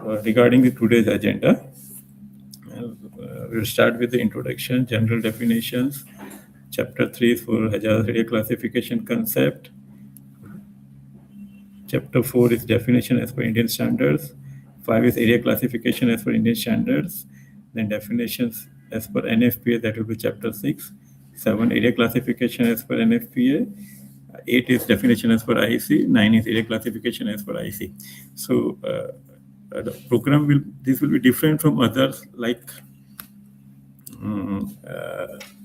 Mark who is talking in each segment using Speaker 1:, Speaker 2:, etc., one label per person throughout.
Speaker 1: regarding today's agenda, we'll start with the introduction, general definitions. Chapter 3 is for hazardous area classification concept. Chapter 4 is definition as per Indian standards. 5 is area classification as per Indian standards. Then definitions as per NFPA, that will be chapter 6. 7, area classification as per NFPA. 8 is definition as per IEC. 9 is area classification as per IEC. So the program will be different from others, like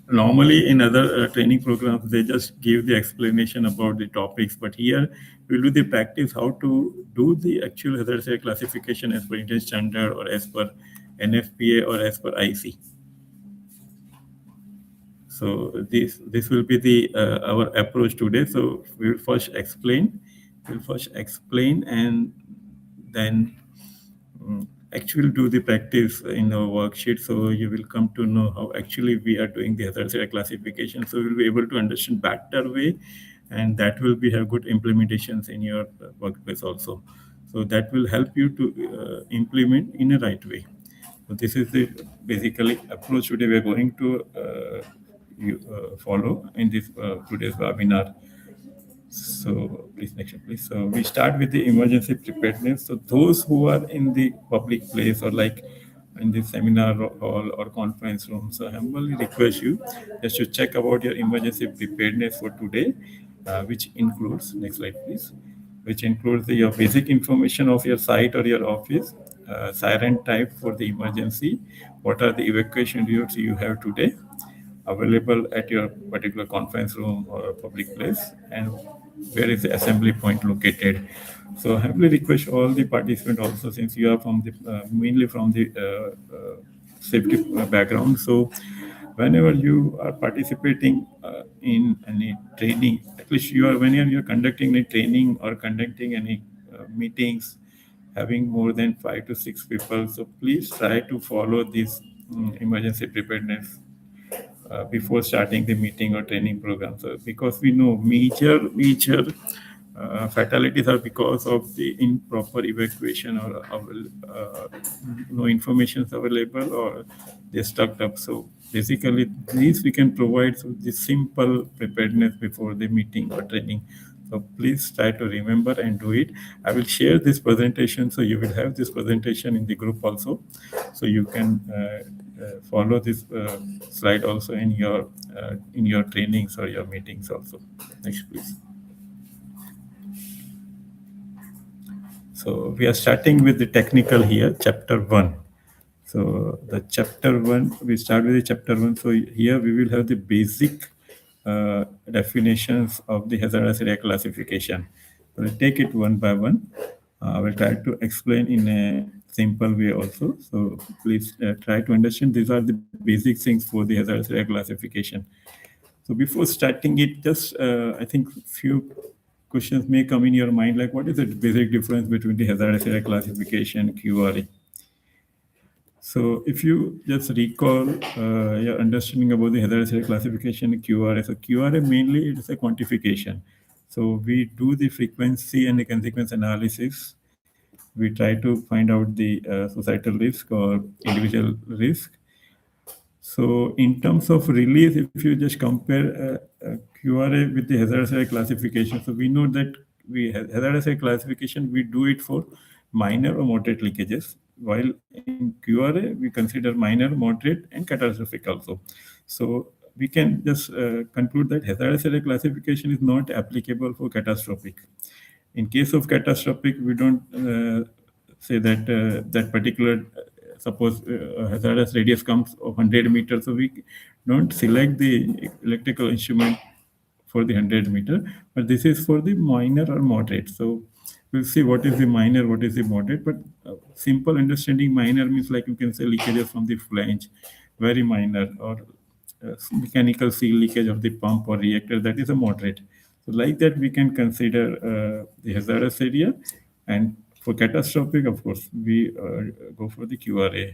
Speaker 1: normally in other training programs, they just give the explanation about the topics, but here we'll do the practice how to do the actual hazardous area classification as per Indian standard or as per NFPA or as per IC. So this will be the our approach today. So we will first explain, and then actually do the practice in our worksheet. So you will come to know how actually we are doing the hazardous area classification. So you'll be able to understand better way, and that will be have good implementations in your workplace also. So that will help you to implement in a right way. So this is the basically approach today we are going to follow in this today's webinar. So please, next one, please. So we start with the emergency preparedness. So those who are in the public place or like in the seminar hall or conference room, so I humbly request you just to check about your emergency preparedness for today, which includes, next slide please, which includes your basic information of your site or your office, siren type for the emergency, what are the evacuation routes you have today, available at your particular conference room or public place, and where is the assembly point located. So I humbly request all the participants also, since you are from the mainly from the safety background. So whenever you are participating in any training, at least whenever you're conducting any training or conducting any meetings, having more than 5 to 6 people, so please try to follow this emergency preparedness before starting the meeting or training program. So because we know major fatalities are because of the improper evacuation or no information is available or they're stuck up. So basically these we can provide the simple preparedness before the meeting or training. So please try to remember and do it. I will share this presentation, so you will have this presentation in the group also. So you can follow this slide also in your trainings or your meetings also. Next, please. So we are starting with the technical here, chapter 1. So the chapter 1, we start with the chapter 1. So here we will have the basic definitions of the hazardous area classification. We'll take it one by one. I will try to explain in a simple way also. So please try to understand these are the basic things for the hazardous area classification. So before starting it, just I think few questions may come in your mind, like what is the basic difference between the hazardous area classification and QRA? So if you just recall your understanding about the hazardous area classification and QRA, so QRA mainly it is a quantification. So we do the frequency and the consequence analysis. We try to find out the societal risk or individual risk. So in terms of release, if you just compare QRA with the hazardous area classification, so we know that hazardous area classification, we do it for minor or moderate leakages, while in QRA, we consider minor, moderate, and catastrophic also. So we can just conclude that hazardous area classification is not applicable for catastrophic. In case of catastrophic, we don't say that that particular, suppose hazardous radius comes of 100 meters, so we don't select the electrical instrument for the 100 meter, but this is for the minor or moderate. So we'll see what is the minor, what is the moderate, but simple understanding minor means like you can say leakages from the flange, very minor, or mechanical seal leakage of the pump or reactor, that is a moderate. So like that, we can consider the hazardous area, and for catastrophic, of course, we go for the QRA.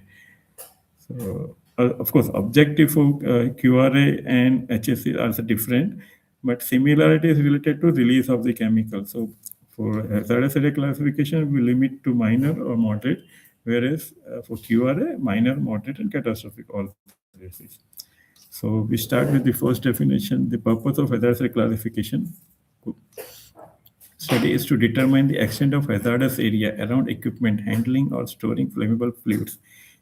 Speaker 1: So, of course, objective for QRA and HSE are also different, but similarity is related to release of the chemical. So for hazardous area classification, we limit to minor or moderate, whereas for QRA, minor, moderate, and catastrophic, all three cases. So we start with the first definition. The purpose of hazardous classification study is to determine the extent of hazardous area around equipment handling or storing flammable fluids,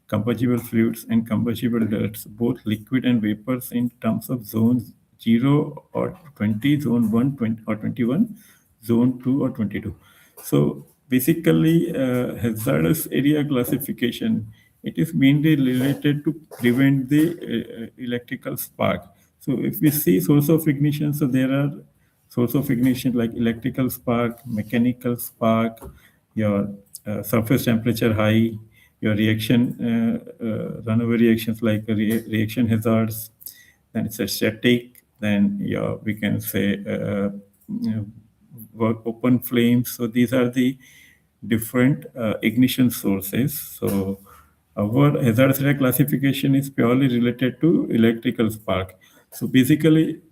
Speaker 1: combustible fluids, and combustible dirts, both liquid and vapors, in terms of zones 0 or 20, zone 1 20, or 21, zone 2 or 22. So basically, hazardous area classification, it is mainly related to prevent the electrical spark. So if we see source of ignition, so there are source of ignition like electrical spark, mechanical spark, your surface temperature high, your reaction, runaway reactions like reaction hazards, then it's a static, then your, we can say, open flames. So these are the different ignition sources. So our hazardous area classification is purely related to electrical spark. So basically,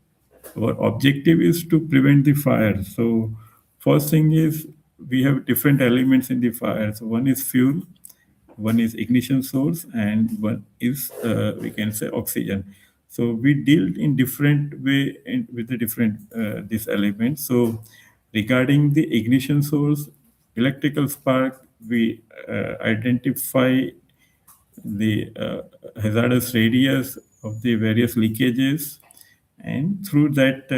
Speaker 1: our objective is to prevent the fire. So first thing is we have different elements in the fire. So one is fuel, one is ignition source, and one is we can say oxygen. So we deal in different way with the different these elements. So regarding the ignition source, electrical spark, we identify the hazardous radius of the various leakages, and through that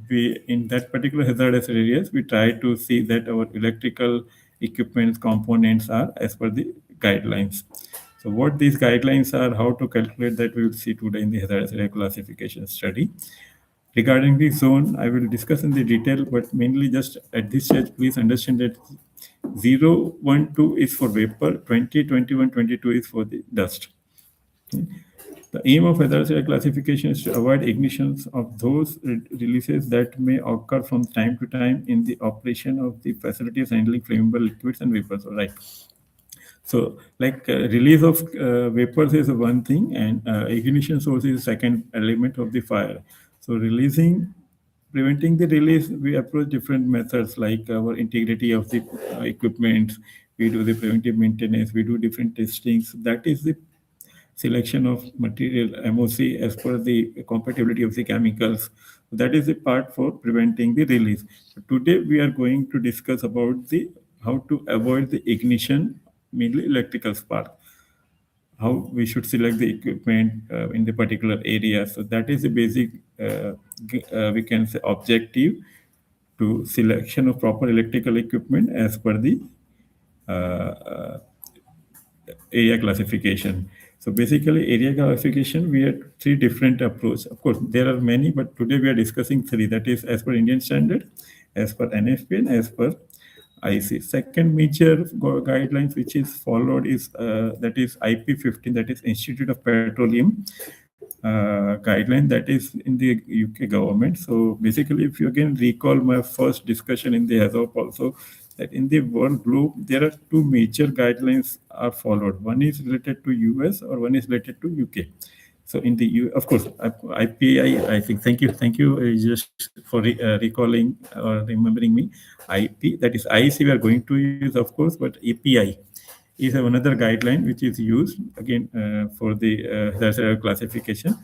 Speaker 1: we, in that particular hazardous areas, we try to see that our electrical equipment components are as per the guidelines. So what these guidelines are, how to calculate that, we will see today in the hazardous area classification study. Regarding the zone, I will discuss in the detail, but mainly just at this stage, please understand that 0, 1, 2 is for vapor, 20, 21, 22 is for the dust. The aim of hazardous area classification is to avoid ignitions of those releases that may occur from time to time in the operation of the facilities handling flammable liquids and vapors. All right. So, like release of vapors is one thing, and ignition source is the second element of the fire. So, preventing the release, we approach different methods like our integrity of the equipment. We do the preventive maintenance. We do different testings. That is the selection of material MOC as per the compatibility of the chemicals. That is the part for preventing the release. Today we are going to discuss about the how to avoid the ignition, mainly electrical spark. How we should select the equipment in the particular area. So that is the basic, we can say, objective to selection of proper electrical equipment as per the uh, area classification. So basically, area classification, we have three different approaches. Of course, there are many, but today we are discussing three. That is as per Indian standard, as per NFPA, and as per IC. Second major guidelines which is followed is that is IP-15, that is Institute of Petroleum guideline, that is in the UK government. So basically, if you again recall my first discussion in the HAZOP also, that in the world globe, there are two major guidelines are followed. One is related to US or one is related to UK. So in the of course, IPI, I think, thank you, just for recalling or remembering me. IP, that is IEC we are going to use, of course, but API is another guideline which is used again for the hazardous classification.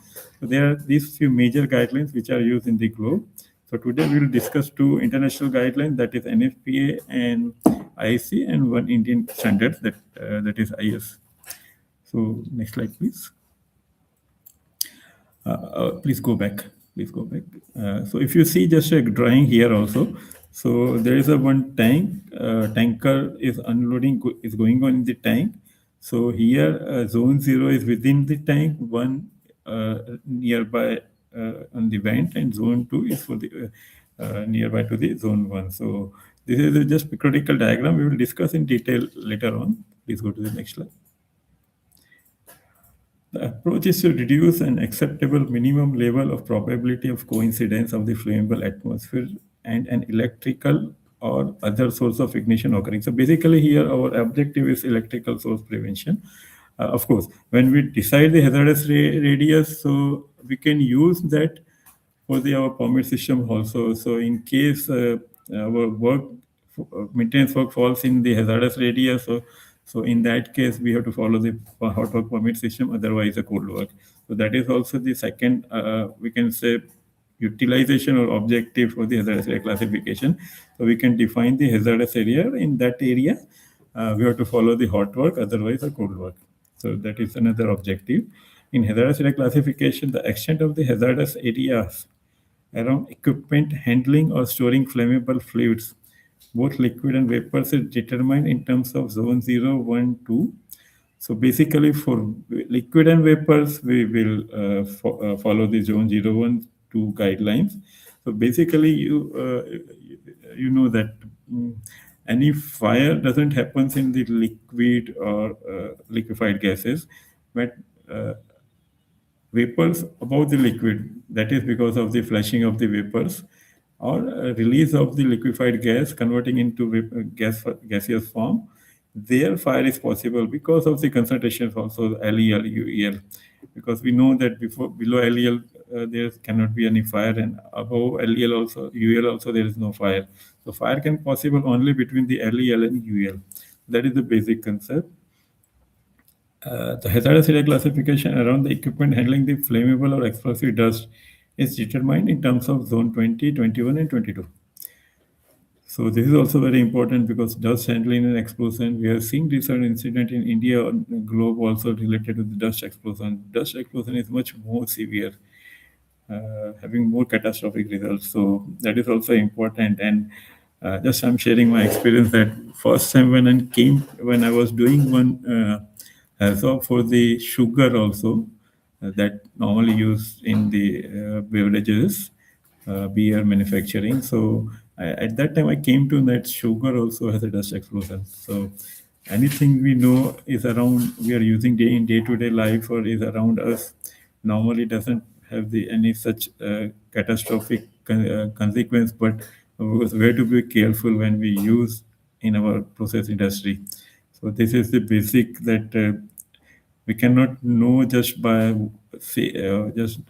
Speaker 1: So there are these few major guidelines which are used in the globe. So today we will discuss two international guidelines, that is NFPA and IEC, and one Indian standard, that is IS. So next slide, please. Please go back. Please go back. So if you see just a drawing here also, so there is a one tank. Tanker is unloading, is going on in the tank. So here zone 0 is within the tank, one nearby on the vent, and zone 2 is for the nearby to the zone 1. So this is just a critical diagram. We will discuss in detail later on. Please go to the next slide. The approach is to reduce an acceptable minimum level of probability of coincidence of the flammable atmosphere and an electrical or other source of ignition occurring. So basically here our objective is electrical source prevention. Of course, when we decide the hazardous radius, so we can use that for our permit system also. So in case our work maintenance work falls in the hazardous radius, so So in that case, we have to follow the hot work permit system, otherwise a cold work. So that is also the second, we can say, utilization or objective for the hazardous area classification. So we can define the hazardous area. In that area, we have to follow the hot work, otherwise a cold work. So that is another objective. In hazardous area classification, the extent of the hazardous areas around equipment handling or storing flammable fluids, both liquid and vapors, is determined in terms of zone 0, 1, 2. So basically for liquid and vapors, we will follow the zone 0, 1, 2 guidelines. So basically you know that any fire doesn't happen in the liquid or liquefied gases, but vapors above the liquid. That is because of the flushing of the vapors or release of the liquefied gas converting into gaseous form. There fire is possible because of the concentrations also LEL, UEL. Because we know that below LEL there cannot be any fire, and above LEL also, UEL also, there is no fire. So fire can possible only between the LEL and UEL. That is the basic concept. The hazardous area classification around the equipment handling the flammable or explosive dust is determined in terms of zone 20, 21, and 22. So this is also very important because dust handling and explosion, we have seen recent incident in India on the globe also related to the dust explosion. Dust explosion is much more severe, having more catastrophic results. So that is also important. And just I'm sharing my experience that first time when I was doing one HAZOP for the sugar also, that normally used in the beverages, beer manufacturing. So at that time I came to know that sugar also has a dust explosion. So anything we know is around, we are using in day-to-day life or is around us, normally doesn't have any such catastrophic consequence, but because we have to be careful when we use in our process industry. So this is the basic that we cannot know just by just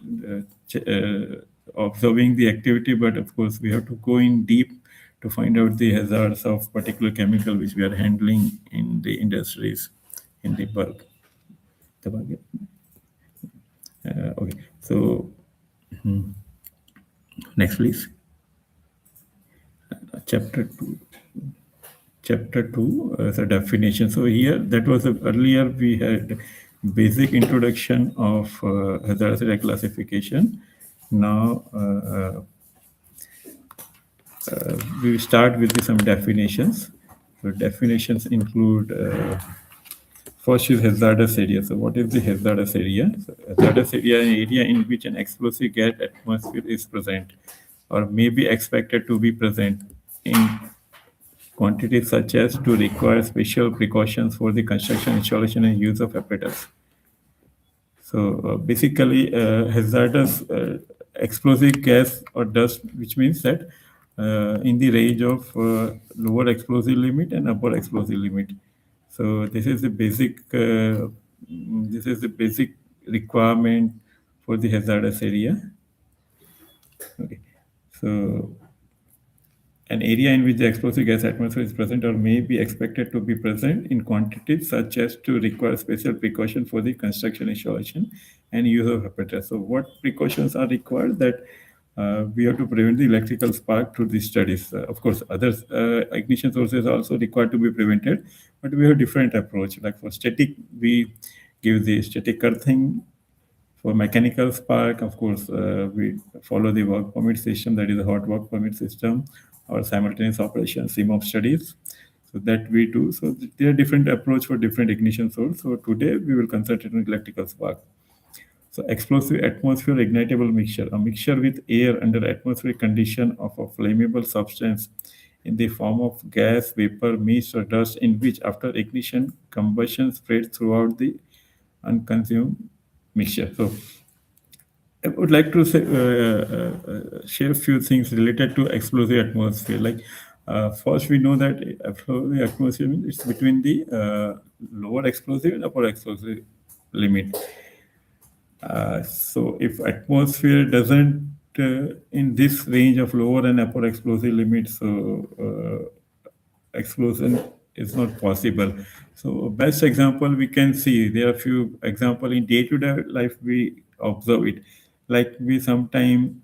Speaker 1: observing the activity, but of course we have to go in deep to find out the hazards of particular chemical which we are handling in the industries in the bulk. Okay, so next please. Chapter 2. Chapter 2 is a definition. So here, that was earlier we had basic introduction of hazardous area classification. Now we start with some definitions. So definitions include first is hazardous area. So what is the hazardous area? So hazardous area is an area in which an explosive gas atmosphere is present or may be expected to be present in quantities such as to require special precautions for the construction, installation, and use of apparatus. So basically, hazardous explosive gas or dust, which means that in the range of lower explosive limit and upper explosive limit. So this is the basic requirement for the hazardous area. Okay, so an area in which the explosive gas atmosphere is present or may be expected to be present in quantities such as to require special precaution for the construction, installation, and use of apparatus. So what precautions are required? That we have to prevent the electrical spark through these studies. Of course, other ignition sources are also required to be prevented, but we have different approach. Like for static, we give the static earthing. For mechanical spark, of course, we follow the work permit system, that is the hot work permit system, or simultaneous operation CMOP studies. So that we do. So there are different approach for different ignition source. So today we will concentrate on electrical spark. So explosive atmosphere ignitable mixture, a mixture with air under atmospheric condition of a flammable substance in the form of gas, vapor, mist, or dust, in which after ignition, combustion spreads throughout the unconsumed mixture. So I would like to say, share a few things related to explosive atmosphere. Like first, we know that explosive atmosphere is between the lower explosive and upper explosive limit. So if atmosphere doesn't in this range of lower and upper explosive limits, so explosion is not possible. So best example we can see, there are few example in day-to-day life we observe it. Like we sometimes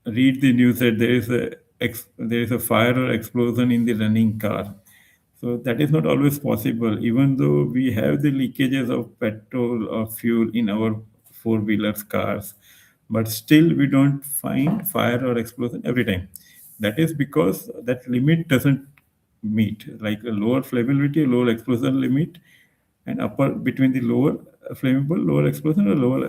Speaker 1: read the news that there is a fire or explosion in the running car. So that is not always possible, even though we have the leakages of petrol or fuel in our four-wheelers cars, but still we don't find fire or explosion every time. That is because that limit doesn't meet, like a lower flammability, lower explosion limit, and upper between the lower flammable, lower explosion, or lower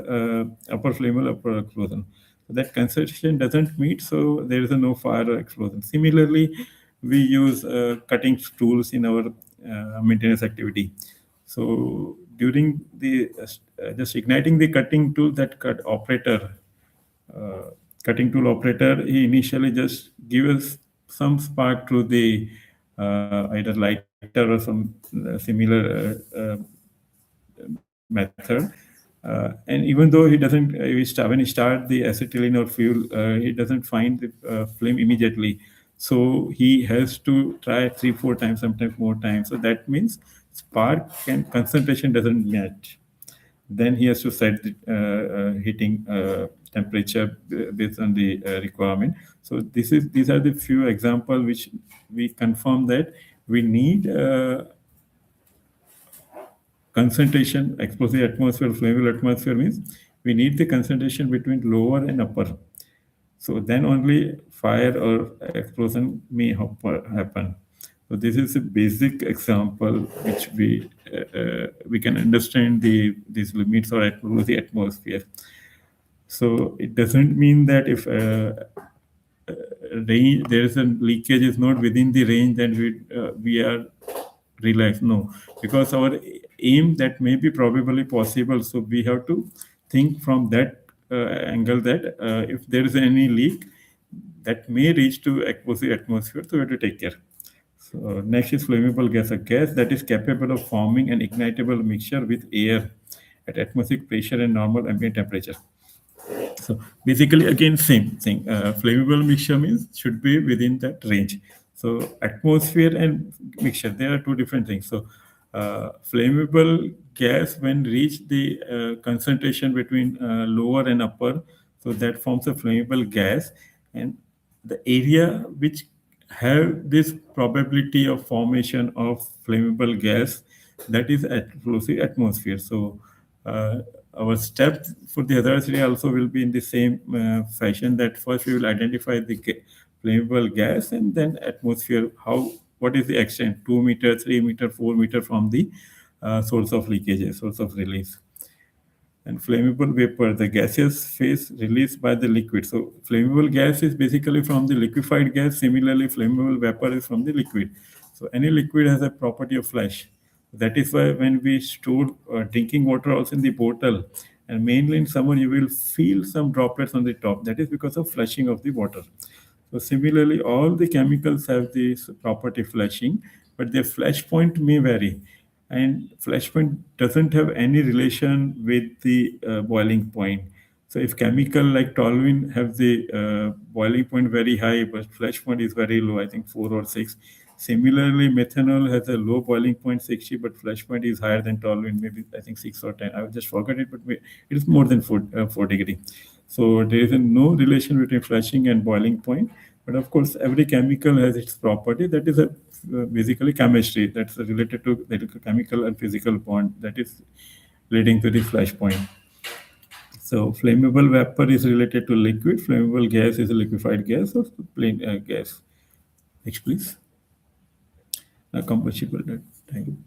Speaker 1: upper flammable, upper explosion. So that concentration doesn't meet, so there is a no fire or explosion. Similarly, we use cutting tools in our maintenance activity. So during the just igniting the cutting tool, that uh, cutting tool operator, he initially just gives some spark through the either lighter or some similar method. And even though he doesn't, when he start the acetylene or fuel, he doesn't find the flame immediately. So he has to try 3, 4 times, sometimes more times. So that means spark and concentration doesn't match. Then he has to set the heating temperature based on the requirement. So these are the few examples which we confirm that we need concentration. Explosive atmosphere, flammable atmosphere means we need the concentration between lower and upper. So then only fire or explosion may happen. So this is a basic example which we can understand these limits or the atmosphere. So it doesn't mean that if range there is a leakage is not within the range, then we are relaxed. No, because our aim that may be probably possible. So we have to think from that angle that if there is any leak that may reach to explosive atmosphere, so we have to take care. So next is flammable gas, a gas that is capable of forming an ignitable mixture with air at atmospheric pressure and normal ambient temperature. So basically, again, same thing. Flammable mixture means should be within that range. So atmosphere and mixture, there are two different things. So flammable gas, when reach the concentration between lower and upper, so that forms a flammable gas, and the area which have this probability of formation of flammable gas, that is explosive atmosphere. So uh, our step for the hazardous area also will be in the same fashion, that first we will identify the flammable gas, and then atmosphere, how what is the extent, 2 meter, 3 meter, 4 meter from the source of leakage, source of release. And flammable vapor, the gaseous phase released by the liquid. So flammable gas is basically from the liquefied gas. Similarly, flammable vapor is from the liquid. So any liquid has a property of flash. That is why when we store drinking water also in the bottle, and mainly in summer, you will feel some droplets on the top. That is because of flushing of the water. So similarly, all the chemicals have this property flushing, but their flash point may vary. And flash point doesn't have any relation with the boiling point. So if chemical like toluene have the boiling point very high, but flash point is very low, I think 4 or 6. Similarly, methanol has a low boiling point 60, but flash point is higher than toluene, maybe I think 6 or 10. I just forgot it, but it is more than 4 degree. So there is no relation between flashing and boiling point. But of course, every chemical has its property. That is a basically chemistry that's related to the chemical and physical bond that is leading to the flash point. So flammable vapor is related to liquid. Flammable gas is a liquefied gas or plain gas. Next, please. Combustible dust. Thank you.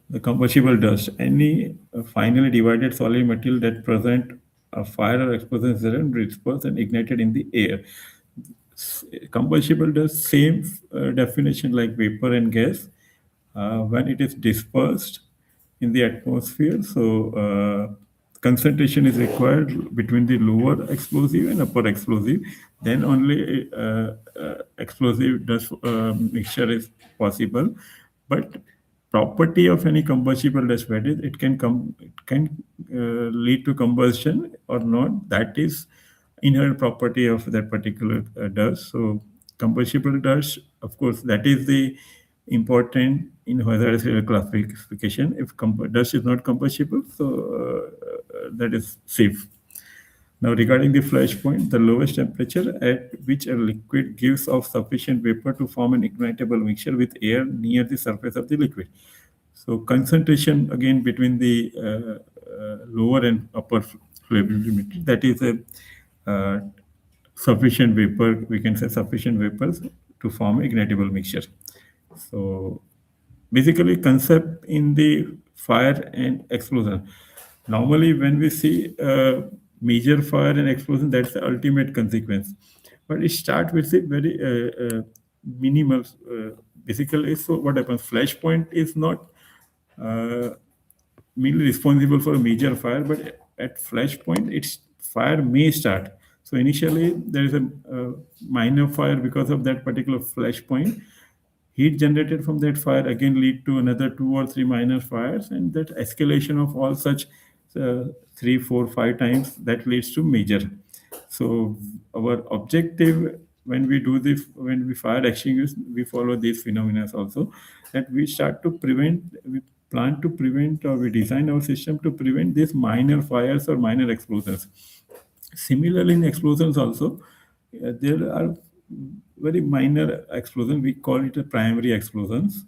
Speaker 1: The combustible dust, any finely divided solid material that present a fire or explosion and dispersed and ignited in the air. Combustible dust, same definition like vapor and gas. When it is dispersed in the atmosphere, so concentration is required between the lower explosive and upper explosive. Then only explosive dust mixture is possible. But property of any combustible dust, that is, it can lead to combustion or not. That is inherent property of that particular dust. So Combustible dust, of course, that is the important in hazardous area classification. If dust is not combustible, so that is safe. Now, regarding the flash point, the lowest temperature at which a liquid gives off sufficient vapor to form an ignitable mixture with air near the surface of the liquid. So, concentration again between the lower and upper flammability limit, that is a sufficient vapor, we can say sufficient vapors to form ignitable mixture. So, basically, concept in the fire and explosion. Normally, when we see major fire and explosion, that's the ultimate consequence. But it starts with a very minimal. Basically, so what happens? Flashpoint is not mainly responsible for a major fire, but at flashpoint, its fire may start. So initially, there is a minor fire because of that particular flashpoint. Heat generated from that fire again lead to another 2 or 3 minor fires, and that escalation of all such 3, 4, 5 times that leads to major. So our objective when we do this, when we fire extinguish, we follow these phenomena also, that we start to prevent, we plan to prevent, or we design our system to prevent these minor fires or minor explosions. Similarly, in explosions also, there are very minor explosion. We call it a primary explosions.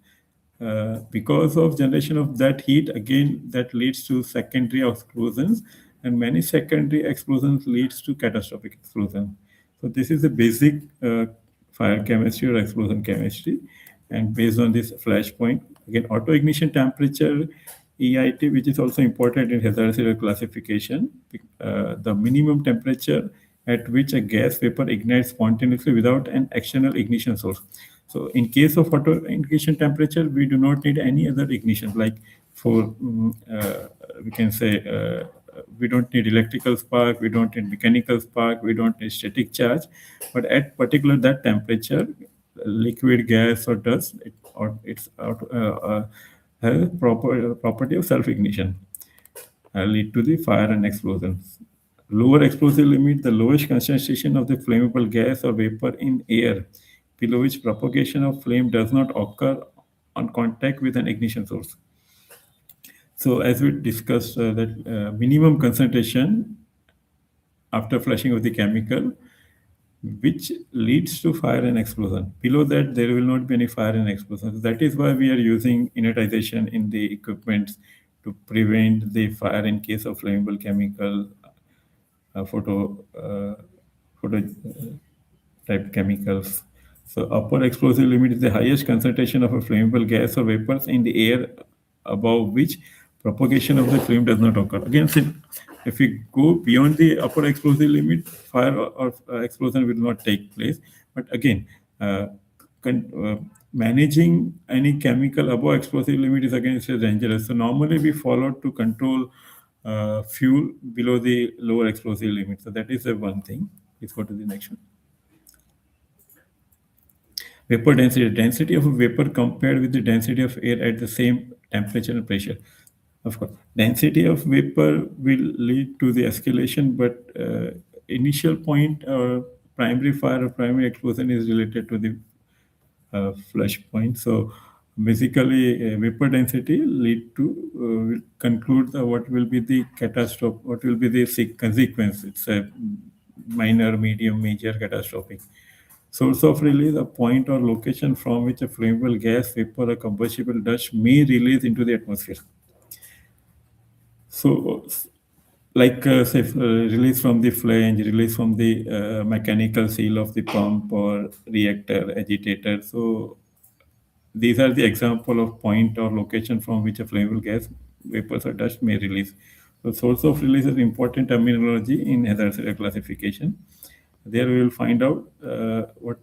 Speaker 1: Because of generation of that heat, again, that leads to secondary explosions, and many secondary explosions leads to catastrophic explosion. So this is the basic fire chemistry or explosion chemistry. And based on this flashpoint, again, auto ignition temperature, EIT, which is also important in hazardous area classification, the minimum temperature at which a gas vapor ignites spontaneously without an external ignition source. So in case of auto ignition temperature, we do not need any other ignition, like for, we can say, we don't need electrical spark, we don't need mechanical spark, we don't need static charge. But at particular that temperature, liquid, gas, or dust, has a property of self-ignition, lead to the fire and explosions. Lower explosive limit, the lowest concentration of the flammable gas or vapor in air, below which propagation of flame does not occur on contact with an ignition source. So as we discussed, that minimum concentration after flushing of the chemical, which leads to fire and explosion. Below that, there will not be any fire and explosion. That is why we are using inertization in the equipment to prevent the fire in case of flammable chemical, photo type chemicals. So upper explosive limit is the highest concentration of a flammable gas or vapors in the air above which propagation of the flame does not occur. Again, if we go beyond the upper explosive limit, fire or explosion will not take place. But again, managing any chemical above explosive limit is again dangerous. So normally we follow to control fuel below the lower explosive limit. So that is the one thing. Let's go to the next one. Vapor density. Density of a vapor compared with the density of air at the same temperature and pressure. Of course, density of vapor will lead to the escalation, but initial point or primary fire or primary explosion is related to the flash point. So basically, vapor density lead to will conclude what will be the catastrophe, what will be the consequence. It's a minor, medium, major, catastrophic. Source of release, a point or location from which a flammable gas, vapor, or combustible dust may release into the atmosphere. So, like say, release from the flange, release from the mechanical seal of the pump or reactor, agitator. So, these are the example of point or location from which a flammable gas, vapors, or dust may release. So, source of release is important terminology in hazardous area classification. There we will find out what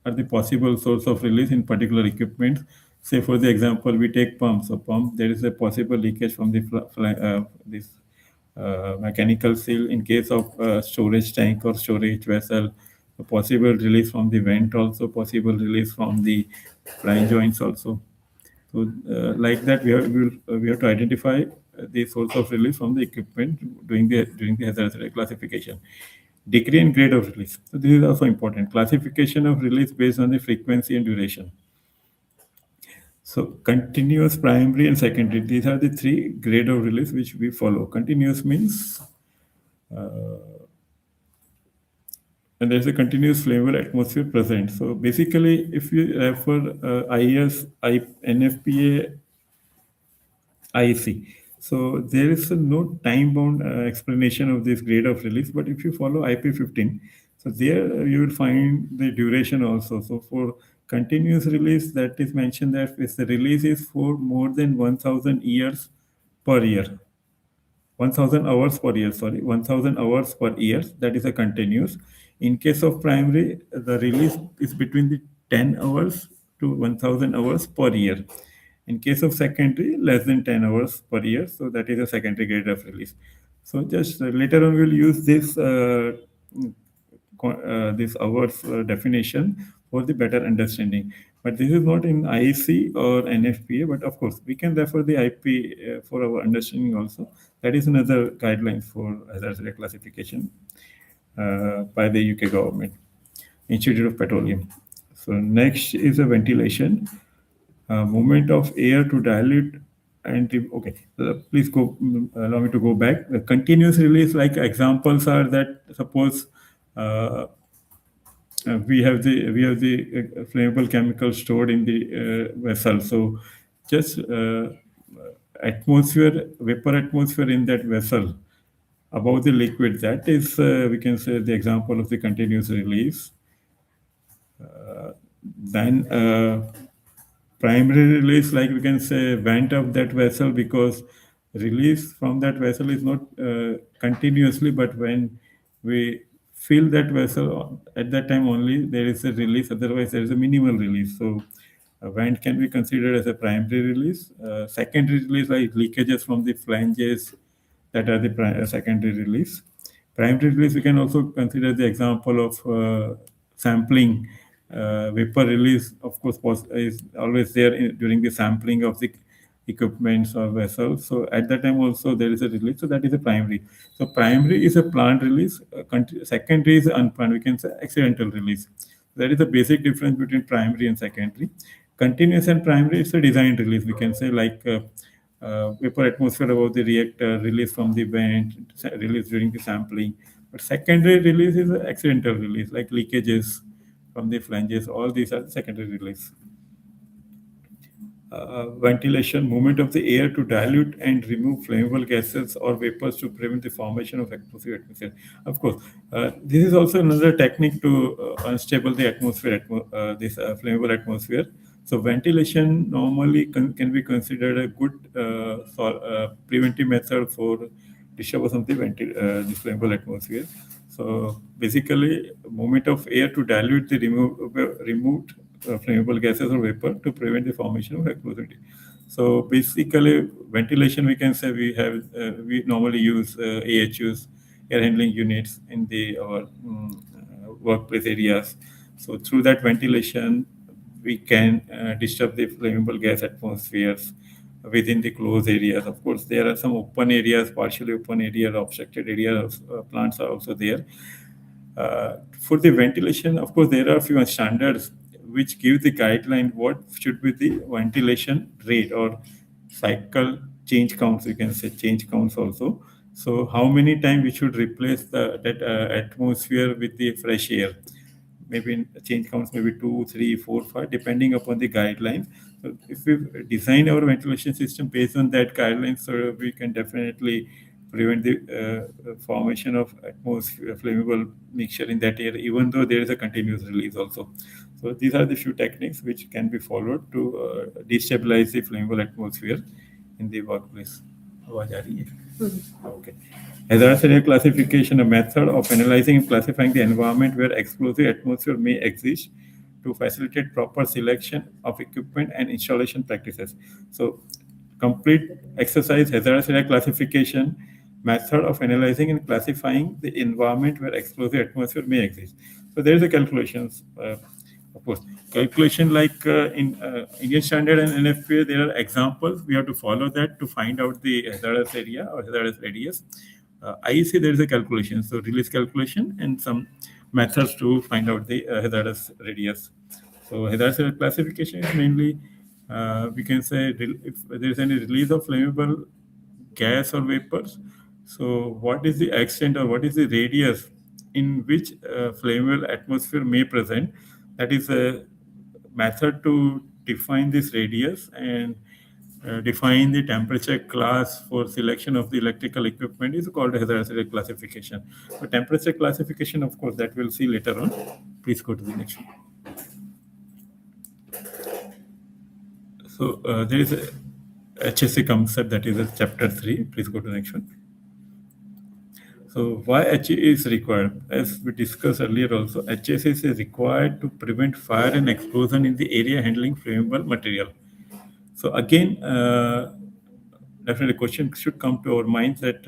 Speaker 1: are the possible source of release in particular equipment. Say for the example, we take pumps. So pump, there is a possible leakage from the this mechanical seal. In case of storage tank or storage vessel, a possible release from the vent also, possible release from the flange joints also. So like that, we have to identify the source of release from the equipment during the hazardous area classification. Degree and grade of release. So this is also important. Classification of release based on the frequency and duration. So continuous, primary, and secondary. These are the three grade of release which we follow. Continuous means, and there's a continuous flammable atmosphere present. So basically, if you refer NFPA IEC. So there is no time-bound explanation of this grade of release, but if you follow IP15, so there you will find the duration also. So for continuous release, that is mentioned that if the release is for more than 1,000 years per year, 1,000 hours per year, sorry, 1,000 hours per year, that is a continuous. In case of primary, the release is between the 10 hours to 1,000 hours per year. In case of secondary, less than 10 hours per year, so that is a secondary grade of release. So just later on, we'll use this hours definition for the better understanding. But this is not in IEC or NFPA, but of course, we can refer the IP for our understanding also. That is another guideline for hazardous classification by the UK government, Institute of Petroleum. So next is a ventilation. Movement of air to dilute and okay. Please go. Allow me to go back. The continuous release, like examples are that suppose we have the flammable chemical stored in the vessel. So just vapor atmosphere in that vessel above the liquid. That is we can say the example of the continuous release. Then primary release, like we can say, went of that vessel because release from that vessel is not continuously, but when we fill that vessel at that time only, there is a release. Otherwise, there is a minimal release. So vent can be considered as a primary release. Secondary release, like leakages from the flanges, that are the secondary release. Primary release, we can also consider the example of sampling. Vapor release, of course, is always there during the sampling of the equipments or vessels. So at that time also there is a release. So that is a primary. So primary is a planned release. Secondary is unplanned. We can say accidental release. That is the basic difference between primary and secondary. Continuous and primary is a designed release. We can say like vapor atmosphere above the reactor, release from the vent, release during the sampling. But secondary release is an accidental release, like leakages from the flanges. All these are secondary release. Ventilation, movement of the air to dilute and remove flammable gases or vapors to prevent the formation of explosive atmosphere. Of course, this is also another technique to unstable the atmosphere, this flammable atmosphere. So ventilation normally can be considered a good preventive method for disturbance of the flammable atmosphere. So basically, movement of air to dilute the removed flammable gases or vapor to prevent the formation of explosivity. So basically, ventilation, we can say we normally use AHUs, air handling units in our workplace areas. So through that ventilation, we can disturb the flammable gas atmospheres within the closed areas. Of course, there are some open areas, partially open areas, obstructed areas. Plants are also there. For the ventilation, of course, there are a few standards which give the guideline what should be the ventilation rate or cycle change counts. You can say change counts also. So how many times we should replace that atmosphere with the fresh air? Maybe change counts maybe 2, 3, 4, 5, depending upon the guidelines. So if we design our ventilation system based on that guidelines, so we can definitely prevent the formation of atmosphere flammable mixture in that area, even though there is a continuous release also. So these are the few techniques which can be followed to destabilize the flammable atmosphere in the workplace. Okay. Hazardous area classification, a method of analyzing and classifying the environment where explosive atmosphere may exist to facilitate proper selection of equipment and installation practices. So complete exercise, hazardous area classification, method of analyzing and classifying the environment where explosive atmosphere may exist. So there is a calculations, of course. Calculation like in Indian Standard and NFPA, there are examples. We have to follow that to find out the hazardous area or hazardous radius. IEC, there is a calculation, so release calculation and some methods to find out the hazardous radius. So hazardous classification is mainly, we can say, if there is any release of flammable gas or vapors. So what is the extent or what is the radius in which flammable atmosphere may present? That is a method to define this radius and define the temperature class for selection of the electrical equipment is called hazardous classification. So temperature classification, of course, that we'll see later on. Please go to the next one. So there is a HSE concept, that is a chapter 3. Please go to the next one. So why HSE is required? As we discussed earlier also, HSE is required to prevent fire and explosion in the area handling flammable material. So again, definitely question should come to our minds that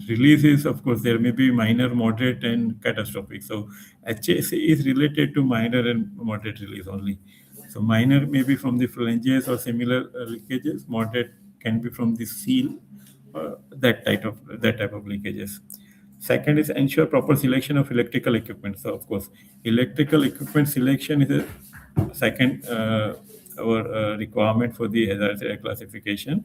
Speaker 1: releases, of course, there may be minor, moderate, and catastrophic. So HSE is related to minor and moderate release only. So minor may be from the flanges or similar leakages. Moderate can be from the seal, that type of leakages. Second is ensure proper selection of electrical equipment. So of course, electrical equipment selection is a second our requirement for the hazardous area classification.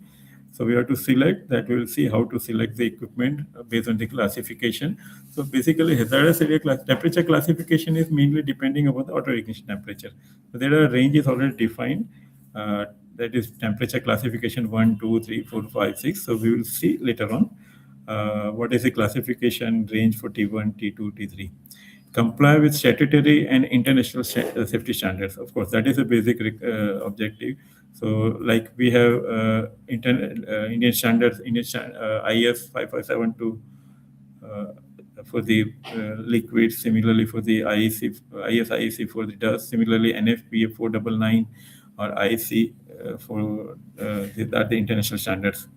Speaker 1: So we have to select that. We will see how to select the equipment based on the classification. So basically, hazardous area temperature classification is mainly depending upon the auto ignition temperature. So there are ranges already defined. That is temperature classification 1, 2, 3, 4, 5, 6. So we will see later on what is the classification range for T1, T2, T3. Comply with statutory and international safety standards. Of course, that is a basic objective. So, like we have Indian standards, IS-5572 for the liquids, similarly for the IEC for the dust, similarly NFPA-499 or IEC for these are the international standards.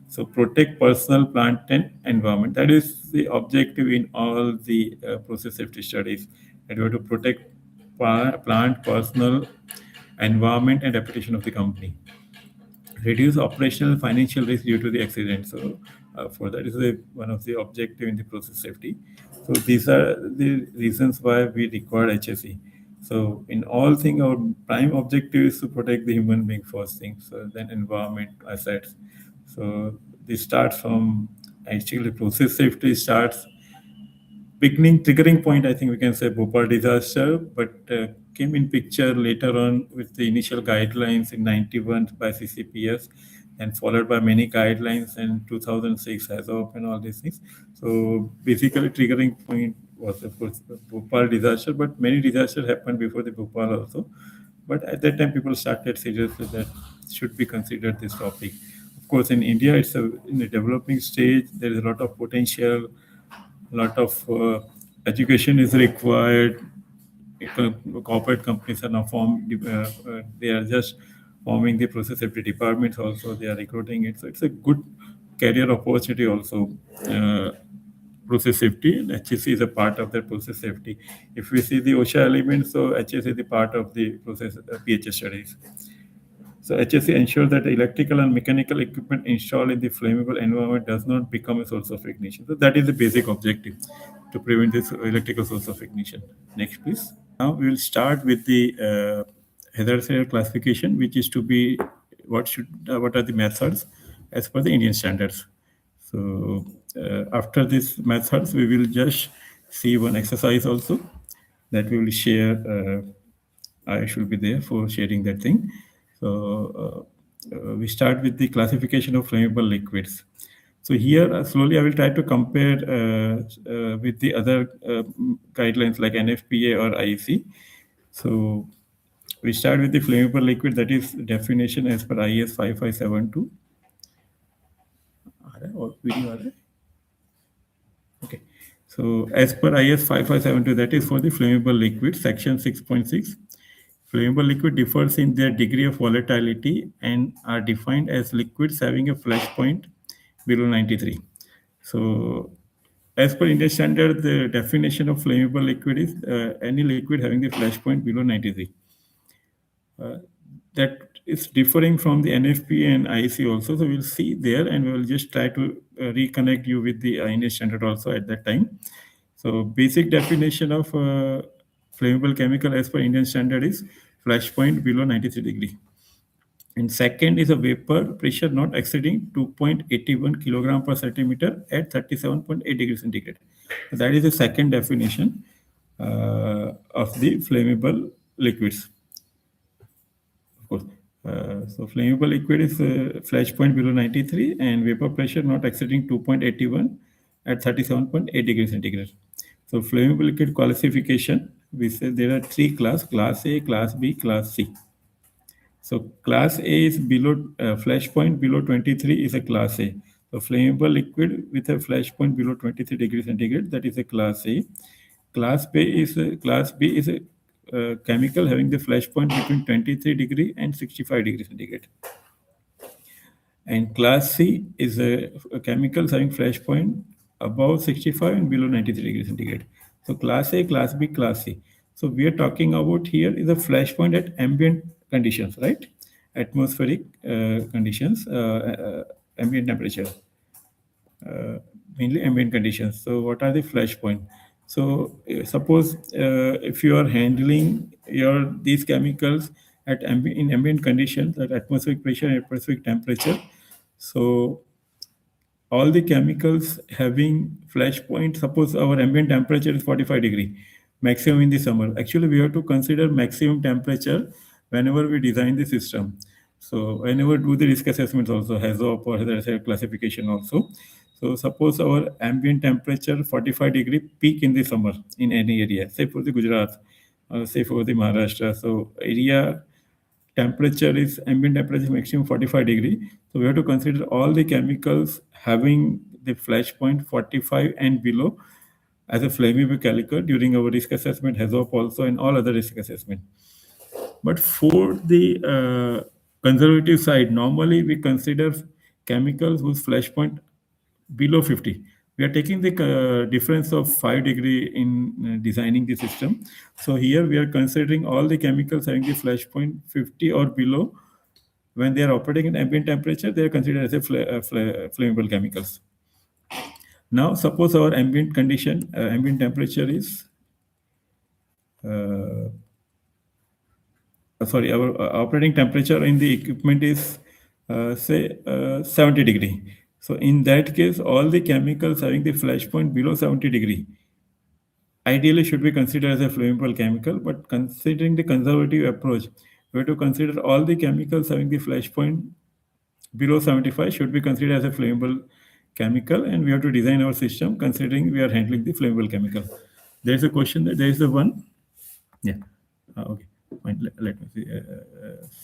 Speaker 1: So protect personal, plant, and environment. That is the objective in all the process safety studies. That we have to protect plant, personal, environment, and reputation of the company. Reduce operational and financial risk due to the accident. So for that is one of the objective in the process safety. So these are the reasons why we require HSE. So in all things, our prime objective is to protect the human being first thing, so then environment, assets. So this starts from actually process safety starts beginning triggering point. I think we can say Bhopal disaster, but came in picture later on with the initial guidelines in 91 by CCPS and followed by many guidelines in 2006 HAZOP and all these things. So basically triggering point was of course the Bhopal disaster, but many disasters happened before the Bhopal also. But at that time, people started seriously that should be considered this topic. Of course, in India, it's in a developing stage. There is a lot of potential, a lot of education is required. Corporate companies are now formed. They are just forming the process safety departments. Also, they are recruiting it. So it's a good career opportunity. Also, process safety, and HSE is a part of that process safety. If we see the OSHA elements, so HSE is the part of the process PHS studies. So HSE ensures that the electrical and mechanical equipment installed in the flammable environment does not become a source of ignition. So that is the basic objective, to prevent this electrical source of ignition. Next, please. Now we will start with the hazardous area classification, which is to be what are the methods as per the Indian standards. So after these methods, we will just see one exercise also that we will share. I should be there for sharing that thing. So we start with the classification of flammable liquids. So here, slowly, I will try to compare with the other guidelines like NFPA or IEC. So we start with the flammable liquid, that is definition as per IS-5572. Or video, okay. So as per IS-5572, that is for the flammable liquid, section 6.6. Flammable liquid differs in their degree of volatility and are defined as liquids having a flash point below 93. So as per Indian standard, the definition of flammable liquid is any liquid having the flash point below 93. That is differing from the NFPA and IEC also. So we'll see there, and we will just try to reconnect you with the Indian standard also at that time. So basic definition of flammable chemical as per Indian standard is flash point below 93 degree. And second is a vapor pressure not exceeding 2.81 kilogram per centimeter at 37.8 degrees centigrade. So that is the second definition of the flammable liquids. Of course. So flammable liquid is flash point below 93 and vapor pressure not exceeding 2.81 at 37.8 degrees centigrade. So flammable liquid classification, we say there are three classes: class A, class B, class C. So class A is below flash point below 23 is a class A. So flammable liquid with a flash point below 23 degrees centigrade, that is a class A. Class B is a chemical having the flash point between 23 degree and 65 degrees centigrade. And class C is a chemicals having flash point above 65 and below 93 degrees centigrade. So class A, class B, class C. So we are talking about here is a flash point at ambient conditions, right? Atmospheric conditions, ambient temperature, mainly ambient conditions. So what are the flash point? So suppose if you are handling these chemicals at in ambient conditions at atmospheric pressure and atmospheric temperature, so all the chemicals having flash point, suppose our ambient temperature is 45 degree, maximum in the summer. Actually, we have to consider maximum temperature whenever we design the system. So whenever do the risk assessments also, HAZOP or hazardous classification also. So suppose our ambient temperature 45 degree peak in the summer in any area, say for the Gujarat, say for the Maharashtra. So area temperature is ambient temperature maximum 45 degree. So we have to consider all the chemicals having the flash point 45 and below as a flammable chemical during our risk assessment, HAZOP also, and all other risk assessment. But for the conservative side, normally we consider chemicals whose flash point below 50. We are taking the difference of 5 degree in designing the system. So here we are considering all the chemicals having the flash point 50 or below. When they are operating at ambient temperature, they are considered as a flammable chemicals. Now, suppose our ambient condition, ambient temperature is, our operating temperature in the equipment is, say, 70 degree. So in that case, all the chemicals having the flash point below 70 degree ideally should be considered as a flammable chemical, but considering the conservative approach, we have to consider all the chemicals having the flash point below 75 should be considered as a flammable chemical, and we have to design our system considering we are handling the flammable chemical. There is a question that there is the one. Yeah. Okay. Fine. Let me see.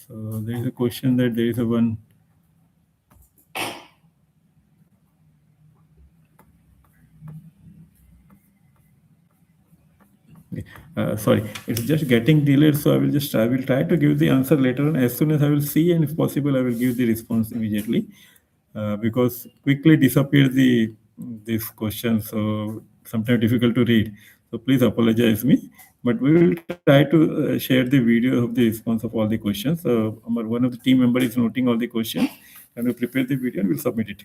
Speaker 1: So there is a question that there is a one. Sorry, it's just getting delayed, so I will try to give the answer later on. As soon as I will see, and if possible, I will give the response immediately, because quickly disappear this question, so sometimes difficult to read. So please apologize me, but we will try to share the video of the response of all the questions. One of the team member is noting all the questions, and we prepare the video and we'll submit it.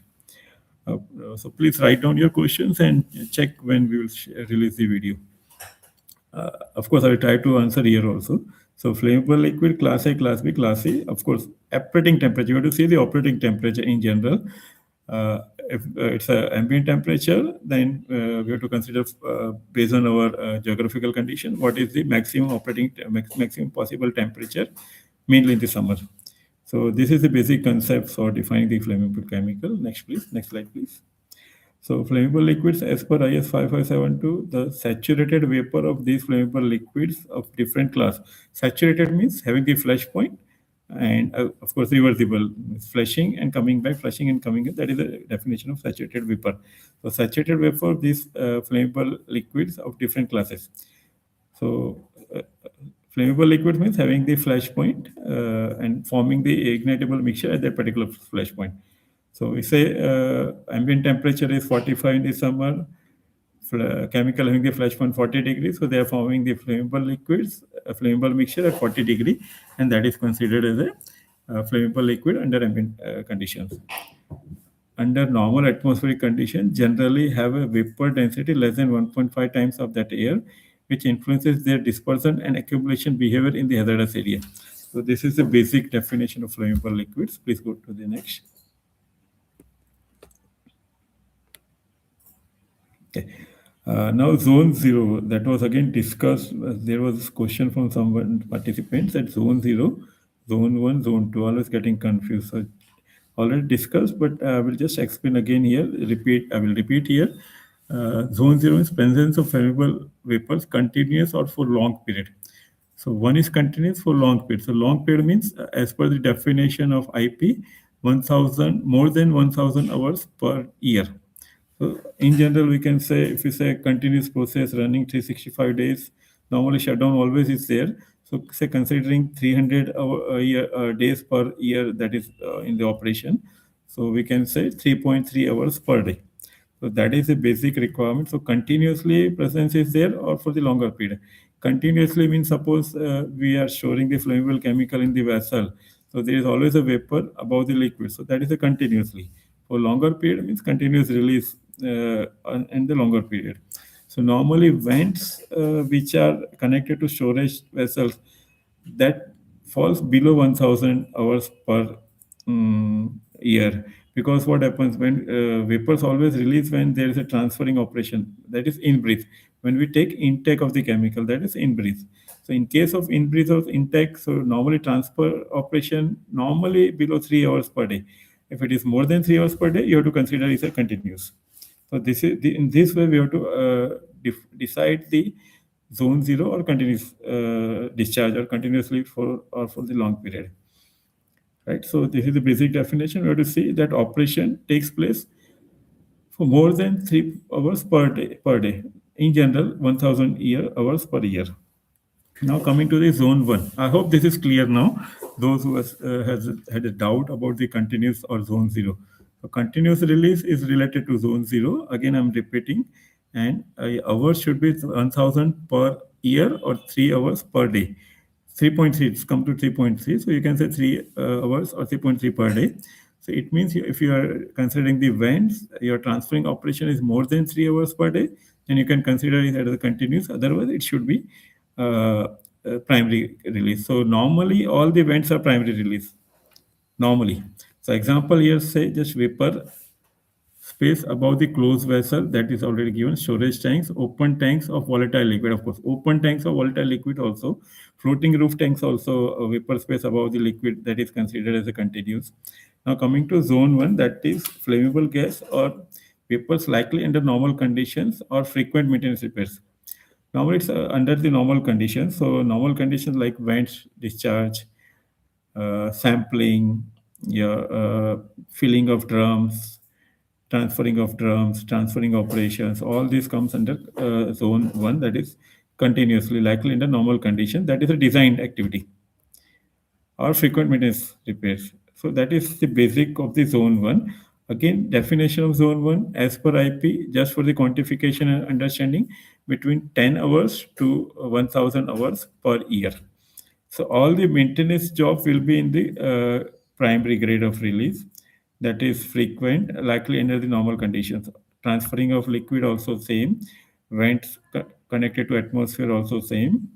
Speaker 1: So please write down your questions and check when we will release the video. Of course, I will try to answer here also. So flammable liquid, class A, class B, class C. Of course, operating temperature. You have to see the operating temperature in general. If it's an ambient temperature, then we have to consider based on our geographical condition, what is the maximum maximum possible temperature, mainly in the summer. So this is the basic concept for defining the flammable chemical. Next, please. Next slide, please. So flammable liquids, as per IS-5572, the saturated vapor of these flammable liquids of different class. Saturated means having the flash point, and of course reversible, flashing and coming back, flashing and coming back. That is the definition of saturated vapor. So saturated vapor of these flammable liquids of different classes. So flammable liquid means having the flash point and forming the ignitable mixture at that particular flash point. So we say ambient temperature is 45 in the summer, chemical having the flash point 40 degrees, so they are forming the flammable liquids, a flammable mixture at 40 degree, and that is considered as a flammable liquid under ambient conditions. Under normal atmospheric conditions, generally have a vapor density less than 1.5 times of that air, which influences their dispersion and accumulation behavior in the hazardous area. So this is the basic definition of flammable liquids. Please go to the next. Okay. Now zone 0, that was again discussed. There was this question from some participants at zone 0, zone 1, zone 2, always getting confused. So already discussed, but I will just explain again here. I will repeat here. Zone 0 is presence of flammable vapors continuous or for long period. So one is continuous for long period. So long period means, as per the definition of IP, 1,000 more than 1,000 hours per year. So in general, we can say, if we say continuous process running 365 days, normally shutdown always is there. So say considering 300 days per year that is in the operation. So we can say 3.3 hours per day. So that is a basic requirement. So continuously presence is there or for the longer period. Continuously means suppose we are storing the flammable chemical in the vessel. So there is always a vapor above the liquid. So that is a continuously. For longer period means continuous release in the longer period. So normally vents which are connected to storage vessels, that falls below 1,000 hours per year, because what happens when vapors always release when there is a transferring operation, that is in breath. When we take intake of the chemical, that is in breath. So in case of in breath or intake, so normally transfer operation normally below 3 hours per day. If it is more than 3 hours per day, you have to consider it a continuous. So this is in this way we have to decide the zone 0 or continuous discharge or continuously for the long period. Right. So this is the basic definition. We have to see that operation takes place for more than 3 hours per day. In general, 1,000 hours per year. Now coming to the zone 1. I hope this is clear now. Those who has had a doubt about the continuous or zone 0. So continuous release is related to zone 0. Again, I'm repeating. And hours should be 1,000 per year or 3 hours per day. 3.3, it's come to 3.3. So you can say 3 hours or 3.3 per day. So it means if you are considering the vents, your transferring operation is more than 3 hours per day, then you can consider it as a continuous. Otherwise, it should be primary release. So normally all the vents are primary release. Normally. So example here, say just vapor space above the closed vessel, that is already given. Storage tanks, open tanks of volatile liquid, of course. Open tanks of volatile liquid also. Floating roof tanks also, vapor space above the liquid, that is considered as a continuous. Now coming to zone 1, that is flammable gas or vapors likely under normal conditions or frequent maintenance repairs. Normally it's under the normal conditions. So normal conditions like vents, discharge, sampling, filling of drums, transferring operations, all this comes under zone 1, that is continuously likely under normal condition. That is a designed activity or frequent maintenance repairs. So that is the basic of the zone 1. Again, definition of zone 1 as per IP, just for the quantification and understanding, between 10 hours to 1,000 hours per year. So all the maintenance job will be in the primary grade of release, that is frequent, likely under the normal conditions. Transferring of liquid also same. Vents connected to atmosphere also same.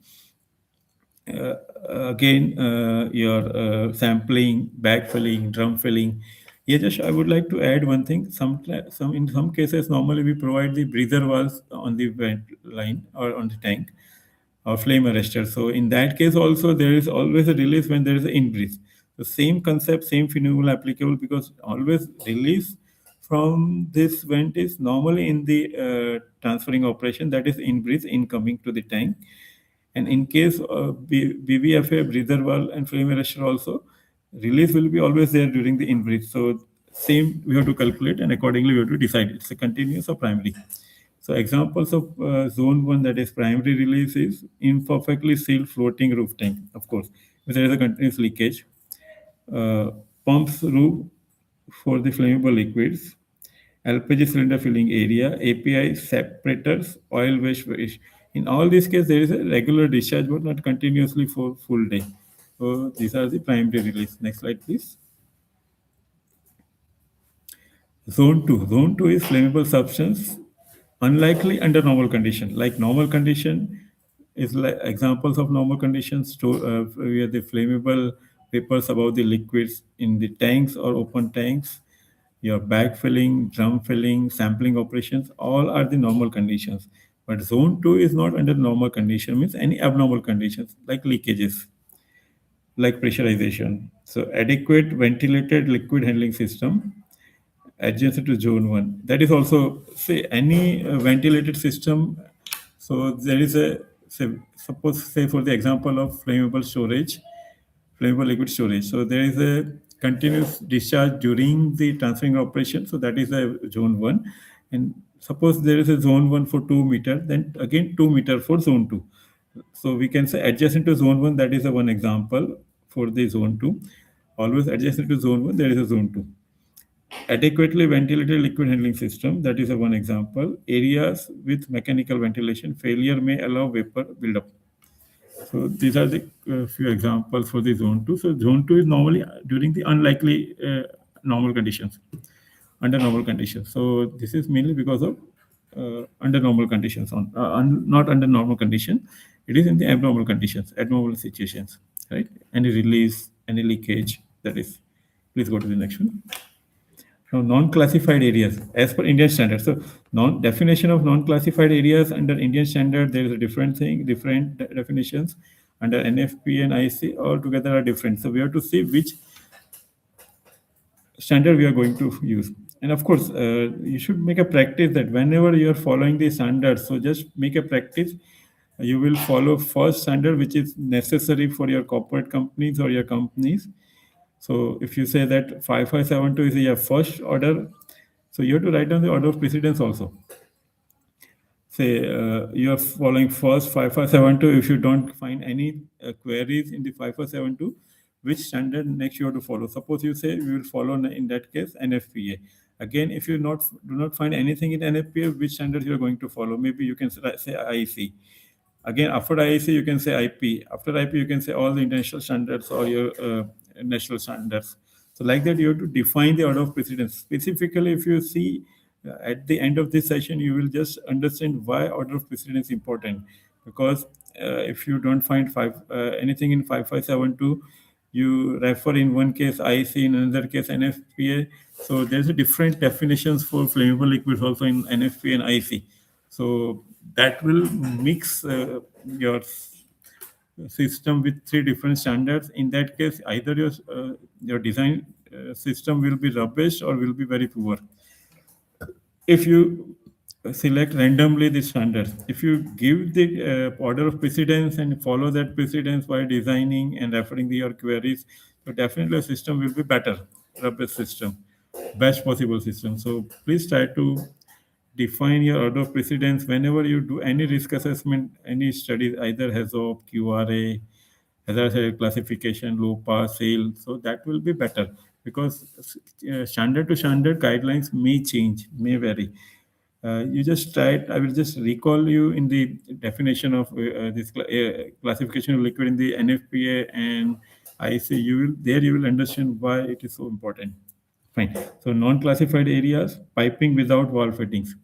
Speaker 1: Again, your sampling, bag filling, drum filling. Yeah, just I would like to add one thing. In some cases, normally we provide the breather valves on the vent line or on the tank or flame arrestor. So in that case also there is always a release when there is an in-breath. The same concept, same phenomenon applicable, because always release from this vent is normally in the transferring operation, that is in-breath incoming to the tank. And in case of BVFA, breather valve and flame arrestor also, release will be always there during the in-breath. So same we have to calculate, and accordingly we have to decide it's a continuous or primary. So examples of zone 1, that is primary release, is imperfectly sealed floating roof tank, of course, if there is a continuous leakage. Pumps roof for the flammable liquids, LPG cylinder filling area, API separators, oil waste. In all these cases, there is a regular discharge, but not continuously for full day. So these are the primary release. Next slide, please. Zone 2. Zone 2 is flammable substance, unlikely under normal condition. Like normal condition is like examples of normal conditions. Where the flammable vapors above the liquids in the tanks or open tanks, your bag filling, drum filling, sampling operations, all are the normal conditions. But zone 2 is not under normal condition, means any abnormal conditions like leakages, like pressurization. So adequate ventilated liquid handling system adjacent to zone 1. That is also, say, any ventilated system. So there is a, say, suppose, say, for the example of flammable liquid storage. So there is a continuous discharge during the transferring operation. So that is a zone 1. And suppose there is a zone 1 for 2 meter, then again 2 meter for zone 2. So we can say adjacent to zone 1, that is a one example for the zone 2. Always adjacent to zone 1, there is a zone 2. Adequately ventilated liquid handling system, that is a one example. Areas with mechanical ventilation failure may allow vapor buildup. So these are the few examples for the zone 2. So zone 2 is normally during the unlikely normal conditions, under normal conditions. So this is mainly because of under normal conditions, not under normal condition. It is in the abnormal conditions, abnormal situations, right? Any release, any leakage, that is. Please go to the next one. Now, non-classified areas as per Indian standard. So, definition of non-classified areas under Indian standard, there is a different thing, different definitions. Under NFPA and IEC, altogether are different. So, we have to see which standard we are going to use. And of course, you should make a practice that whenever you are following the standards, so just make a practice. You will follow first standard which is necessary for your corporate companies or your companies. So if you say that 5572 is your first order, so you have to write down the order of precedence also. Say you are following first 5572. If you don't find any queries in the 5572, which standard next you have to follow? Suppose you say we will follow in that case NFPA. Again, if you do not find anything in NFPA, which standard you are going to follow? Maybe you can say IEC. Again, after IEC, you can say IP. After IP, you can say all the international standards or your national standards. So like that, you have to define the order of precedence. Specifically, if you see at the end of this session, you will just understand why order of precedence is important. Because if you don't find anything in 5572, you refer in one case IEC, in another case NFPA. So there's a different definitions for flammable liquids also in NFPA and IEC. So that will mix your system with three different standards. In that case, either your design system will be rubbish or will be very poor. If you select randomly the standards, if you give the order of precedence and follow that precedence while designing and referring your queries, so definitely a system will be better, rubbish system, best possible system. So please try to define your order of precedence whenever you do any risk assessment, any studies, either HAZOP, QRA, hazard classification, LOPA, SAIL. So that will be better because standard to standard guidelines may change, may vary. You just try it. I will just recall you in the definition of this classification of liquid in the NFPA and IEC. You will understand why it is so important. Fine. So non-classified areas, piping without wall fittings.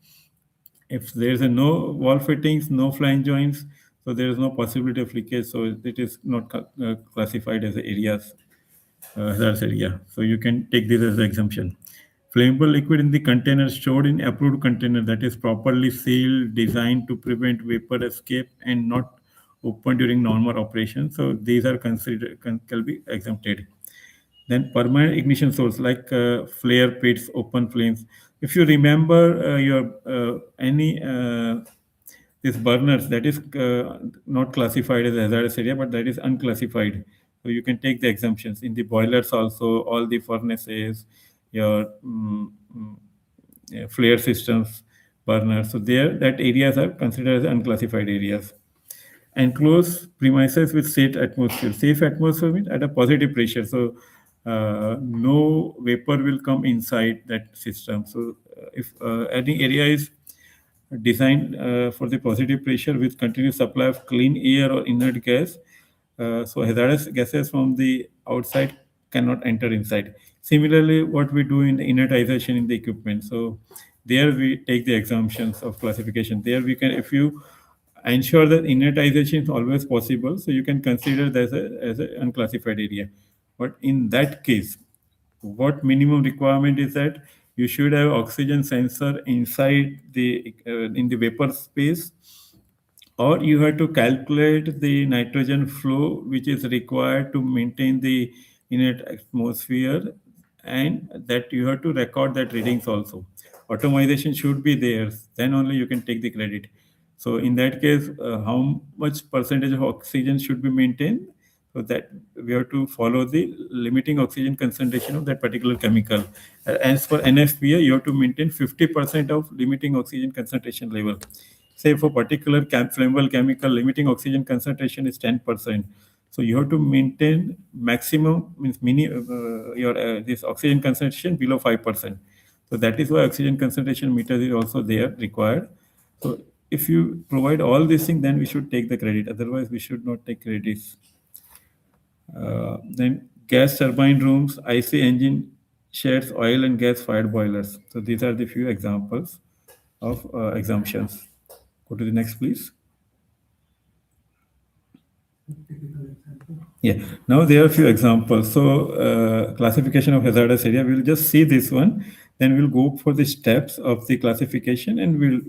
Speaker 1: If there is a no wall fittings, no flange joints, so there is no possibility of leakage. So it is not classified as areas, hazardous area. So you can take this as an exemption. Flammable liquid in the container stored in approved container that is properly sealed, designed to prevent vapor escape and not open during normal operation. So these are considered can be exempted. Then permanent ignition source like flare pits, open flames. If you remember your any these burners that is not classified as hazardous area, but that is unclassified. So you can take the exemptions in the boilers also, all the furnaces, your flare systems, burners. So there, that areas are considered as unclassified areas. Enclosed premises with safe atmosphere. Safe atmosphere means at a positive pressure. So no vapor will come inside that system. So if any area is designed for the positive pressure with continuous supply of clean air or inert gas, so hazardous gases from the outside cannot enter inside. Similarly, what we do in the inertization in the equipment. So there we take the assumptions of classification. There we can, if you ensure that inertization is always possible, so you can consider that as an unclassified area. But in that case, what minimum requirement is that you should have oxygen sensor inside the in the vapor space, or you have to calculate the nitrogen flow which is required to maintain the inert atmosphere, and that you have to record that readings also. Automation should be there, then only you can take the credit. So in that case, how much percentage of oxygen should be maintained, so that we have to follow the limiting oxygen concentration of that particular chemical. As for NFPA, you have to maintain 50% of limiting oxygen concentration level. Say for particular flammable chemical, limiting oxygen concentration is 10%. So you have to maintain maximum, means your this oxygen concentration below 5%. So that is why oxygen concentration meters is also there required. So if you provide all these things, then we should take the credit. Otherwise, we should not take credits. Then gas turbine rooms, IC engine sheds, oil and gas fired boilers. So these are the few examples of exemptions. Go to the next, please. Yeah, now there are a few examples. So classification of hazardous area, we'll just see this one, then we'll go for the steps of the classification, and we'll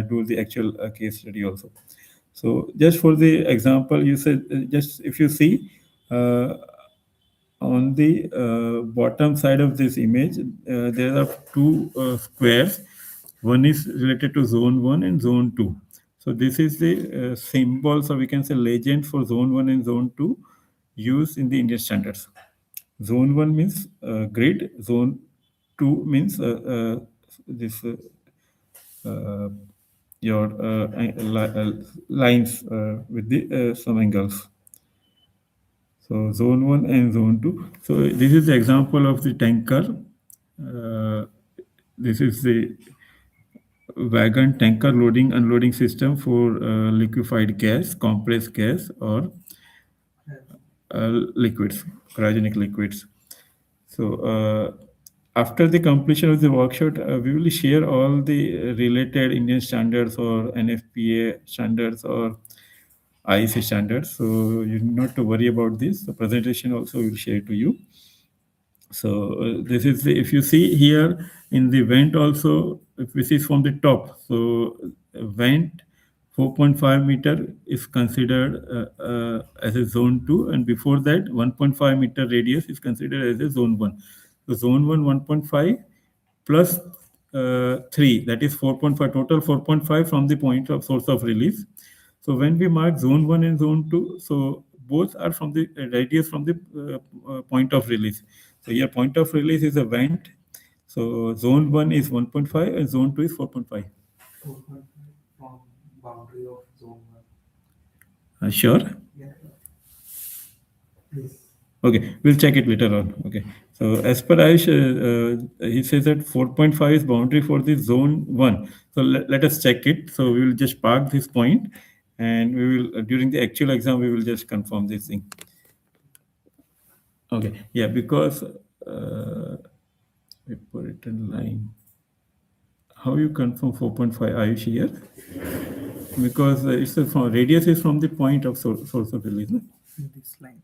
Speaker 1: do the actual case study also. So just for the example, you said, just if you see on the bottom side of this image, there are two squares. One is related to zone 1 and zone 2. So this is the symbols, or we can say legend for zone 1 and zone 2 used in the Indian standards. Zone 1 means grid, zone 2 means this your lines with the some angles. So zone 1 and zone 2. So this is the example of the tanker. This is the wagon tanker loading unloading system for liquefied gas, compressed gas, or liquids, cryogenic liquids. So after the completion of the workshop, we will share all the related Indian standards or NFPA standards or IEC standards. So you need not to worry about this. The presentation also will share to you. So this is the, if you see here in the vent also, if this is from the top, so vent 4.5 meter is considered as a zone 2, and before that 1.5 meter radius is considered as a zone 1. So zone 1 1.5 plus 3, that is 4.5, total 4.5 from the point of source of release. So when we mark zone 1 and zone 2, so both are from the radius from the point of release. So your point of release is a vent. So zone 1 is 1.5 and zone 2 is 4.5. 4.5 from boundary of zone 1. Sure? Yeah. Please. Okay, we'll check it later on. Okay. So as per Ayush, he says that 4.5 is boundary for the zone 1. So let us check it. So we will just park this point, and we will, during the actual exam, we will just confirm this thing. Okay, yeah, because we put it in line. How you confirm 4.5 Ayush here? Because it's radius is from the point of source of release. No? This line.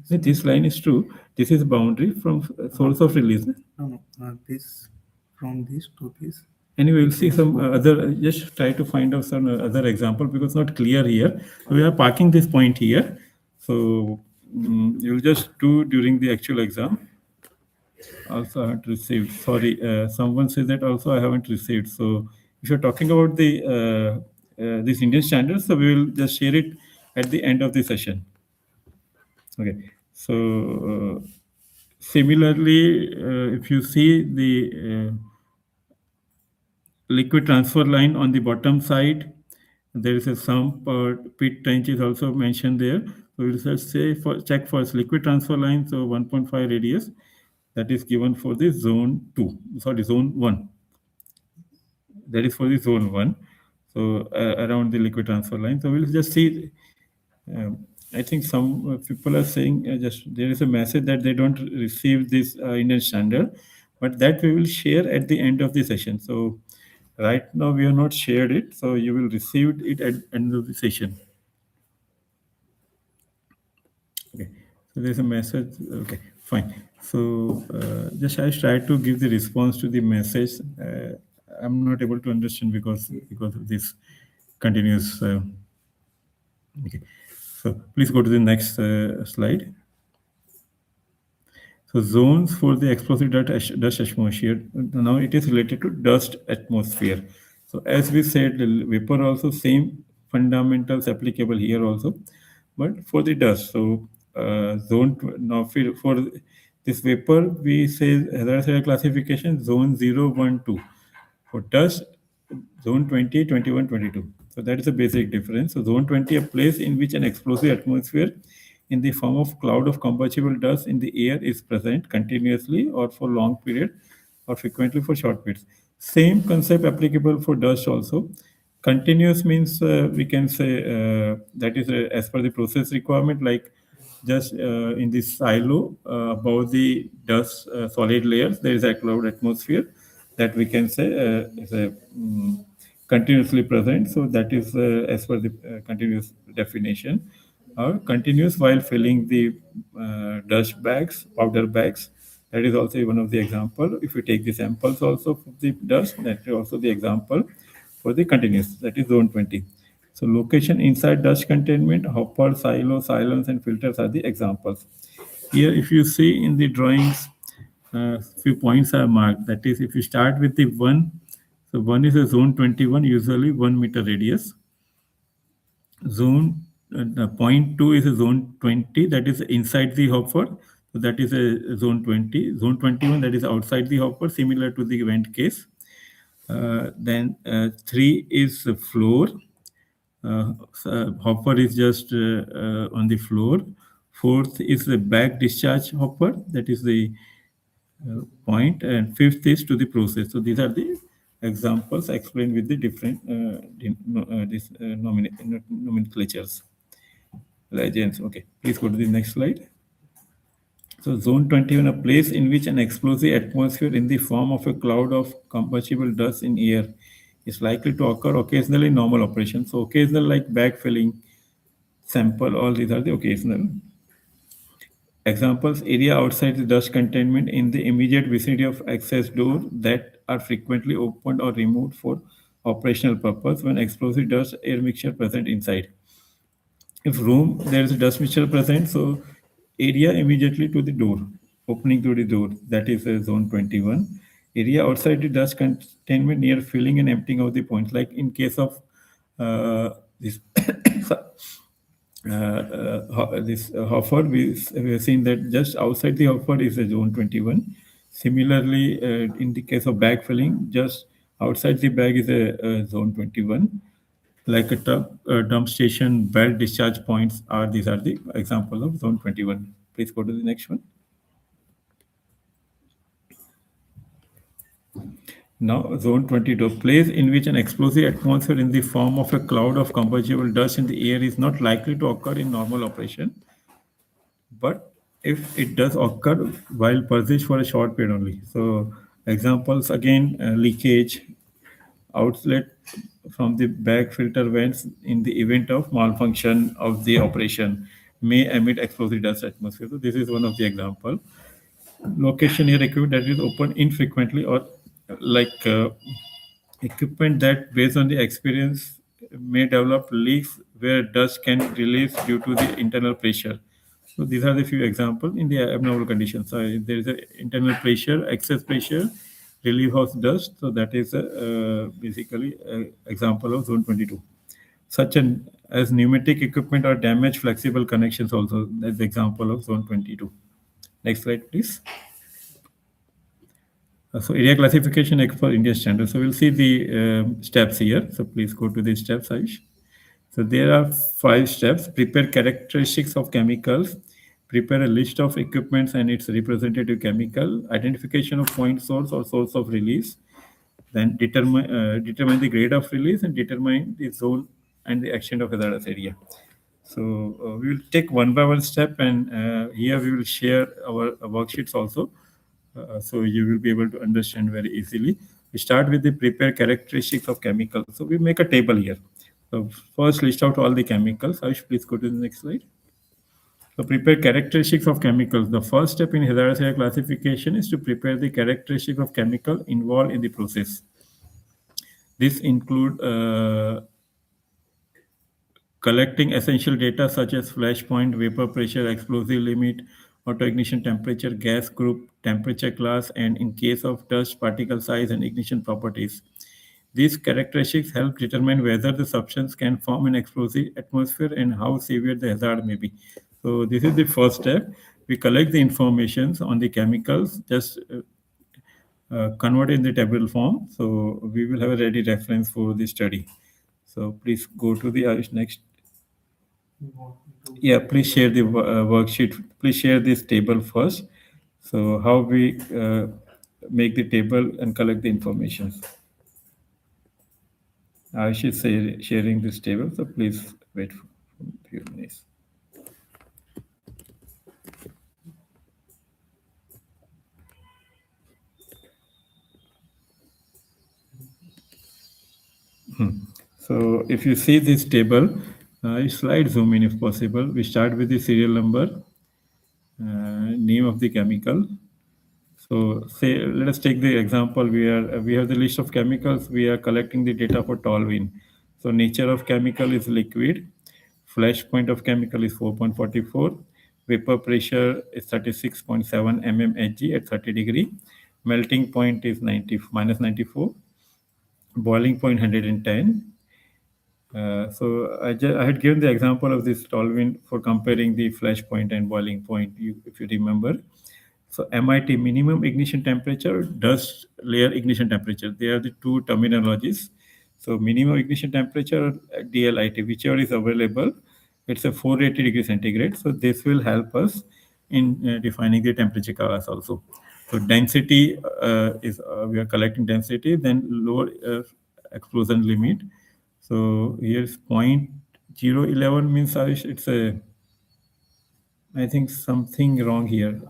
Speaker 1: This line is true. This is boundary from source of release. No, this from this to this. Anyway, we'll see some other, just try to find out some other example, because it's not clear here. So we are parking this point here. So you'll just do during the actual exam. Also, I haven't received. Sorry, someone says that also I haven't received. So if you're talking about the this Indian standards, so we will just share it at the end of the session. Okay. So similarly, if you see the liquid transfer line on the bottom side, there is a sump pit trench is also mentioned there. So we'll just say check for liquid transfer line. So 1.5 radius, that is given for the zone 2. Sorry, zone 1. That is for the zone 1. So around the liquid transfer line. So we'll just see I think some people are saying just there is a message that they don't receive this Indian standard, but that we will share at the end of the session. So right now we have not shared it, so you will receive it at end of the session. Okay, so there's a message. Okay, fine. So just I try to give the response to the message. I'm not able to understand because of this continuous. Okay, so please go to the next slide. So zones for the explosive dust atmosphere. Now it is related to dust atmosphere. So as we said, the vapor also same fundamentals applicable here also, but for the dust. So now for this vapor we say hazardous area classification zone 0, 1, 2. For dust, zone 20, 21, 22. So that is a basic difference. So zone 20, a place in which an explosive atmosphere in the form of cloud of combustible dust in the air is present continuously or for long period or frequently for short periods. Same concept applicable for dust also. Continuous means we can say that is as per the process requirement, like just in this silo above the dust solid layers, there is a cloud atmosphere that we can say is a continuously present. So that is as per the continuous definition. Or continuous while filling the dust bags, powder bags. That is also one of the example. If you take the samples also for the dust, that is also the example for the continuous. That is zone 20. So location inside dust containment, hopper, silo, silence, and filters are the examples. Here, if you see in the drawings, few points are marked. That is, if you start with the one, so one is a zone 21, usually 1 meter radius. Zone point two is a zone 20, that is inside the hopper. So that is a zone 20. Zone 21, that is outside the hopper, similar to the vent case. Then three is the floor. Hopper is just on the floor. Fourth is the back discharge hopper, that is the point, and fifth is to the process. So these are the examples explained with the different nomenclatures, legends. Okay, please go to the next slide. So zone 21, a place in which an explosive atmosphere in the form of a cloud of combustible dust in air is likely to occur occasionally in normal operation. So occasional like backfilling, sample, all these are the occasional. Examples, area outside the dust containment in the immediate vicinity of access door that are frequently opened or removed for operational purpose when explosive dust air mixture present inside. If room, there is a dust mixture present, so area immediately to the door, opening to the door, that is zone 21. Area outside the dust containment near filling and emptying of the points, like in case of this this hopper, we have seen that just outside the hopper is a zone 21. Similarly, in the case of bag filling, just outside the bag is a zone 21. Like a dump station, belt discharge points are these are the example of zone 21. Please go to the next one. Now, zone 22, a place in which an explosive atmosphere in the form of a cloud of combustible dust in the air is not likely to occur in normal operation, but if it does occur while persist for a short period only. So, examples again, leakage, outlet from the bag filter vents in the event of malfunction of the operation may emit explosive dust atmosphere. So, this is one of the example. Location here equipment that is open infrequently or like equipment that based on the experience may develop leaks where dust can release due to the internal pressure. So these are the few examples in the abnormal conditions. So if there is an internal pressure, excess pressure, relief of dust. So that is basically an example of zone 22. Such as pneumatic equipment or damaged flexible connections also. That's the example of zone 22. Next slide, please. So area classification for India standard. So we'll see the steps here. So please go to the steps, Aish. So there are 5 steps. Prepare characteristics of chemicals. Prepare a list of equipments and its representative chemical. Identification of point source or source of release. Then determine the grade of release and determine the zone and the extent of hazardous area. So we will take one by one step, and here we will share our worksheets also. So you will be able to understand very easily. We start with the prepare characteristics of chemicals. So we make a table here. So first list out all the chemicals. Ayush, please go to the next slide. So prepare characteristics of chemicals. The first step in hazardous area classification is to prepare the characteristics of chemical involved in the process. This include collecting essential data such as flash point, vapor pressure, explosive limit, auto ignition temperature, gas group, temperature class, and in case of dust, particle size and ignition properties. These characteristics help determine whether the substance can form an explosive atmosphere and how severe the hazard may be. So this is the first step. We collect the information on the chemicals, just convert in the table form. So we will have a ready reference for the study. So please go to the next. Yeah, please share the worksheet. Please share this table first. So how we make the table and collect the information. I should say sharing this table, so please wait for a few minutes. So if you see this table, slide zoom in if possible. We start with the serial number, name of the chemical. So say, let us take the example. We have the list of chemicals. We are collecting the data for toluene. So nature of chemical is liquid. Flash point of chemical is 4.44. Vapor pressure is 36.7 mmHg at 30 degree. Melting point is minus 94. Boiling point 110. So I had given the example of this toluene for comparing the flash point and boiling point, if you remember. So MIT, minimum ignition temperature, dust layer ignition temperature. They are the two terminologies. So minimum ignition temperature, DLIT, whichever is available, it's a 480 degree centigrade. So this will help us in defining the temperature class also. So density is we are collecting density, then lower explosion limit. So here's 0.011 means it's a, I think something wrong here.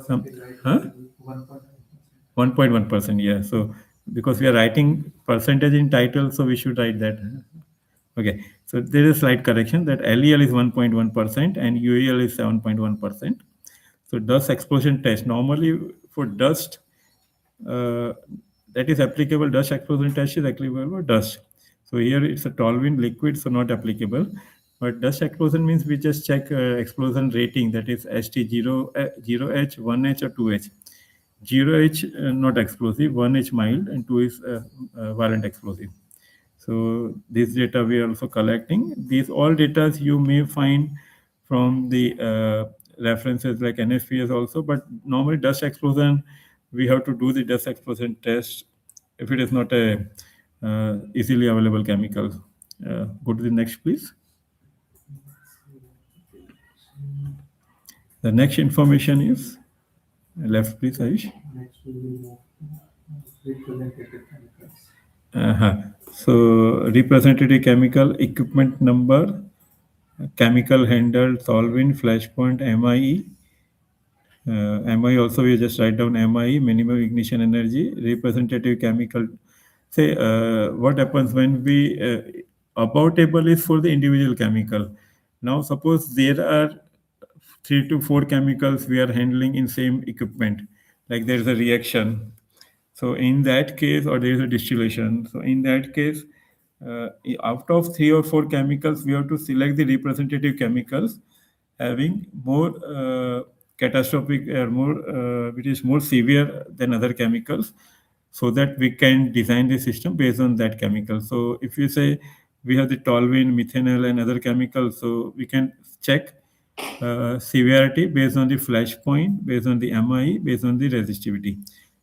Speaker 1: Some, huh? 1.1%, yeah. So because we are writing percentage in title, so we should write that. Okay, so there is a slight correction that LEL is 1.1% and UEL is 7.1%. So dust explosion test, normally for dust, that is applicable, dust explosion test is applicable for dust. So here it's a toluene liquid, so not applicable. But dust explosion means we just check explosion rating, that is ST0, 0H, 1H or 2H. 0H not explosive, 1H mild, and 2 is violent explosive. So this data we are also collecting. These all data you may find from the references like NFPA also, but normally dust explosion, we have to do the dust explosion test if it is not a easily available chemical. Go to the next, please. The next information is left, please, Ayush. Next will be representative chemicals. So representative chemical, equipment number, chemical handle, solvent, flashpoint, MIE. MIE also we just write down MIE, minimum ignition energy, representative chemical. Say what happens when we above table is for the individual chemical. Now suppose there are 3 to 4 chemicals we are handling in same equipment, like there is a reaction. So in that case, or there is a distillation. So in that case, out of 3 or 4 chemicals, we have to select the representative chemicals having more catastrophic or more which is more severe than other chemicals, so that we can design the system based on that chemical. So if you say we have the toluene, methanol, and other chemicals, so we can check severity based on the flash point, based on the MIE, based on the resistivity.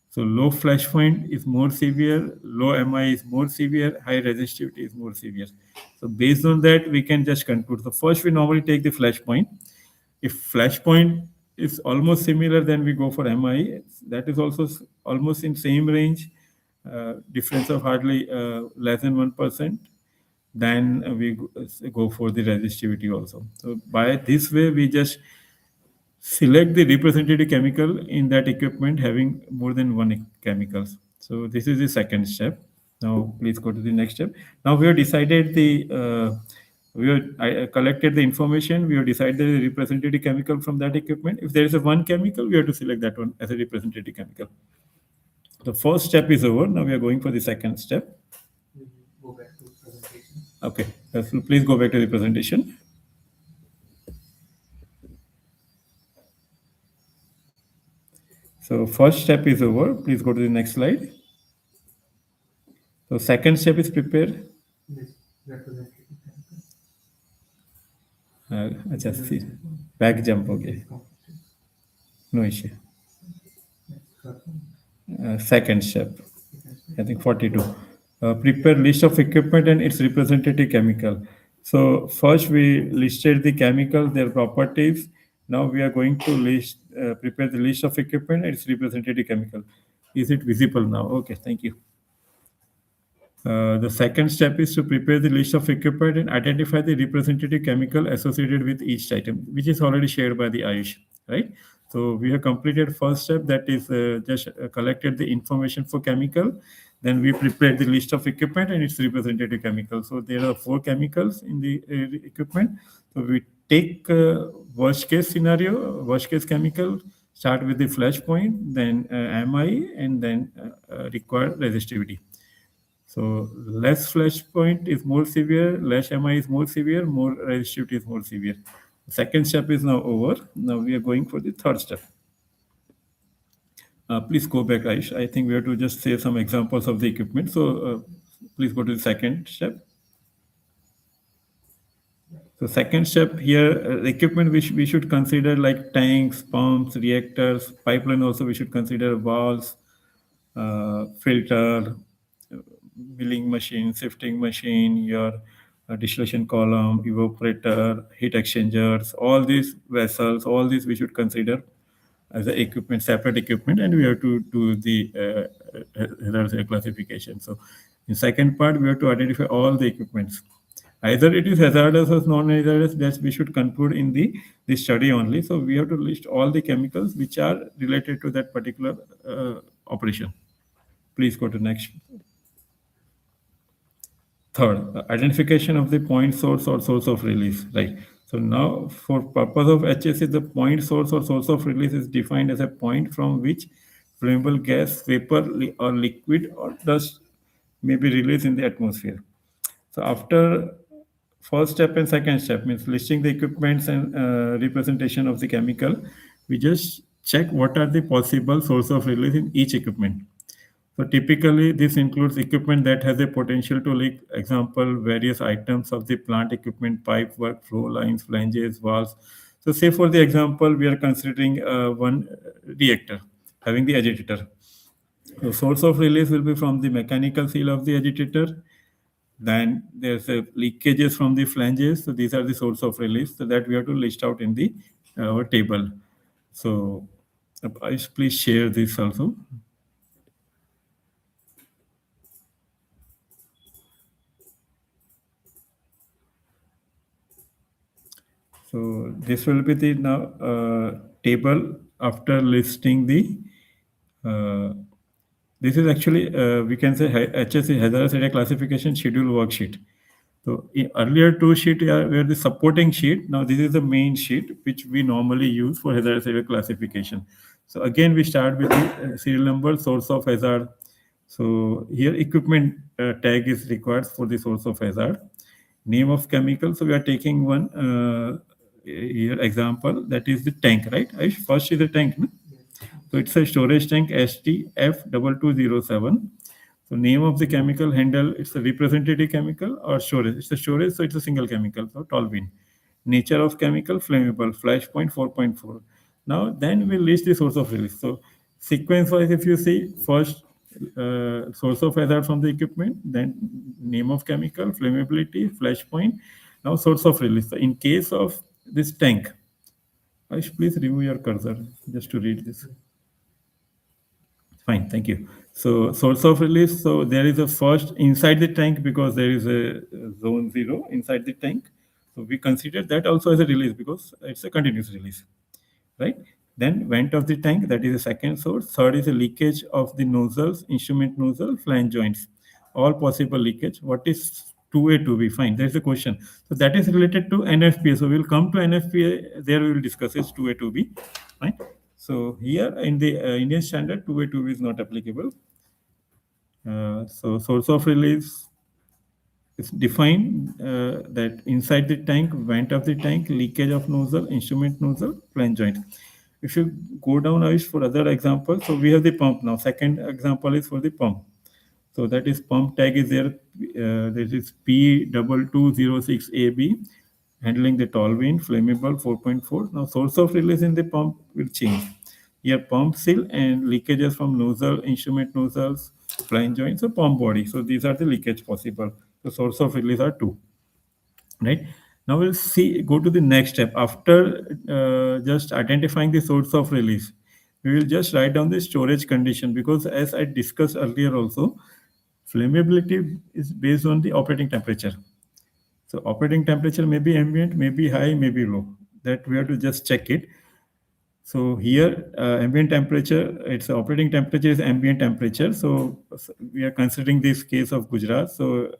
Speaker 1: So low flash point is more severe, low MI is more severe, high resistivity is more severe. So based on that, we can just conclude. So first, we normally take the flash point. If flash point is almost similar, then we go for MI. That is also almost in same range, difference of hardly less than 1%. then we go for the resistivity also. So by this way, we just select the representative chemical in that equipment having more than one chemicals. So this is the second step. Now please go to the next step. Now we have decided we have collected the information. We have decided the representative chemical from that equipment. If there is a one chemical, we have to select that one as a representative chemical. The first step is over. Now we are going for the second step.
Speaker 2: Go back to presentation.
Speaker 1: Okay, so please go back to the presentation. So first step is over. Please go to the next slide. So second step is prepare.
Speaker 2: This representative chemical.
Speaker 1: अच्छा see back jump हो गया. No issue. Second step, I think 42. Prepare list of equipment and its representative chemical. So first we listed the chemical, their properties. Now we are going to prepare the list of equipment and its representative chemical. Is it visible now? Okay, thank you. The second step is to prepare the list of equipment and identify the representative chemical associated with each item, which is already shared by the Ayush, right? So we have completed first step, that is just collected the information for chemical. Then we prepared the list of equipment and its representative chemical. So there are 4 chemicals in the equipment. So we take worst case scenario, worst case chemical, start with the flash point, then MI, and then required resistivity. So less flash point is more severe, less MI is more severe, more resistivity is more severe. The second step is now over. Now we are going for the third step. Please go back, Aish. I think we have to just say some examples of the equipment. So please go to the second step. So second step here, the equipment which we should consider like tanks, pumps, reactors, pipeline also we should consider valves, filter, milling machine, sifting machine, your distillation column, evaporator, heat exchangers, all these vessels, all these we should consider as a equipment, separate equipment, and we have to do the hazardous classification. So in second part, we have to identify all the equipments. Either it is hazardous or non-hazardous, that we should conclude in the study only. So we have to list all the chemicals which are related to that particular operation. Please go to next. Third, identification of the point source or source of release, right? So now for purpose of HSE, the point source or source of release is defined as a point from which flammable gas, vapor or liquid or dust may be released in the atmosphere. So after first step and second step, means listing the equipments and representation of the chemical, we just check what are the possible source of release in each equipment. So typically, this includes equipment that has a potential to leak. Example, various items of the plant equipment, pipe work, flow lines, flanges, valves. So say for the example, we are considering one reactor having the agitator. The source of release will be from the mechanical seal of the agitator. Then there's leakages from the flanges. So these are the source of release, so that we have to list out in the our table. So please share this also. So this will be the now table after listing the. This is actually we can say HSE Hazardous Area Classification Schedule worksheet. So in earlier 2 sheet were the supporting sheet. Now this is the main sheet which we normally use for hazardous area classification. So again we start with the serial number, source of hazard. So here equipment tag is required for the source of hazard. Name of chemical. So we are taking one here example, that is the tank, right? First is the tank. No? So it's a storage tank STF2207. So name of the chemical handle, it's a representative chemical or storage. It's a storage, so it's a single chemical, so toluene. Nature of chemical, flammable, flash point 4.4. Now then we list the source of release. So sequence wise, if you see, first source of hazard from the equipment, then name of chemical, flammability, flash point, now source of release. So in case of this tank, please remove your cursor just to read this. Fine, thank you. So source of release, so there is a first inside the tank because there is a zone 0 inside the tank. So we consider that also as a release because it's a continuous release, right? Then vent of the tank, that is the second source. Third is a leakage of the nozzles, instrument nozzle, flange joints, all possible leakage. What is 2A, 2B? Fine, there's a question. So that is related to NFPA. So we'll come to NFPA, there we will discuss is 2A, 2B. Fine. So here in the Indian standard, 2A, 2B is not applicable. So source of release is defined that inside the tank, vent of the tank, leakage of nozzle, instrument nozzle, flange joint. If you go down, Aish, for other examples, so we have the pump now. Second example is for the pump. So that is pump tag is there. This is P2206AB, handling the toluene, flammable 4.4. Now source of release in the pump will change. Here pump seal and leakages from nozzle, instrument nozzles, flange joints, so pump body. So these are the leakage possible. The source of release are two, right? Now we'll see, go to the next step. After just identifying the source of release, we will just write down the storage condition because as I discussed earlier also, flammability is based on the operating temperature. So operating temperature may be ambient, may be high, may be low. That we have to just check it. So here, ambient temperature, its operating temperature is ambient temperature. So we are considering this case of Gujarat. So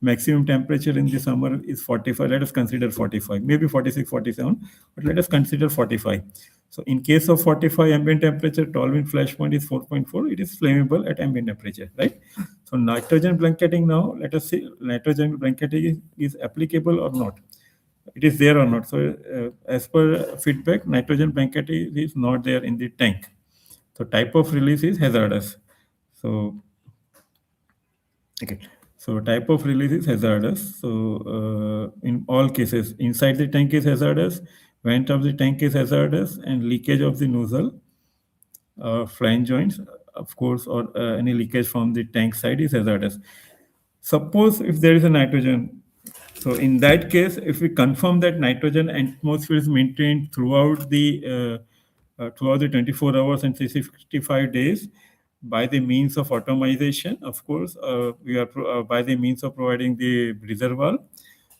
Speaker 1: maximum temperature in the summer is 45. Let us consider 45, maybe 46, 47, but let us consider 45. So in case of 45 ambient temperature, toluene flash point is 4.4. It is flammable at ambient temperature, right? So nitrogen blanketing now, let us see nitrogen blanketing is applicable or not. It is there or not. So as per feedback, nitrogen blanketing is not there in the tank. So type of release is hazardous. So okay. So type of release is hazardous. So in all cases, inside the tank is hazardous, vent of the tank is hazardous, and leakage of the nozzle, flange joints, of course, or any leakage from the tank side is hazardous. Suppose if there is a nitrogen, so in that case, if we confirm that nitrogen atmosphere is maintained throughout the 24 hours and 365 days by the means of automation, of course, we are by the means of providing the breather valve.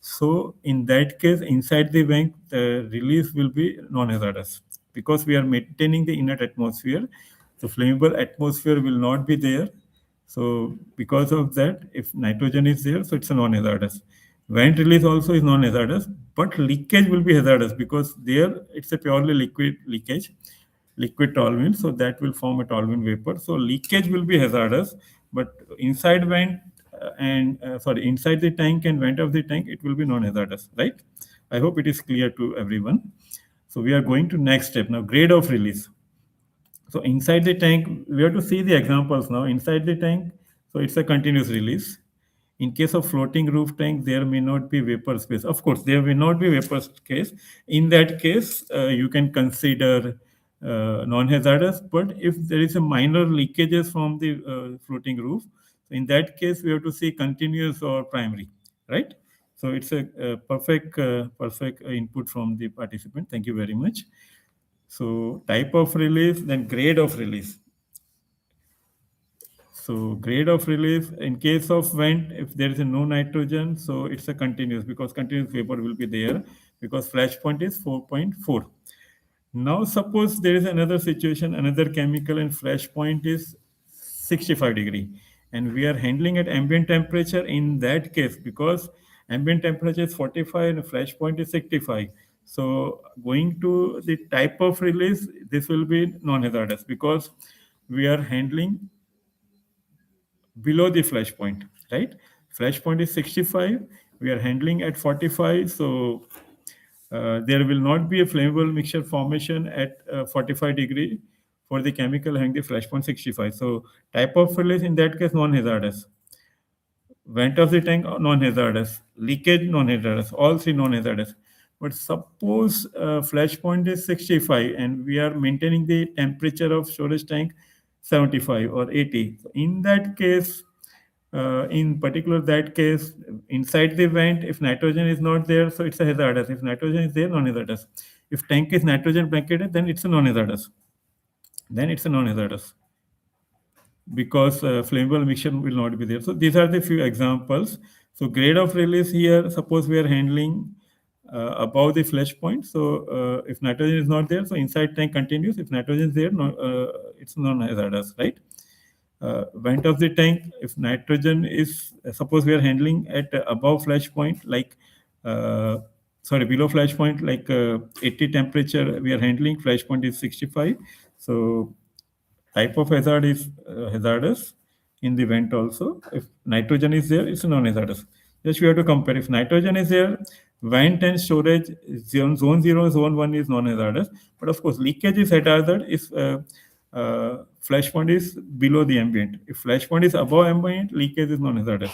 Speaker 1: So in that case, inside the bank, the release will be non-hazardous because we are maintaining the inert atmosphere. The flammable atmosphere will not be there. So because of that, if nitrogen is there, so it's a non-hazardous. Vent release also is non-hazardous, but leakage will be hazardous because there it's a purely liquid leakage, liquid toluene, so that will form a toluene vapor. So leakage will be hazardous, but inside vent inside the tank and vent of the tank, it will be non-hazardous, right? I hope it is clear to everyone. So we are going to next step now, grade of release. So inside the tank, we have to see the examples now. Inside the tank, so it's a continuous release. In case of floating roof tank, there may not be vapor space. Of course, there may not be vapor space. In that case, you can consider non-hazardous. But if there is a minor leakages from the floating roof, in that case, we have to see continuous or primary, right? So it's a perfect input from the participant. Thank you very much. So type of release, then grade of release. So grade of release, in case of vent, if there is a no nitrogen, so it's a continuous because continuous vapor will be there because flash point is 4.4. Now suppose there is another situation, another chemical and flash point is 65 degree and we are handling at ambient temperature. In that case, because ambient temperature is 45 and flash point is 65, so going to the type of release, this will be non-hazardous because we are handling below the flash point, right? Flash point is 65, we are handling at 45, so there will not be a flammable mixture formation at 45 degree for the chemical having the flash point 65. So type of release in that case non-hazardous. Vent of the tank non-hazardous. Leakage non-hazardous. All three non-hazardous. But suppose flash point is 65 and we are maintaining the temperature of storage tank 75 or 80. So in that case, in particular that case, inside the vent, if nitrogen is not there, so it's a hazardous. If nitrogen is there, non-hazardous. If tank is nitrogen blanketed, then it's a non-hazardous. Then it's a non-hazardous. because flammable mixture will not be there. So these are the few examples. So grade of release here, suppose we are handling above the flash point. So if nitrogen is not there, so inside tank continues. If nitrogen is there, no, it's non-hazardous, right? Vent of the tank, if nitrogen is, suppose we are handling at above flash point, like, below flash point, like 80 temperature, we are handling, flash point is 65. So type of hazard is hazardous in the vent also. If nitrogen is there, it's non-hazardous. Just we have to compare. If nitrogen is there, vent and storage, zone 0, zone 1 is non-hazardous. But of course, leakage is hazard if flash point is below the ambient. If flash point is above ambient, leakage is non-hazardous.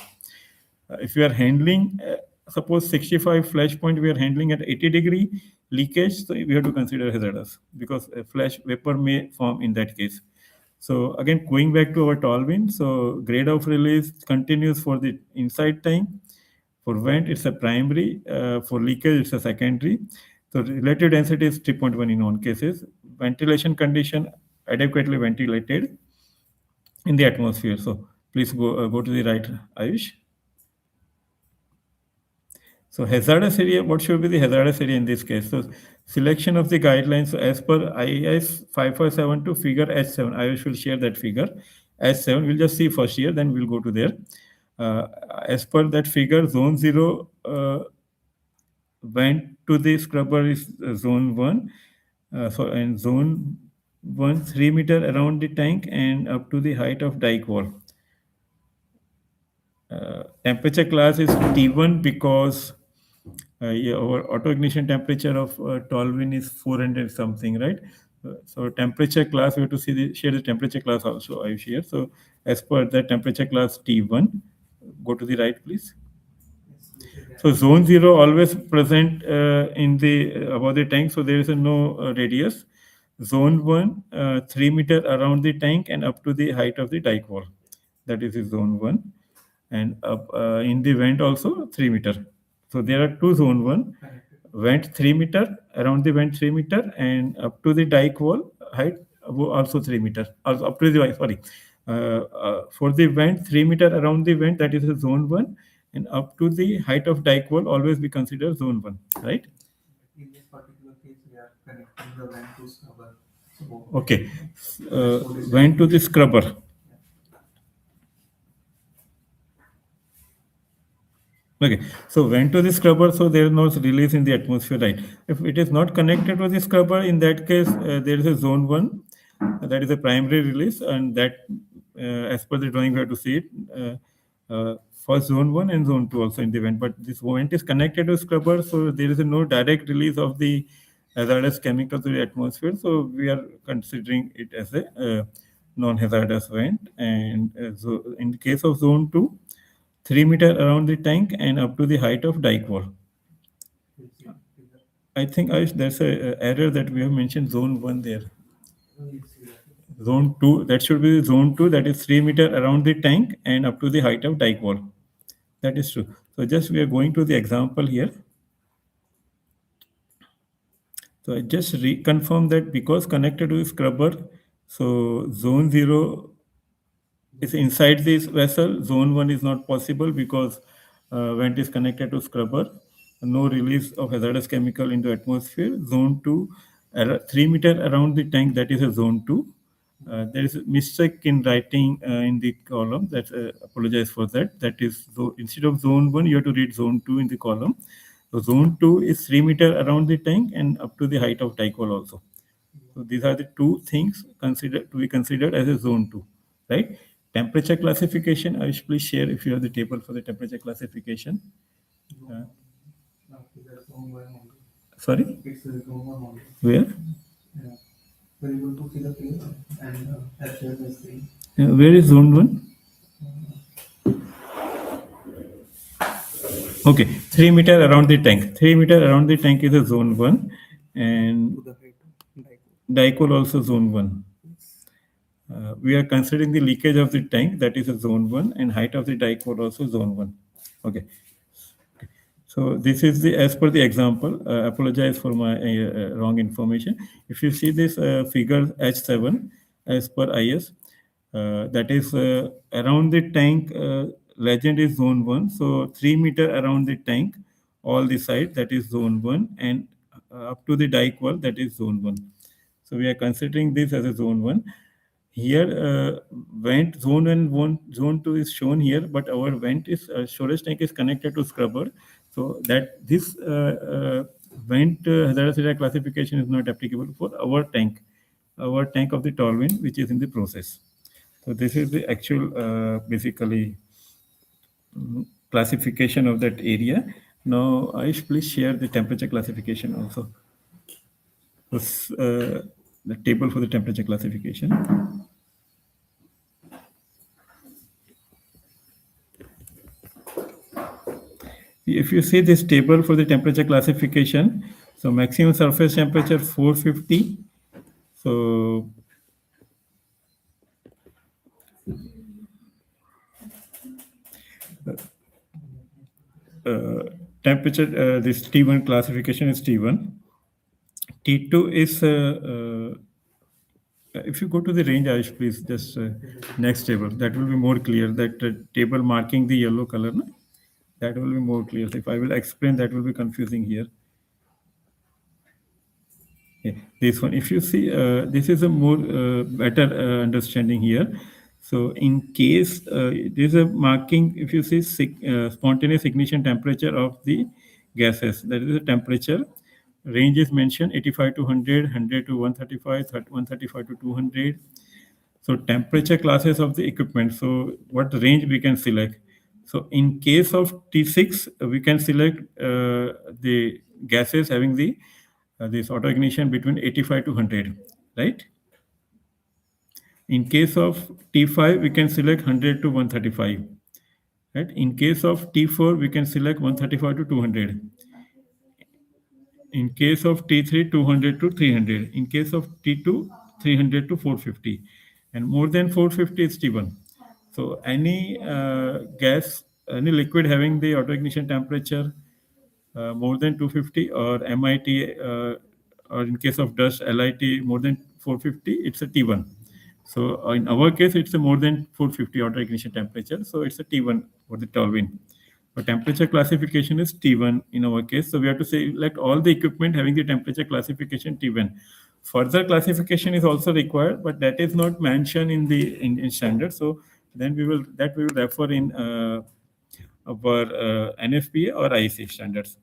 Speaker 1: If we are handling, suppose 65 flash point, we are handling at 80-degree leakage, so we have to consider hazardous because a flash vapor may form in that case. So again, going back to our Tolvin, so grade of release continues for the inside tank. For vent, it's a primary. For leakage, it's a secondary. So relative density is 3.1 in all cases. Ventilation condition, adequately ventilated in the atmosphere. So please go to the right, Ayush. So hazardous area, what should be the hazardous area in this case? So selection of the guidelines, so as per IS-5572 figure H7, I will share that figure. H7, we'll just see first here, then we'll go to there. As per that figure, zone 0 went to the scrubber is zone 1. And zone 1, 3 meter around the tank and up to the height of dike wall. Temperature class is T1 because our auto ignition temperature of Tolvin is 400 something, right? So temperature class, we have to share the temperature class also, I share. So as per the temperature class T1, go to the right, please. So zone 0 always present in the above the tank, so there is no radius. Zone 1, 3 meter around the tank and up to the height of the dike wall. That is zone 1. And up in the vent also 3 meter. So there are two zone 1, vent 3 meter, around the vent 3 meter, and up to the dike wall height also 3 meter. Also up to the, sorry, for the vent 3 meter around the vent, that is a zone 1, and up to the height of dike wall always be considered zone 1, right?
Speaker 2: In this particular case, we are connecting the vent to scrubber.
Speaker 1: Okay, vent to the scrubber. Okay, so vent to the scrubber, so there is no release in the atmosphere, right? If it is not connected to the scrubber, in that case, there is a zone 1, that is a primary release, and that, as per the drawing, we have to see it. For zone 1 and zone 2 also in the vent, but this vent is connected to scrubber, so there is no direct release of the hazardous chemical to the atmosphere, so we are considering it as a non-hazardous vent. And so in the case of zone 2, 3 meter around the tank and up to the height of dike wall. I think there's a error that we have mentioned zone 1 there. Zone 2, that should be zone 2, that is 3 meter around the tank and up to the height of dike wall. That is true. So just we are going to the example here. So I just reconfirm that because connected to the scrubber, so zone 0 is inside this vessel, zone 1 is not possible because vent is connected to scrubber, no release of hazardous chemical into atmosphere. Zone 2, 3 meter around the tank, that is a zone 2. There is a mistake in writing in the column. That apologize for that. That is, so instead of zone 1, you have to read zone 2 in the column. So zone 2 is 3 meter around the tank and up to the height of dike wall also. So these are the two things to be considered as a zone 2, right? Temperature classification, I should please share if you have the table for the temperature classification. Sorry?
Speaker 2: It's zone 1 only.
Speaker 1: Where?
Speaker 2: We're able to see the page and as well as the.
Speaker 1: Where is zone 1? Okay, 3 meter around the tank. 3 meter around the tank is a zone 1, and dike wall also zone 1. We are considering the leakage of the tank, that is a zone 1, and height of the dike wall also zone 1. Okay. So this is the as per the example. Apologize for my wrong information. If you see this figure H7 as per IS, that is around the tank, legend is zone 1. So 3 meter around the tank, all the side, that is zone 1, and up to the dike wall, that is zone 1. So we are considering this as a zone 1. Here, vent zone and zone 2 is shown here, but our vent is storage tank is connected to scrubber. So that this vent hazardous area classification is not applicable for our tank of the tall-wind, which is in the process. So this is the actual basically classification of that area. Now, Aish, please share the temperature classification also. This, the table for the temperature classification. If you see this table for the temperature classification, so maximum surface temperature 450. So temperature, this T1 classification is T1. T2 is, if you go to the range, Aish, please, just next table, that will be more clear, that table marking the yellow color, no? That will be more clear. So if I will explain, that will be confusing here. Okay. This one, if you see, this is a more better understanding here. So in case there is a marking, if you see spontaneous ignition temperature of the gases, that is the temperature. Range is mentioned 85 to 100, 100 to 135, 135 to 200. So temperature classes of the equipment. So what range we can select? So in case of T6, we can select the gases having the this auto ignition between 85 to 100, right? In case of T5, we can select 100 to 135, right? In case of T4, we can select 135 to 200. In case of T3, 200 to 300. In case of T2, 300 to 450. And more than 450 is T1. So any gas, any liquid having the auto ignition temperature more than 250, or MIT, or in case of dust, LIT more than 450, it's a T1. So in our case, it's a more than 450 auto ignition temperature. So it's a T1 for the turbine. But temperature classification is T1 in our case. So we have to select all the equipment having the temperature classification T1. Further classification is also required, but that is not mentioned in the in standard. So then we will refer in our NFPA or IEC standards.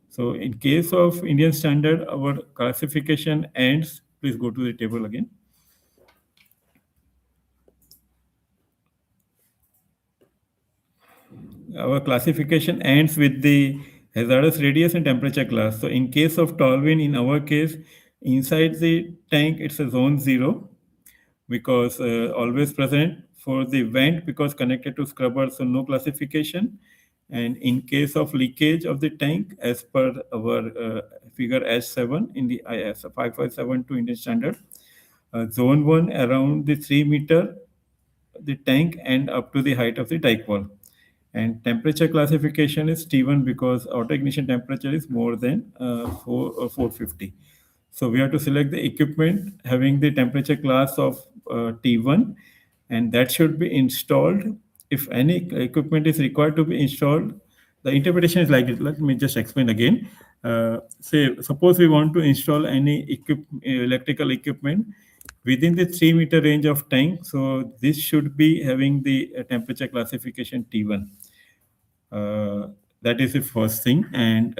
Speaker 1: So in case of Indian standard, our classification ends. Please go to the table again. Our classification ends with the hazardous radius and temperature class. So in case of tall-wind, in our case, inside the tank, it's a zone 0 because always present. For the vent, because connected to scrubber, so no classification. And in case of leakage of the tank, as per our figure S7 in the IS-5572 Indian standard, zone 1 around the 3 meter, the tank, and up to the height of the dike wall. And temperature classification is T1 because auto ignition temperature is more than 450. So we have to select the equipment having the temperature class of T1, and that should be installed. If any equipment is required to be installed, the interpretation is like it. Let me just explain again. Say, suppose we want to install any electrical equipment within the 3 meter range of tank. So this should be having the temperature classification T1. That is the first thing. And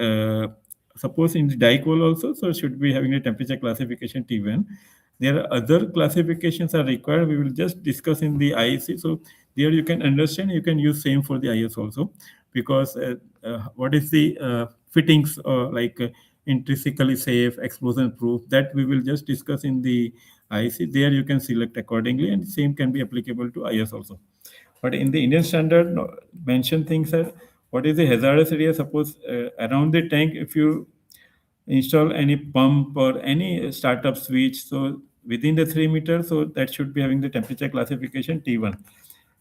Speaker 1: suppose in the dike wall also, so it should be having a temperature classification T1. There are other classifications are required. We will just discuss in the IEC. So there you can understand, you can use same for the IS also, because what is the fittings like intrinsically safe, explosion proof, that we will just discuss in the IEC. There you can select accordingly, and same can be applicable to IS also. But in the Indian standard, mention things are what is the hazardous area. Suppose around the tank, if you install any pump or any startup switch, so within the 3 meters, so that should be having the temperature classification T1.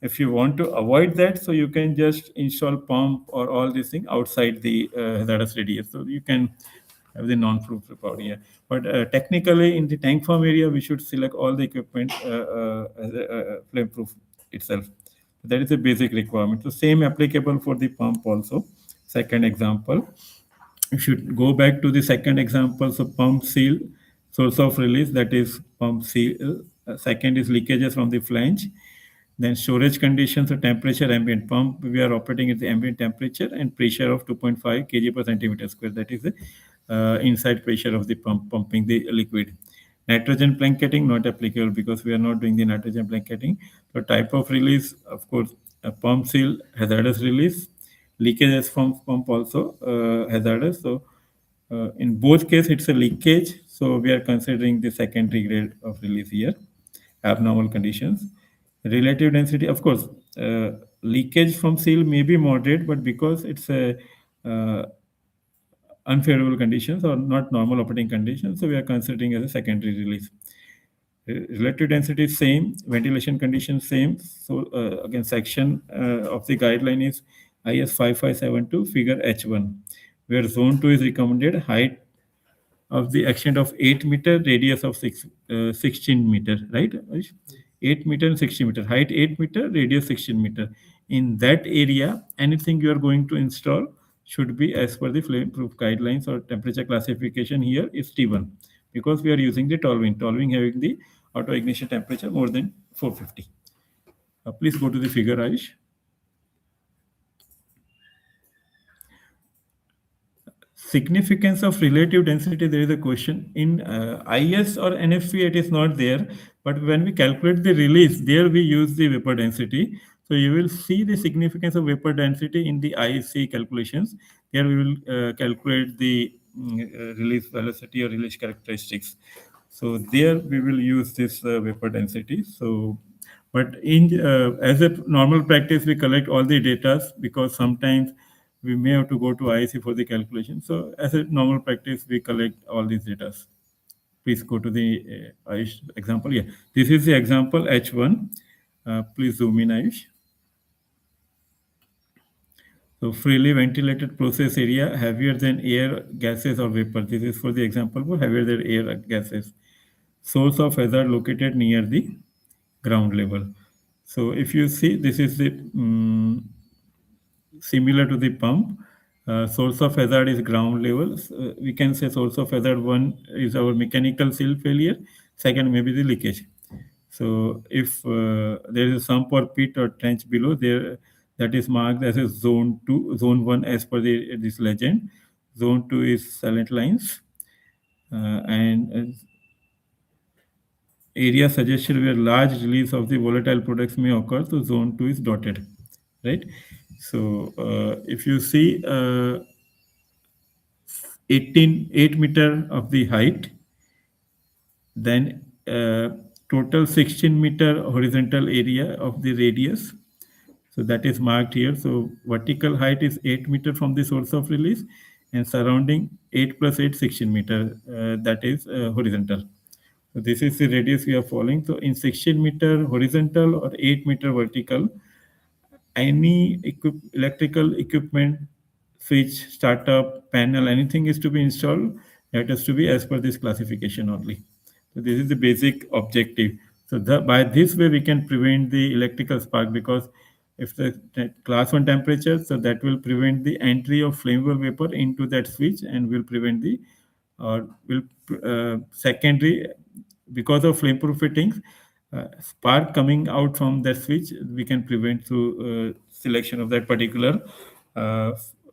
Speaker 1: If you want to avoid that, so you can just install pump or all these things outside the hazardous radius. So you can have the non-proof report here. But technically, in the tank farm area, we should select all the equipment as a flame-proof itself. That is a basic requirement. So same applicable for the pump also. Second example, you should go back to the second example. So pump seal, source of release, that is pump seal. Second is leakages from the flange. Then storage conditions, so temperature, ambient pump, we are operating at the ambient temperature and pressure of 2.5 kg per centimeter square. That is the inside pressure of the pump, pumping the liquid. Nitrogen blanketing, not applicable because we are not doing the nitrogen blanketing. So type of release, of course, a pump seal, hazardous release. Leakages from pump also hazardous. So in both cases, it's a leakage. So we are considering the secondary grade of release here, abnormal conditions. Relative density, of course, leakage from seal may be moderate, but because it's a unfavorable conditions or not normal operating conditions, so we are considering as a secondary release. Relative density is same, ventilation conditions same. So again, section of the guideline is IS-5572 figure H1, where zone 2 is recommended height of the extent of 8 meter, radius of 16 meter, right? 8 meter and 60 meter, height 8 meter, radius 16 meter. In that area, anything you are going to install should be as per the flame proof guidelines or temperature classification. Here is T1 because we are using the tolving having the auto ignition temperature more than 450. Please go to the figure, Aish. Significance of relative density, there is a question. In IS or NFPA, it is not there. But when we calculate the release, there we use the vapor density. So you will see the significance of vapor density in the IEC calculations. There we will calculate the release velocity or release characteristics. So there we will use this vapor density. So, but in as a normal practice, we collect all the data because sometimes we may have to go to IEC for the calculation. So as a normal practice, we collect all these data. Please go to the Ayush example. Yeah, this is the example H1. Please zoom in, Ayush. So freely ventilated process area heavier than air, gases or vapor. This is for the example for heavier than air, gases. Source of hazard located near the ground level. So if you see, this is the similar to the pump. Source of hazard is ground level. We can say source of hazard one is our mechanical seal failure. Second, maybe the leakage. So if there is a sump or pit or trench below there, that is marked as a zone 2, zone 1 as per this legend. Zone 2 is silent lines. And area suggested where large release of the volatile products may occur, so zone 2 is dotted, right? So if you see 8 meter of the height, then total 16 meter horizontal area of the radius. So that is marked here. So vertical height is 8 meter from the source of release and surrounding 8 plus 8, 16 meter. That is horizontal. So this is the radius we are following. So in 16 meter horizontal or 8 meter vertical, any electrical equipment, switch, startup, panel, anything is to be installed, that has to be as per this classification only. So this is the basic objective. So by this way, we can prevent the electrical spark because if the class 1 temperature, so that will prevent the entry of flammable vapor into that switch and will prevent the, or will secondary, because of flame proof fittings, spark coming out from that switch, we can prevent through selection of that particular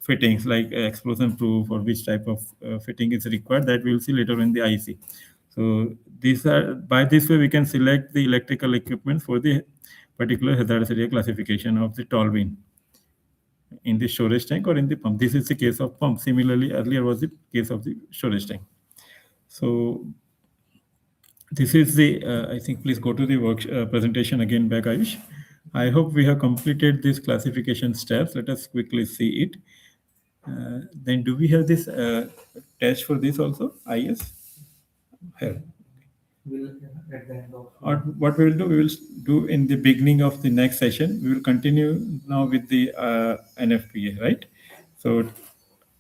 Speaker 1: fittings like explosion proof or which type of fitting is required, that we will see later in the IEC. So these are, by this way we can select the electrical equipment for the particular hazardous area classification of the tolving in the storage tank or in the pump. This is the case of pump. Similarly, earlier was the case of the storage tank. So this is the, I think, please go to the work presentation again back, Ayush. I hope we have completed this classification steps. Let us quickly see it. Then do we have this test for this also, IS? Here.
Speaker 2: We'll at the end of.
Speaker 1: Or what we will do, we will do in the beginning of the next session. We will continue now with the NFPA, right? So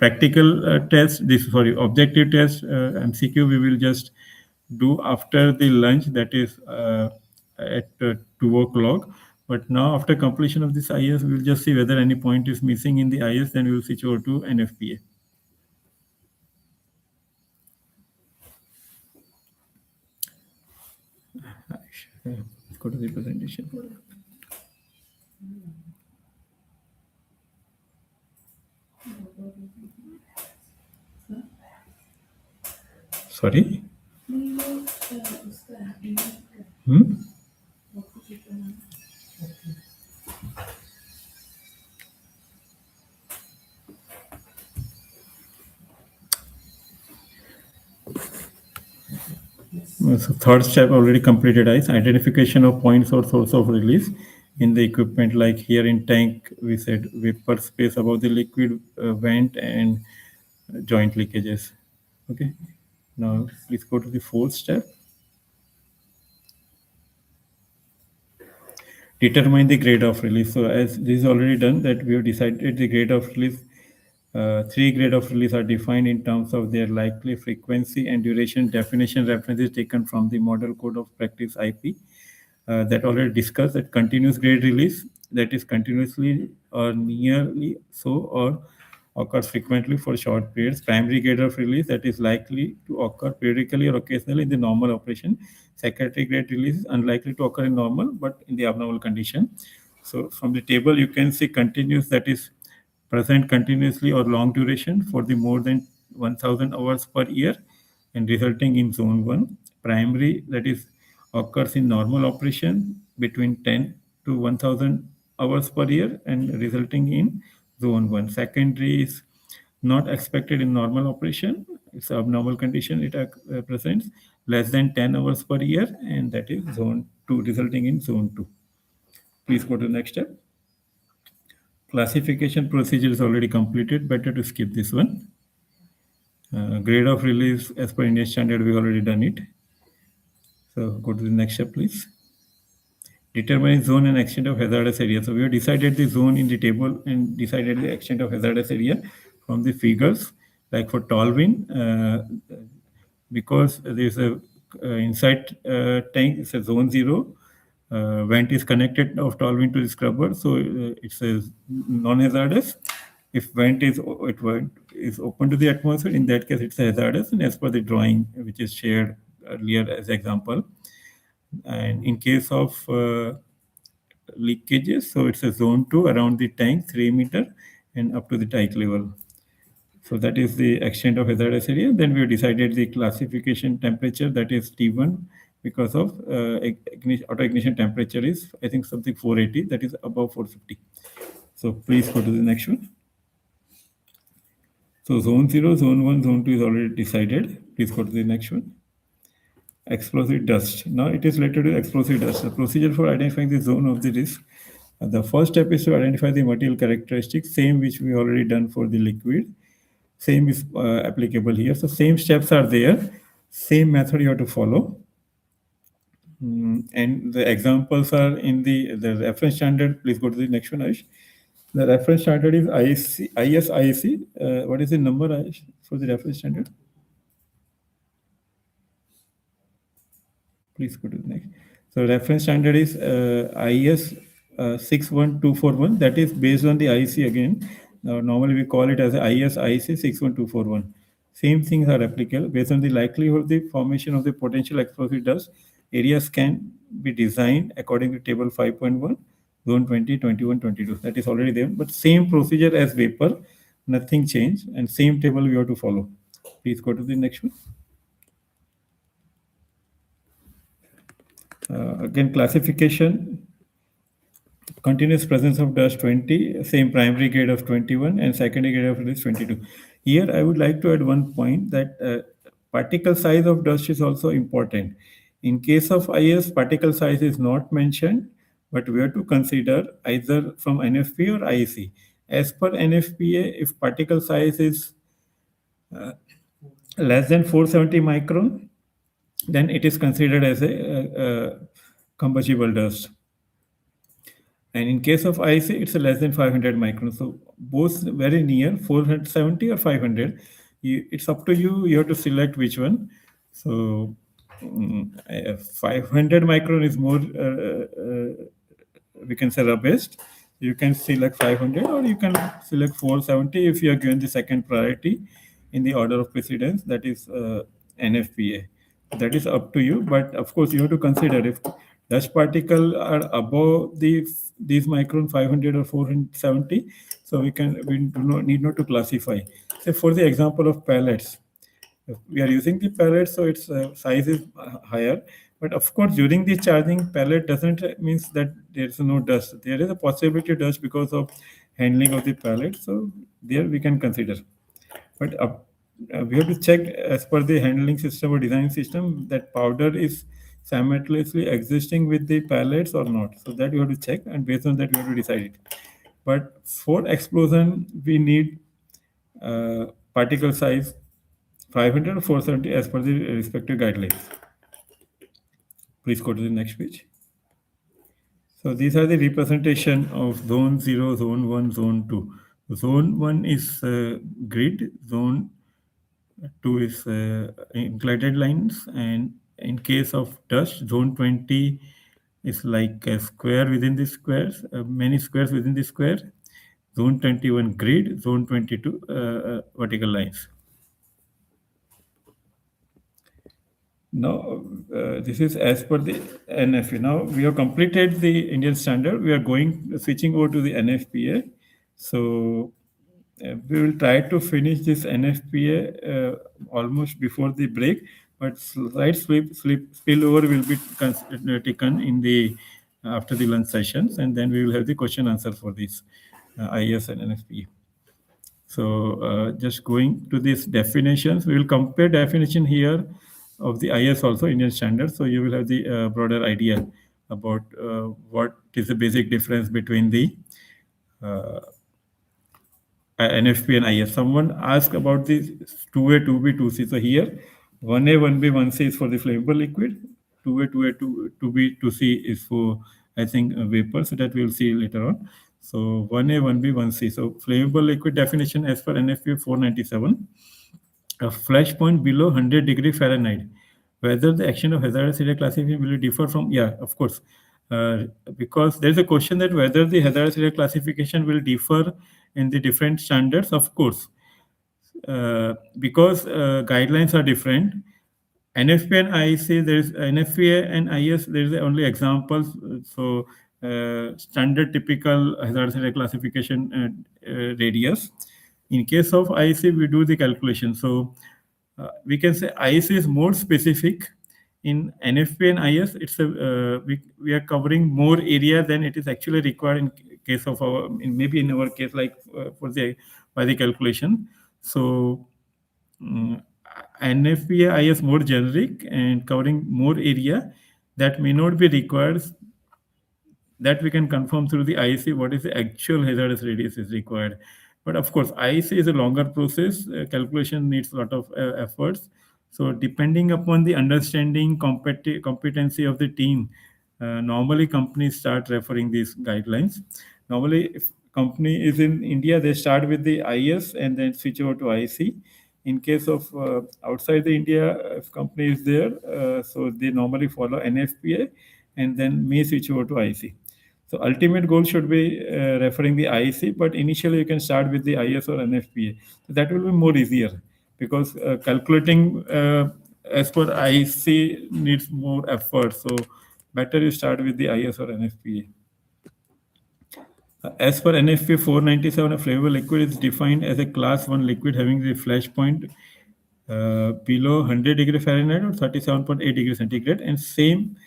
Speaker 1: practical test, objective test, MCQ, we will just do after the lunch, that is at 2 o'clock. But now after completion of this IS, we will just see whether any point is missing in the IS, then we will switch over to NFPA. Go to the presentation. Sorry? So third step already completed is identification of points or source of release in the equipment. Like here in tank, we said vapor space above the liquid, vent and joint leakages. Okay. Now please go to the fourth step. Determine the grade of release. So as this is already done, that we have decided the grade of release. 3 grade of release are defined in terms of their likely frequency and duration. Definition reference is taken from the Model Code of Practice IP that already discussed that continuous grade release, that is continuously or nearly so, or occurs frequently for short periods. Primary grade of release, that is likely to occur periodically or occasionally in the normal operation. Secondary grade release is unlikely to occur in normal but in the abnormal condition. So from the table you can see continuous, that is present continuously or long duration for the more than 1000 hours per year and resulting in zone 1. Primary, that is occurs in normal operation between 10 to 1000 hours per year and resulting in zone 1. Secondary is not expected in normal operation. It's abnormal condition. It presents less than 10 hours per year, and that is zone 2, resulting in zone 2. Please go to the next step. Classification procedure is already completed. Better to skip this one. Grade of release as per Indian standard, we already done it. So go to the next step, please. Determine zone and extent of hazardous area. So we have decided the zone in the table and decided the extent of hazardous area from the figures. Like for Tolvin, because there is a inside tank, it's a zone 0. Vent is connected of Tolvin to the scrubber, so it's a non-hazardous. If vent is open to the atmosphere, in that case it's a hazardous, and as per the drawing which is shared earlier as example. And in case of leakages, so it's a zone 2 around the tank, 3 meter and up to the tank level. So that is the extent of hazardous area. Then we have decided the classification temperature, that is T1, because of auto ignition temperature is, I think, something 480, that is above 450. So please go to the next one. So zone 0, zone 1, zone 2 is already decided. Please go to the next one. Explosive dust. Now it is related to explosive dust. The procedure for identifying the zone of the risk. The first step is to identify the material characteristics, same which we already done for the liquid. Same is applicable here. So same steps are there. Same method you have to follow. And the examples are in the reference standard. Please go to the next one, Aish. The reference standard is IS-IEC. What is the number, Aish, for the reference standard? Please go to the next. So reference standard is IS-61241. That is based on the IEC again. Normally we call it as IS-IEC-61241. Same things are applicable. Based on the likelihood of the formation of the potential explosive dust, areas can be designed according to table 5.1, zone 20, 21, 22. That is already there. But same procedure as vapor, nothing changed, and same table we have to follow. Please go to the next one. Again, classification, continuous presence of dust 20, same primary grade of 21 and secondary grade of release 22. Here I would like to add one point that particle size of dust is also important. In case of IS, particle size is not mentioned, but we have to consider either from NFPA or IEC. As per NFPA, if particle size is less than 470 micron, then it is considered as a combustible dust. And in case of IC, it's a less than 500 microns. So both very near, 470 or 500. It's up to you. You have to select which one. So 500 micron is more, we can say, robust. You can select 500 or you can select 470 if you are given the second priority in the order of precedence, that is NFPA. That is up to you, but of course you have to consider if dust particle are above these micron 500 or 470, so we do not need not to classify. So for the example of pellets, if we are using the pellet, so its size is higher. But of course, during the charging, pellet doesn't means that there is no dust. There is a possibility of dust because of handling of the pellet. So there we can consider. But we have to check as per the handling system or design system that powder is simultaneously existing with the pellets or not. So that you have to check, and based on that you have to decide it. But for explosion, we need particle size 500 or 470 as per the respective guidelines. Please go to the next page. So these are the representation of zone 0, zone 1, zone 2. Zone 1 is grid, zone 2 is inclined lines, and in case of dust, zone 20 is like a square within the squares, many squares within the square. Zone 21 grid, zone 22 vertical lines. Now, this is as per the NFPA. Now, we have completed the Indian standard. We are switching over to the NFPA. So, we will try to finish this NFPA almost before the break, but slight spillover will be taken in the after the lunch sessions, and then we will have the question answer for this IS and NFPA. So just going to these definitions, we will compare definition here of the IS also, Indian standard. So you will have the broader idea about what is the basic difference between the NFP and IS. Someone asked about the 2A, 2B, 2C. So here 1A, 1B, 1C is for the flammable liquid. 2A, 2A, 2B, 2C is for, I think, vapor. So that we'll see later on. So 1A, 1B, 1C. So flammable liquid definition as per NFPA 497. A flash point below 100 degree Fahrenheit. Whether the action of hazardous area classification will differ from, yeah, of course. Because there's a question that whether the hazardous area classification will differ in the different standards, of course. Because guidelines are different. NFPA and IEC, there's NFPA and IS, there's only examples. So standard typical hazardous area classification radius. In case of IEC, we do the calculation. So we can say IEC is more specific. In NFPA and IS, it's we are covering more area than it is actually required in case of maybe in our case, like by the calculation. So NFPA IS more generic and covering more area that may not be required, that we can confirm through the IEC what is the actual hazardous radius is required. But of course, IEC is a longer process. Calculation needs a lot of efforts. So depending upon the understanding, competency of the team, normally companies start referring these guidelines. Normally, if company is in India, they start with the IS and then switch over to IEC. In case of outside the India, if company is there, so they normally follow NFPA and then may switch over to IEC. So ultimate goal should be referring the IEC, but initially you can start with the IS or NFPA. So that will be more easier because calculating as per IEC needs more effort. So better you start with the IS or NFPA. As per NFPA 497, a flammable liquid is defined as a class 1 liquid having the flash point below 100 degree Fahrenheit or 37.8 degree centigrade, and same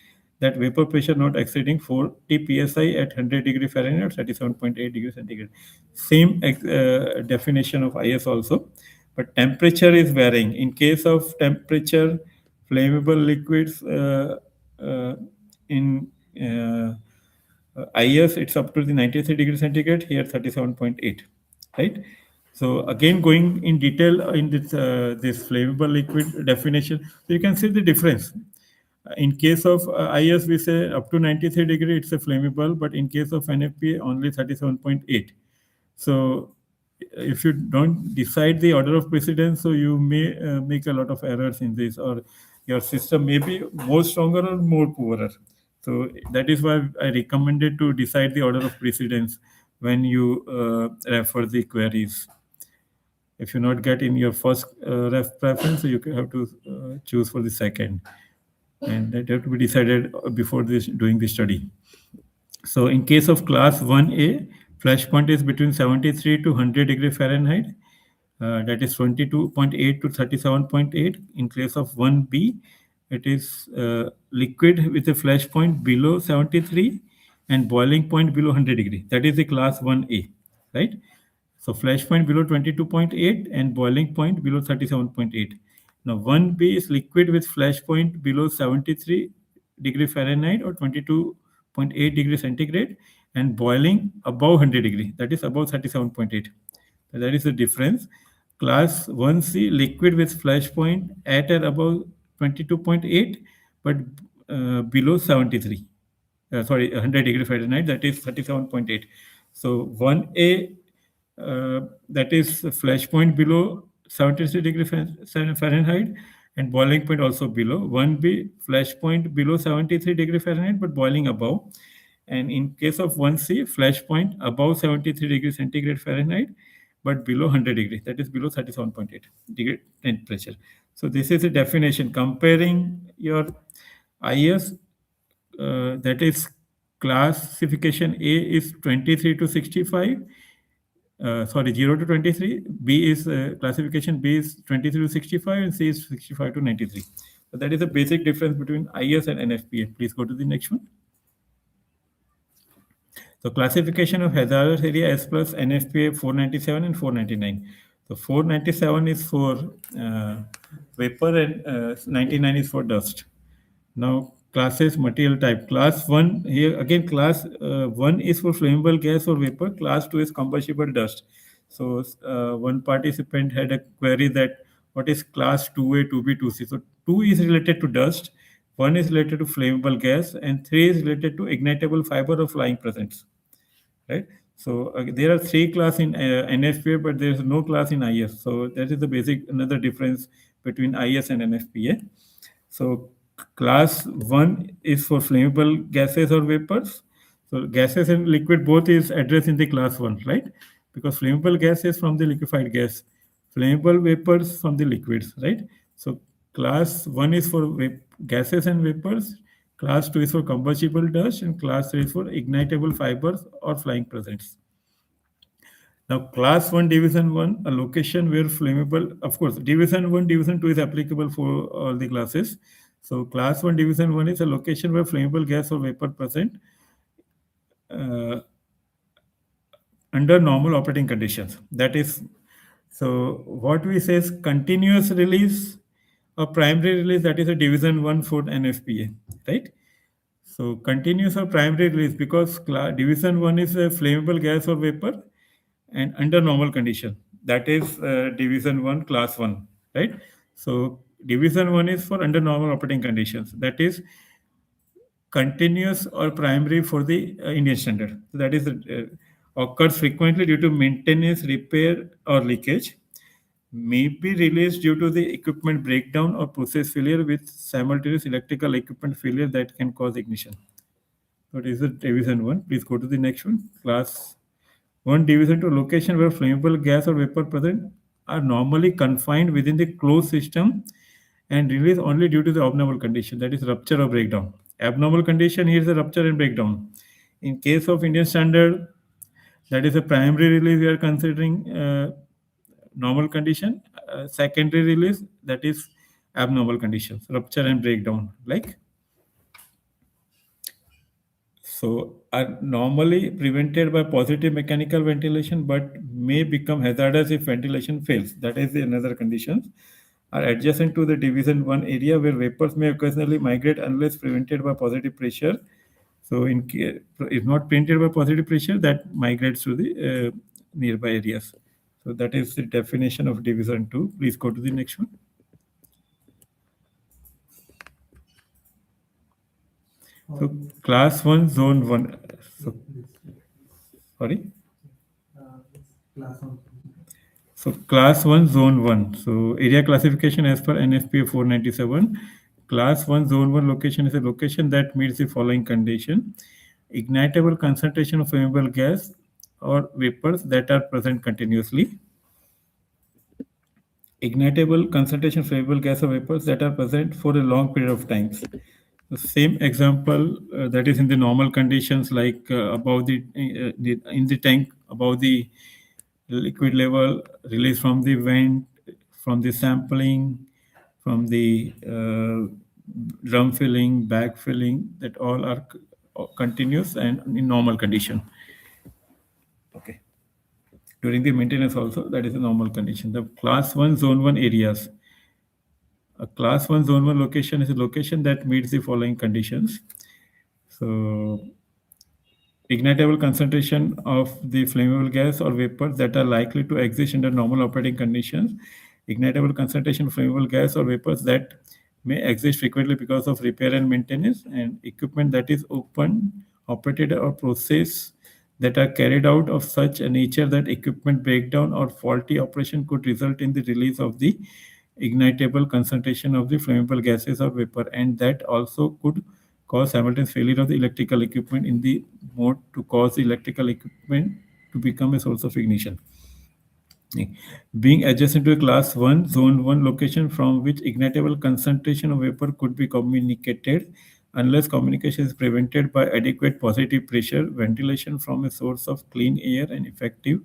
Speaker 1: that vapor pressure not exceeding 40 psi at 100 degree Fahrenheit or 37.8 degree centigrade. Same definition of IS also, but temperature is varying. In case of temperature, flammable liquids in IS, it's up to the 93 degree centigrade, here 37.8, right? So again, going in detail in this flammable liquid definition, so you can see the difference. In case of IS, we say up to 93 degree, it's a flammable, but in case of NFPA, only 37.8. So if you don't decide the order of precedence, so you may make a lot of errors in this, or your system may be more stronger or more poorer. So that is why I recommended to decide the order of precedence when you refer the queries. If you not get in your first ref preference, so you have to choose for the second, and that have to be decided before this doing the study. So in case of class 1A, flash point is between 73 to 100 degree Fahrenheit. That is 22.8 to 37.8. In case of 1B, it is liquid with a flash point below 73 and boiling point below 100 degree. That is the class 1A, right? So flash point below 22.8 and boiling point below 37.8. Now 1B is liquid with flash point below 73 degree Fahrenheit or 22.8 degree centigrade and boiling above 100 degree, that is above 37.8. That is the difference. Class 1C liquid with flash point at or above 22.8 but below 73. 100 degree Fahrenheit, that is 37.8. So 1A, that is flash point below 73 degree Fahrenheit and boiling point also below. 1B, flash point below 73 degree Fahrenheit but boiling above. And in case of 1C, flash point above 73 degree centigrade Fahrenheit but below 100 degree, that is below 37.8 degree temperature. So this is a definition comparing your IS, that is classification A is 23 to 65, 0 to 23. B is classification B is 23 to 65 and C is 65 to 93. So that is the basic difference between IS and NFPA. Please go to the next one. So classification of hazardous area S plus NFPA 497 and 499. So 497 is for vapor and 99 is for dust. Now classes material type. Class 1, here again class 1 is for flammable gas or vapor. Class 2 is combustible dust. So one participant had a query that what is class 2A, 2B, 2C. So 2 is related to dust, 1 is related to flammable gas, and 3 is related to ignitable fiber or flying presents. Right? So there are 3 class in NFPA, but there is no class in IS. So that is the basic another difference between IS and NFPA. So class 1 is for flammable gases or vapors. So gases and liquid both is addressed in the class 1, right? Because flammable gas is from the liquefied gas, flammable vapors from the liquids, right? So class 1 is for gases and vapors, class 2 is for combustible dust, and class 3 is for ignitable fibers or flying presents. Now, class 1, division 1, a location where flammable, of course, division 1, division 2 is applicable for all the classes. So, class 1, division 1 is a location where flammable gas or vapor present under normal operating conditions. That is, so what we say is continuous release or primary release, that is a division 1 for NFPA, right? So, continuous or primary release, because division 1 is a flammable gas or vapor and under normal condition, that is division 1 class 1, right? So division 1 is for under normal operating conditions, that is continuous or primary for the Indian standard. So that is occurs frequently due to maintenance, repair or leakage, may be released due to the equipment breakdown or process failure with simultaneous electrical equipment failure that can cause ignition. So it is the division 1. Please go to the next one. Class 1, division to location where flammable gas or vapor present are normally confined within the closed system and released only due to the abnormal condition, that is rupture or breakdown. Abnormal condition here is a rupture and breakdown. In case of Indian standard, that is a primary release we are considering normal condition. Secondary release, that is abnormal conditions, rupture and breakdown, like. So are normally prevented by positive mechanical ventilation, but may become hazardous if ventilation fails. That is another condition. Are adjacent to the division 1 area where vapors may occasionally migrate unless prevented by positive pressure. So if not prevented by positive pressure, that migrates to the nearby areas. So that is the definition of division 2. Please go to the next one. So class 1, zone 1. So, sorry.
Speaker 2: Class one.
Speaker 1: So class 1, zone 1. So area classification as per NFPA 497. Class 1, zone 1 location is a location that meets the following condition. Ignitable concentration of flammable gas or vapors that are present continuously. Ignitable concentration of flammable gas or vapors that are present for a long period of time. The same example that is in the normal conditions, like above in the tank, above the liquid level, release from the vent, from the sampling, from the drum filling, bag filling, that all are continuous and in normal condition. Okay. During the maintenance also, that is a normal condition. The class 1, zone 1 areas. A class 1, zone 1 location is a location that meets the following conditions. So ignitable concentration of the flammable gas or vapors that are likely to exist under normal operating conditions. Ignitable concentration of flammable gas or vapors that may exist frequently because of repair and maintenance, and equipment that is open, operated, or processed that are carried out of such a nature that equipment breakdown or faulty operation could result in the release of the ignitable concentration of the flammable gases or vapor, and that also could cause simultaneous failure of the electrical equipment in the mode to cause the electrical equipment to become a source of ignition. Being adjacent to a class 1, zone 1 location from which ignitable concentration of vapor could be communicated unless communication is prevented by adequate positive pressure, ventilation from a source of clean air, and effective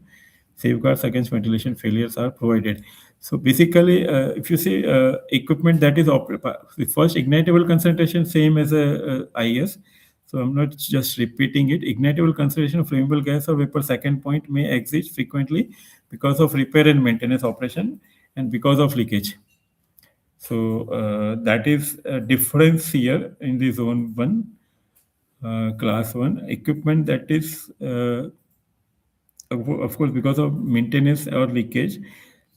Speaker 1: safeguards against ventilation failures are provided. So basically, if you see equipment that is the first ignitable concentration, same as a IS. So I'm not just repeating it. Ignitable concentration of flammable gas or vapor, second point, may exist frequently because of repair and maintenance operation and because of leakage. So that is a difference here in the zone 1, class 1. Equipment that is of course, because of maintenance or leakage.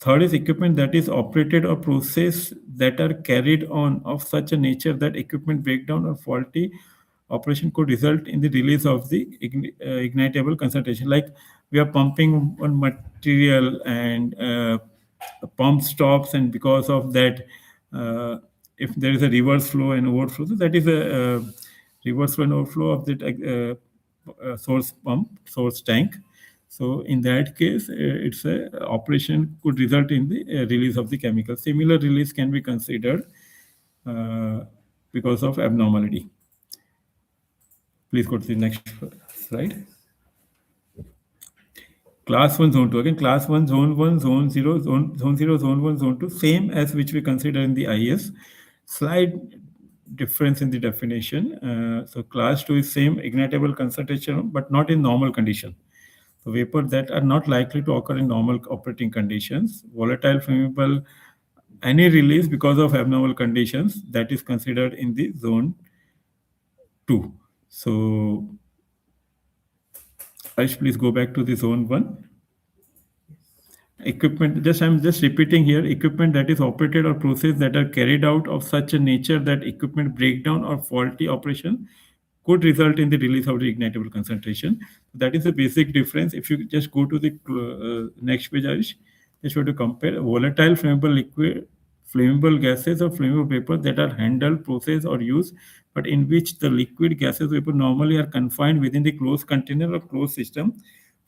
Speaker 1: Third is equipment that is operated or process that are carried on of such a nature that equipment breakdown or faulty operation could result in the release of the ignitable concentration. Like we are pumping one material and a pump stops, and because of that, if there is a reverse flow and overflow, so that is a reverse flow and overflow of the source pump, source tank. So in that case, it's a operation could result in the release of the chemical. Similar release can be considered because of abnormality. Please go to the next slide. Class 1, zone 2. Again, class 1, zone 1, zone 0, zone 0, zone 1, zone 2, same as which we consider in the IS. Slight difference in the definition. So class 2 is same ignitable concentration, but not in normal condition. So vapor that are not likely to occur in normal operating conditions. Volatile flammable, any release because of abnormal conditions, that is considered in the zone 2. So Aish, please go back to the zone 1. Equipment, I'm just repeating here, equipment that is operated or processed that are carried out of such a nature that equipment breakdown or faulty operation could result in the release of the ignitable concentration. That is the basic difference. If you just go to the next page, Arish, just want to compare volatile flammable liquid, flammable gases or flammable vapors that are handled, processed, or used, but in which the liquid gases vapor normally are confined within the closed container or closed system,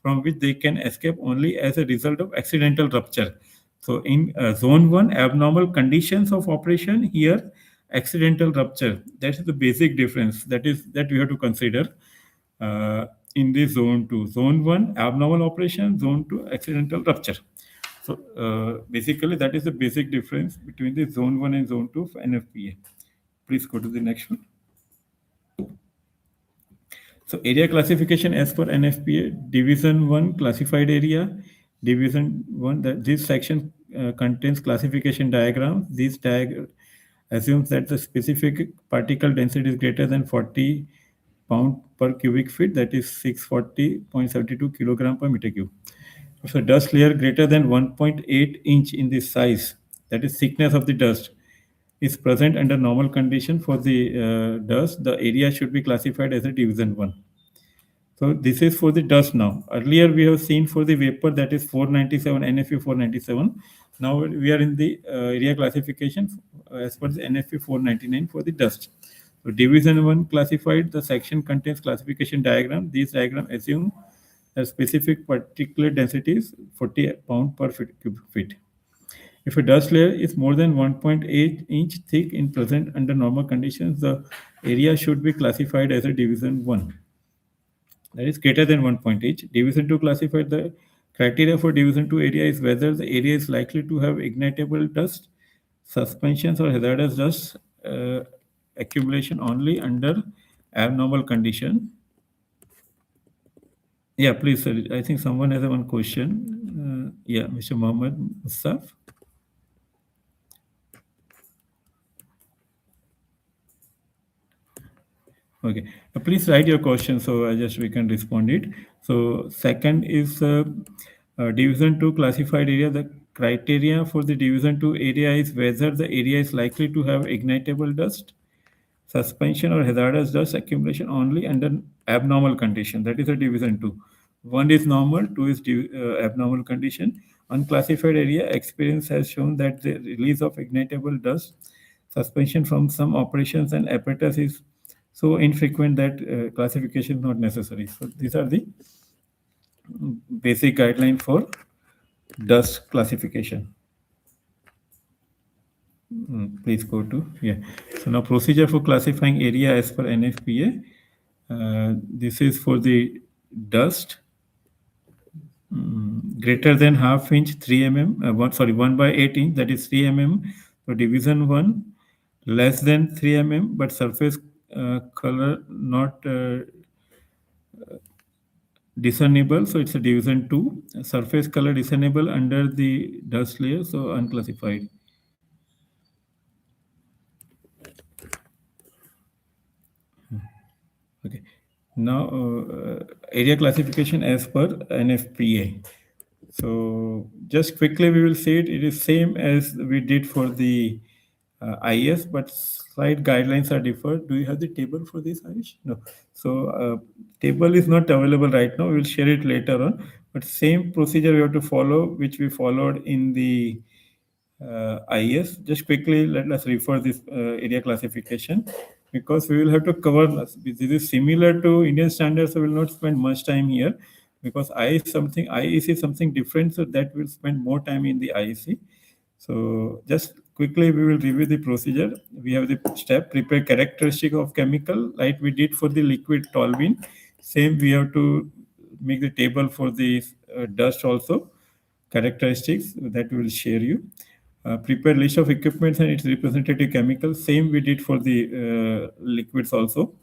Speaker 1: from which they can escape only as a result of accidental rupture. So in zone 1, abnormal conditions of operation, here accidental rupture. That is the basic difference that we have to consider in the zone 2. Zone 1, abnormal operation. Zone 2, accidental rupture. So basically that is the basic difference between the zone 1 and zone 2 of NFPA. Please go to the next one. So area classification as per NFPA, Division 1 classified area. Division 1, this section contains classification diagrams. This diagram assumes that the specific particle density is greater than 40 pound per cubic feet, that is 640.72 kilogram per meter cube. So dust layer greater than 1.8 inch in the size, that is thickness of the dust, is present under normal condition for the dust, the area should be classified as a division 1. So this is for the dust now. Earlier we have seen for the vapor, that is 497 NFPA 497. Now we are in the area classification as per the NFPA 499 for the dust. So division 1 classified, the section contains classification diagram. These diagram assume a specific particulate density is 40 pound per cubic feet. If a dust layer is more than 1.8 inch thick in present under normal conditions, the area should be classified as a division 1. That is greater than 1.8. Division 2 classified, the criteria for division 2 area is whether the area is likely to have ignitable dust, suspensions or hazardous dust accumulation only under abnormal condition. Yeah, please, sir. I think someone has one question. Yeah, Mr. Mohammed Mustaf. Okay, please write your question so we can respond it. So second is division 2 classified area. The criteria for the division 2 area is whether the area is likely to have ignitable dust, suspension or hazardous dust accumulation only under abnormal condition. That is a division 2. 1 is normal, 2 is abnormal condition. Unclassified area experience has shown that the release of ignitable dust, suspension from some operations and apparatus is so infrequent that classification is not necessary. So these are the basic guideline for dust classification. Please go to, yeah. So now procedure for classifying area as per NFPA. This is for the dust greater than half inch 3 mm, 1 by 8 inch, that is 3 mm for division 1, less than 3 mm, but surface color not discernible, so it's a division 2. Surface color discernible under the dust layer, so unclassified. Okay. Now area classification as per NFPA. So just quickly we will see it. It is same as we did for the IS, but slight guidelines are different. Do you have the table for this, Harish? No. So table is not available right now. We will share it later on. But same procedure we have to follow, which we followed in the IS. Just quickly, let us refer this area classification because we will have to cover this. This is similar to Indian standards, so we will not spend much time here because IEC is something different, so that will spend more time in the IEC. So just quickly, we will review the procedure. We have the step, prepare characteristic of chemical, like we did for the liquid toluene. Same, we have to make the table for the dust also, characteristics that we will share you. Prepare list of equipments and its representative chemicals. Same we did for the liquids also.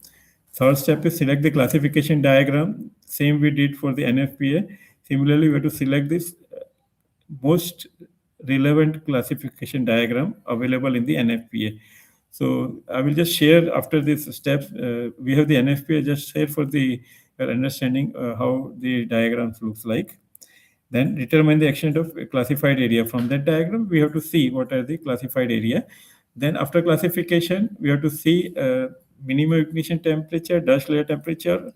Speaker 1: Third step is select the classification diagram. Same we did for the NFPA. Similarly, we have to select this most relevant classification diagram available in the NFPA. So I will just share after this step. We have the NFPA, just share for the understanding how the diagrams looks like. Then determine the extent of classified area. From that diagram, we have to see what are the classified area. Then after classification, we have to see minimum ignition temperature, dust layer temperature,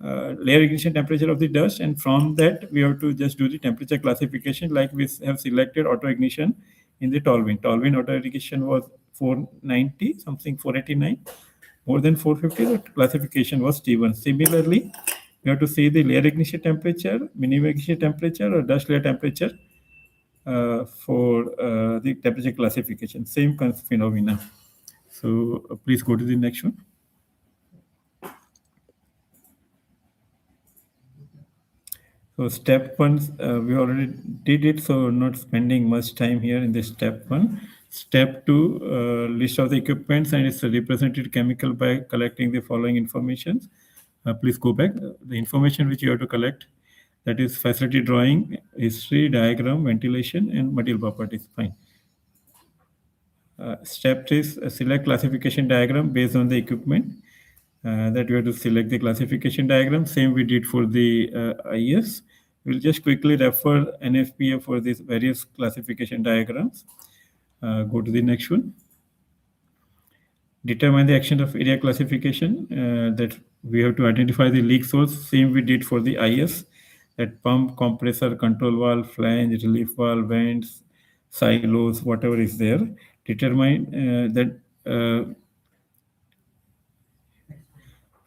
Speaker 1: layer ignition temperature of the dust, and from that we have to just do the temperature classification like we have selected auto ignition in the toluene. Toluene auto ignition was 490, something 489, more than 450, the classification was T1. Similarly, you have to see the layer ignition temperature, minimum ignition temperature, or dust layer temperature for the temperature classification. Same kind of phenomena. So please go to the next one. So step 1, we already did it, so not spending much time here in this step 1. Step 2, list of the equipments and its represented chemical by collecting the following information. Please go back. The information which you have to collect, that is facility drawing, history, diagram, ventilation, and material properties. Fine. Step 3 is select classification diagram based on the equipment. That we have to select the classification diagram. Same we did for the IS. We'll just quickly refer NFPA for these various classification diagrams. Go to the next one. Determine the extent of area classification, that we have to identify the leak source, same we did for the IS, that pump, compressor, control valve, flange, relief valve, vents, silos, whatever is there. Determine that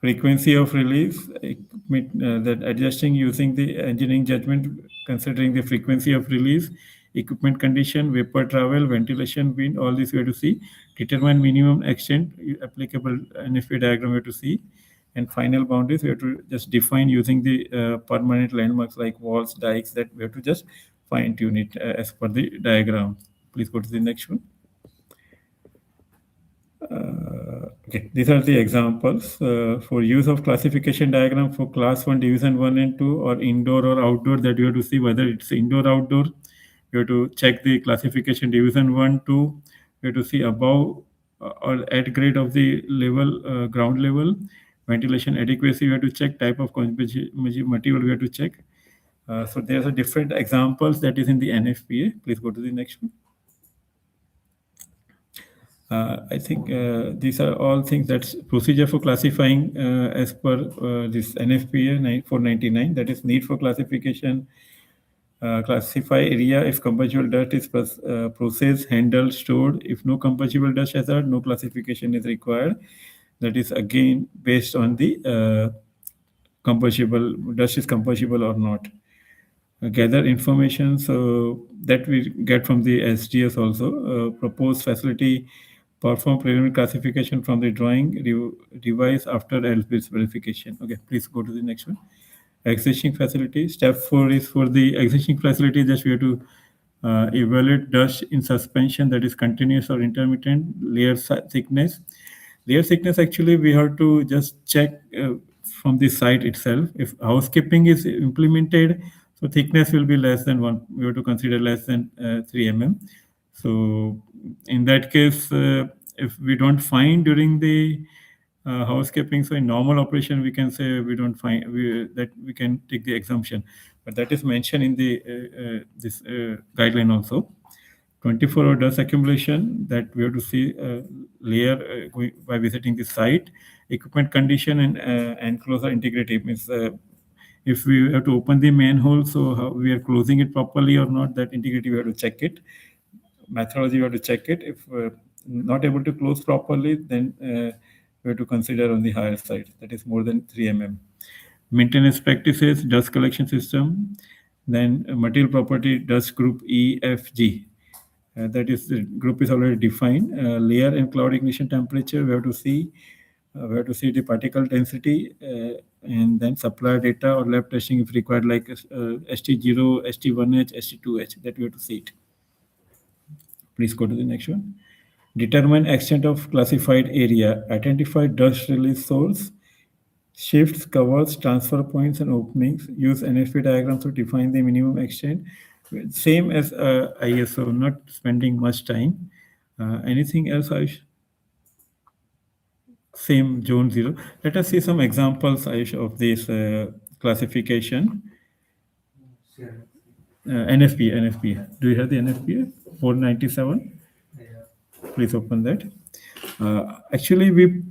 Speaker 1: frequency of release, that adjusting using the engineering judgment, considering the frequency of release, equipment condition, vapor travel, ventilation, wind, all this we have to see. Determine minimum extent, applicable NFPA diagram we have to see. And final boundaries, we have to just define using the permanent landmarks like walls, dikes, that we have to just fine tune it as per the diagram. Please go to the next one. Okay, these are the examples for use of classification diagram for class 1, division 1 and 2, or indoor or outdoor, that you have to see whether it's indoor, outdoor. You have to check the classification division 1, 2. You have to see above or at grade of the level, ground level. Ventilation adequacy, you have to check. Type of material, you have to check. So there's a different examples that is in the NFPA. Please go to the next one. I think these are all things that's procedure for classifying as per this NFPA 499, that is need for classification. Classify area if combustible dust is processed, handled, stored. If no combustible dust hazard, no classification is required. That is again based on the combustible dust is combustible or not. Gather information so that we get from the SDS also. Proposed facility, perform preliminary classification from the drawing, revise after LP's verification. Okay, please go to the next one. Existing facility. Step 4 is for the existing facility. Just we have to evaluate dust in suspension, that is continuous or intermittent, layer thickness. Layer thickness, actually we have to just check from the site itself. If housekeeping is implemented, so thickness will be less than 1. We have to consider less than 3 mm. So in that case, if we don't find during the housekeeping, so in normal operation, we can say we don't find that we can take the exemption, but that is mentioned in the this guideline also. 24-hour dust accumulation, that we have to see layer by visiting the site. Equipment condition and enclosure integrity means if we have to open the manhole, so how we are closing it properly or not, that integrity we have to check it. Methodology we have to check it. If not able to close properly, then we have to consider on the higher side, that is more than 3 mm. Maintenance practices, dust collection system, then material property, dust group EFG. That is, the group is already defined. Layer and cloud ignition temperature, we have to see. We have to see the particle density, and then supplier data or lab testing if required, like ST0, ST1H, ST2H, that we have to see it. Please go to the next one. Determine extent of classified area. Identify dust release source, shifts, covers, transfer points, and openings. Use NFPA diagrams to define the minimum extent. Same as ISO, not spending much time. Anything else, Ayush? Same zone 0. Let us see some examples, Ayush, of this classification. NFPA. Do you have the NFPA 497? Please open that. Actually, we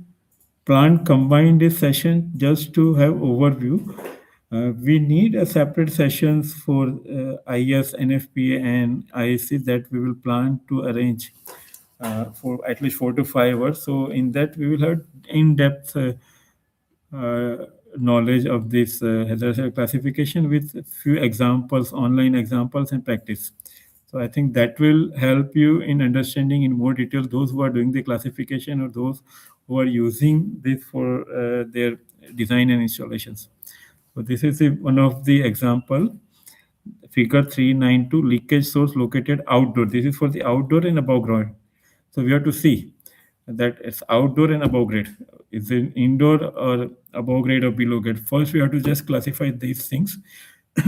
Speaker 1: planned combine this session just to have overview. We need a separate sessions for IS, NFPA, and IEC that we will plan to arrange for at least 4 to 5 hours. So in that, we will have in-depth knowledge of this hazardous classification with a few examples, online examples, and practice. So I think that will help you in understanding in more detail those who are doing the classification or those who are using this for their design and installations. So this is one of the example. Figure 392, leakage source located outdoor. This is for the outdoor and above ground. So we have to see that it's outdoor and above grade. Is it indoor or above grade or below grade? First, we have to just classify these things.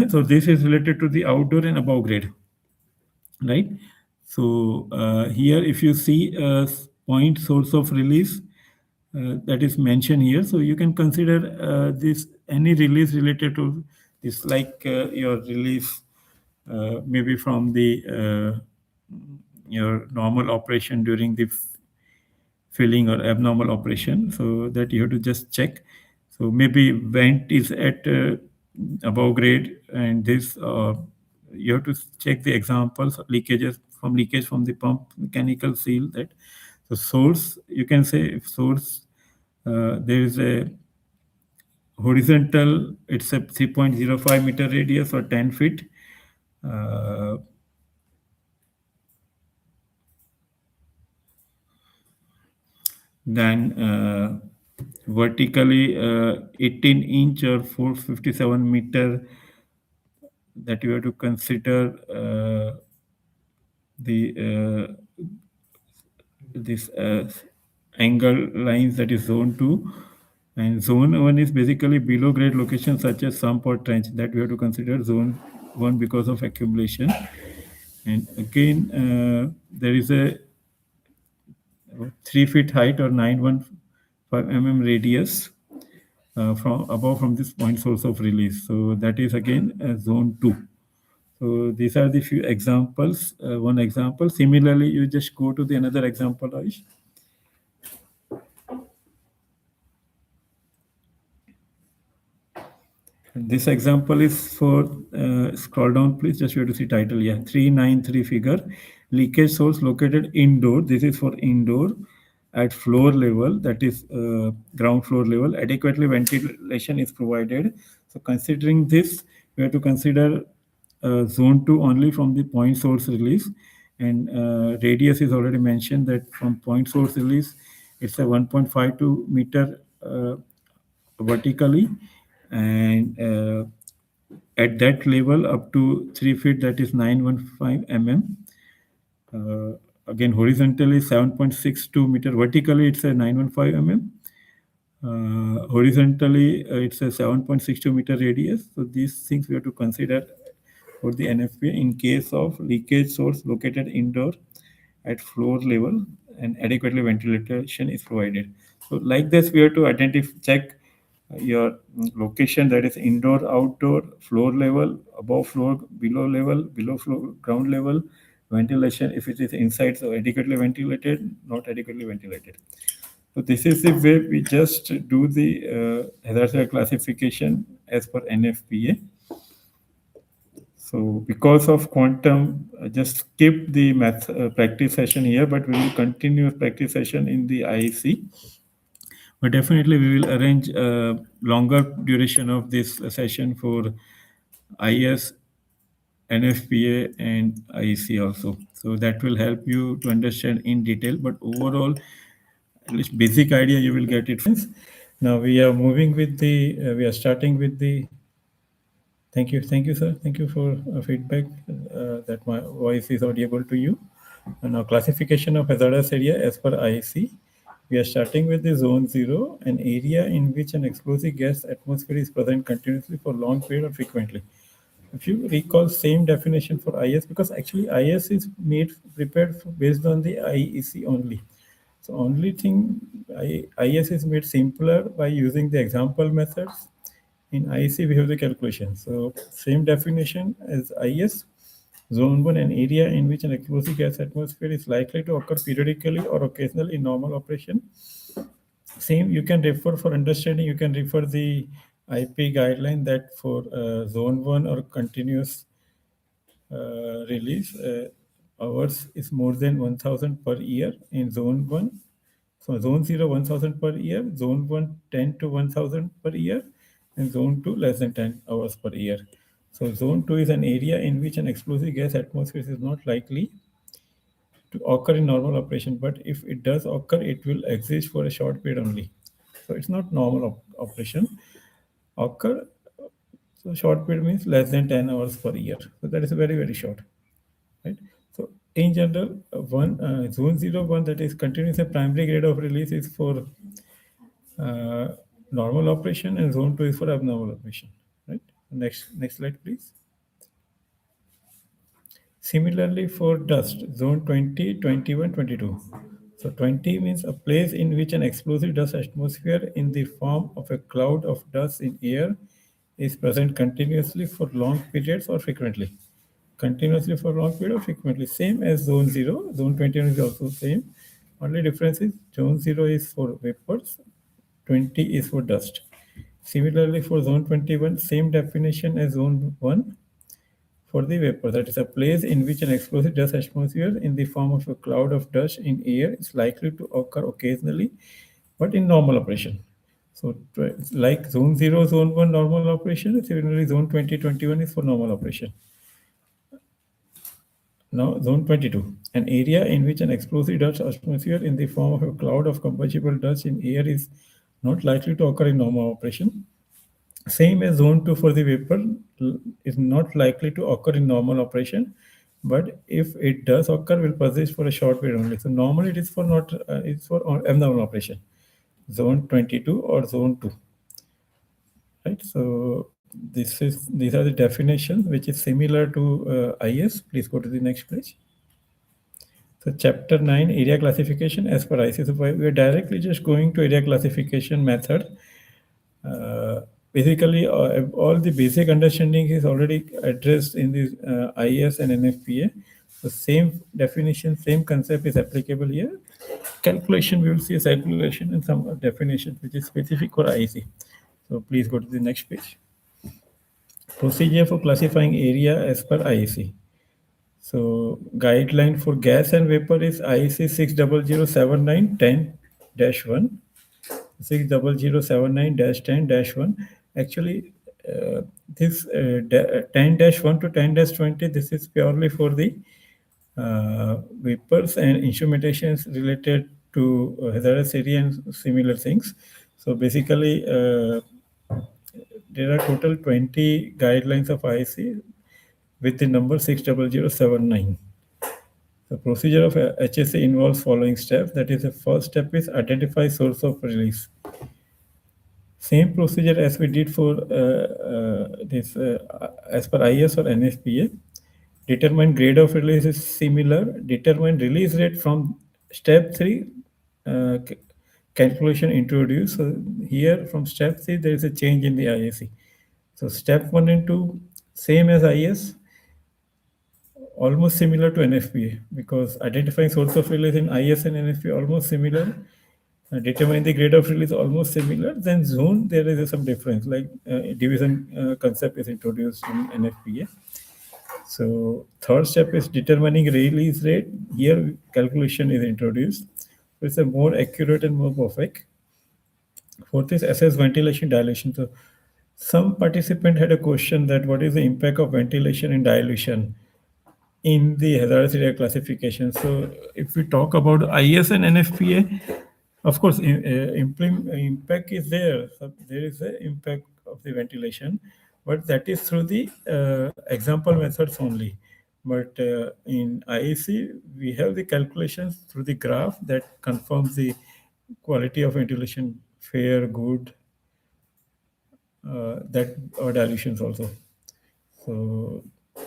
Speaker 1: So this is related to the outdoor and above grade, right? So here, if you see a point source of release that is mentioned here, so you can consider this any release related to this, like your release maybe from the your normal operation during the filling or abnormal operation. So that you have to just check. So maybe vent is at above grade, and this you have to check the examples leakage from the pump mechanical seal. That the source, you can say if source there is a horizontal, it's a 3.05 meter radius or 10 feet. Then vertically 18 inch or 457 meter, that you have to consider the this angle lines, that is zone 2, and zone 1 is basically below grade locations such as sump or trench, that we have to consider zone 1 because of accumulation. And again there is a 3 feet height or 915 radius from this point source of release. So that is again zone 2. So these are the few examples. One example. Similarly, you just go to the another example, Aish. This example is for, scroll down please, just you have to see title. Yeah, 393 figure. Leakage source located indoor. This is for indoor at floor level, that is ground floor level. Adequately ventilation is provided. So considering this, we have to consider zone 2 only from the point source release. And radius is already mentioned, that from point source release, it's a 1.52 meter vertically, and at that level up to 3 feet, that is 915 mm. Again, horizontally 7.62 meter, vertically it's a 915 mm. Horizontally it's a 7.62 meter radius. So these things we have to consider for the NFPA in case of leakage source located indoor at floor level and adequately ventilation is provided. So like this, we have to check your location, that is indoor, outdoor, floor level, above floor, below floor, ground level, ventilation. If it is inside, so adequately ventilated, not adequately ventilated. So this is the way we just do the hazard classification as per NFPA. So because of quantum, just skip the math practice session here, but we will continue practice session in the IEC. But definitely we will arrange a longer duration of this session for IS, NFPA and IEC also. So that will help you to understand in detail, but overall, at least basic idea you will get it. Now we are moving with the, we are starting with the, thank you, sir. Thank you for feedback that my voice is audible to you. And now classification of hazardous area as per IEC. We are starting with the zone 0, an area in which an explosive gas atmosphere is present continuously for long period or frequently. If you recall, same definition for IS, because actually IS is prepared based on the IEC only. So only thing, IS is made simpler by using the example methods. In IEC, we have the calculation. So same definition as IS. Zone 1, an area in which an explosive gas atmosphere is likely to occur periodically or occasionally in normal operation. Same, you can refer for understanding, you can refer the IP guideline that for zone 1 or continuous release, hours is more than 1000 per year in zone 1. So zone 0, 1000 per year, zone 1, 10 to 1000 per year, and zone 2, less than 10 hours per year. So zone 2 is an area in which an explosive gas atmosphere is not likely to occur in normal operation, but if it does occur, it will exist for a short period only. So it's not normal operation. Occur, so short period means less than 10 hours per year. So that is very, very short, right? So in general, zone 0, 1, that is continuous and primary grade of release is for normal operation, and zone 2 is for abnormal operation, right? Next slide, please. Similarly, for dust, zone 20, 21, 22. So 20 means a place in which an explosive dust atmosphere in the form of a cloud of dust in air is present continuously for long periods or frequently. Continuously for long period or frequently. Same as zone 0. Zone 21 is also same. Only difference is zone 0 is for vapors, 20 is for dust. Similarly, for zone 21, same definition as zone 1 for the vapor. That is a place in which an explosive dust atmosphere in the form of a cloud of dust in air is likely to occur occasionally, but in normal operation. So like zone 0, zone 1 normal operation, similarly zone 2021 is for normal operation. Now, zone 22, an area in which an explosive dust atmosphere in the form of a cloud of combustible dust in air is not likely to occur in normal operation. Same as zone 2 for the vapor is not likely to occur in normal operation, but if it does occur, will persist for a short period only. So normally it is for not it's for abnormal operation, zone 22 or zone 2, right? So these are the definitions which is similar to IS. Please go to the next page. So chapter 9, area classification as per IC. So we are directly just going to area classification method. Basically, all the basic understanding is already addressed in the IS and NFPA. The same definition, same concept is applicable here. Calculation, we will see a calculation and some definition which is specific for IEC. So please go to the next page. Procedure for classifying area as per IEC. So guideline for gas and vapor is IEC 60079-10-1. 60079-10-1. Actually, this 10-1 to 10-20, this is purely for the vapors and instrumentations related to hazardous area and similar things. So basically, there are total 20 guidelines of IEC with the number 60079. The procedure of HSE involves following steps. That is, the first step is identify source of release. Same procedure as we did for this as per IS or NFPA. Determine grade of release is similar. Determine release rate from step 3 calculation introduced. So here from step 3 there is a change in the IEC. So step 1 and 2 same as IS, almost similar to NFPA, because identifying source of release in IS and NFPA almost similar. Determining the grade of release almost similar. Then zone, there is some difference, like division concept is introduced in NFPA. So third step is determining release rate. Here calculation is introduced. So it's a more accurate and more perfect. Fourth is assess ventilation dilution. So some participant had a question that what is the impact of ventilation and dilution in the hazardous area classification. So if we talk about IS and NFPA, of course, impact is there. So there is an impact of the ventilation, but that is through the example methods only. But in IEC, we have the calculations through the graph that confirms the quality of ventilation, fair, good, that or dilutions also. So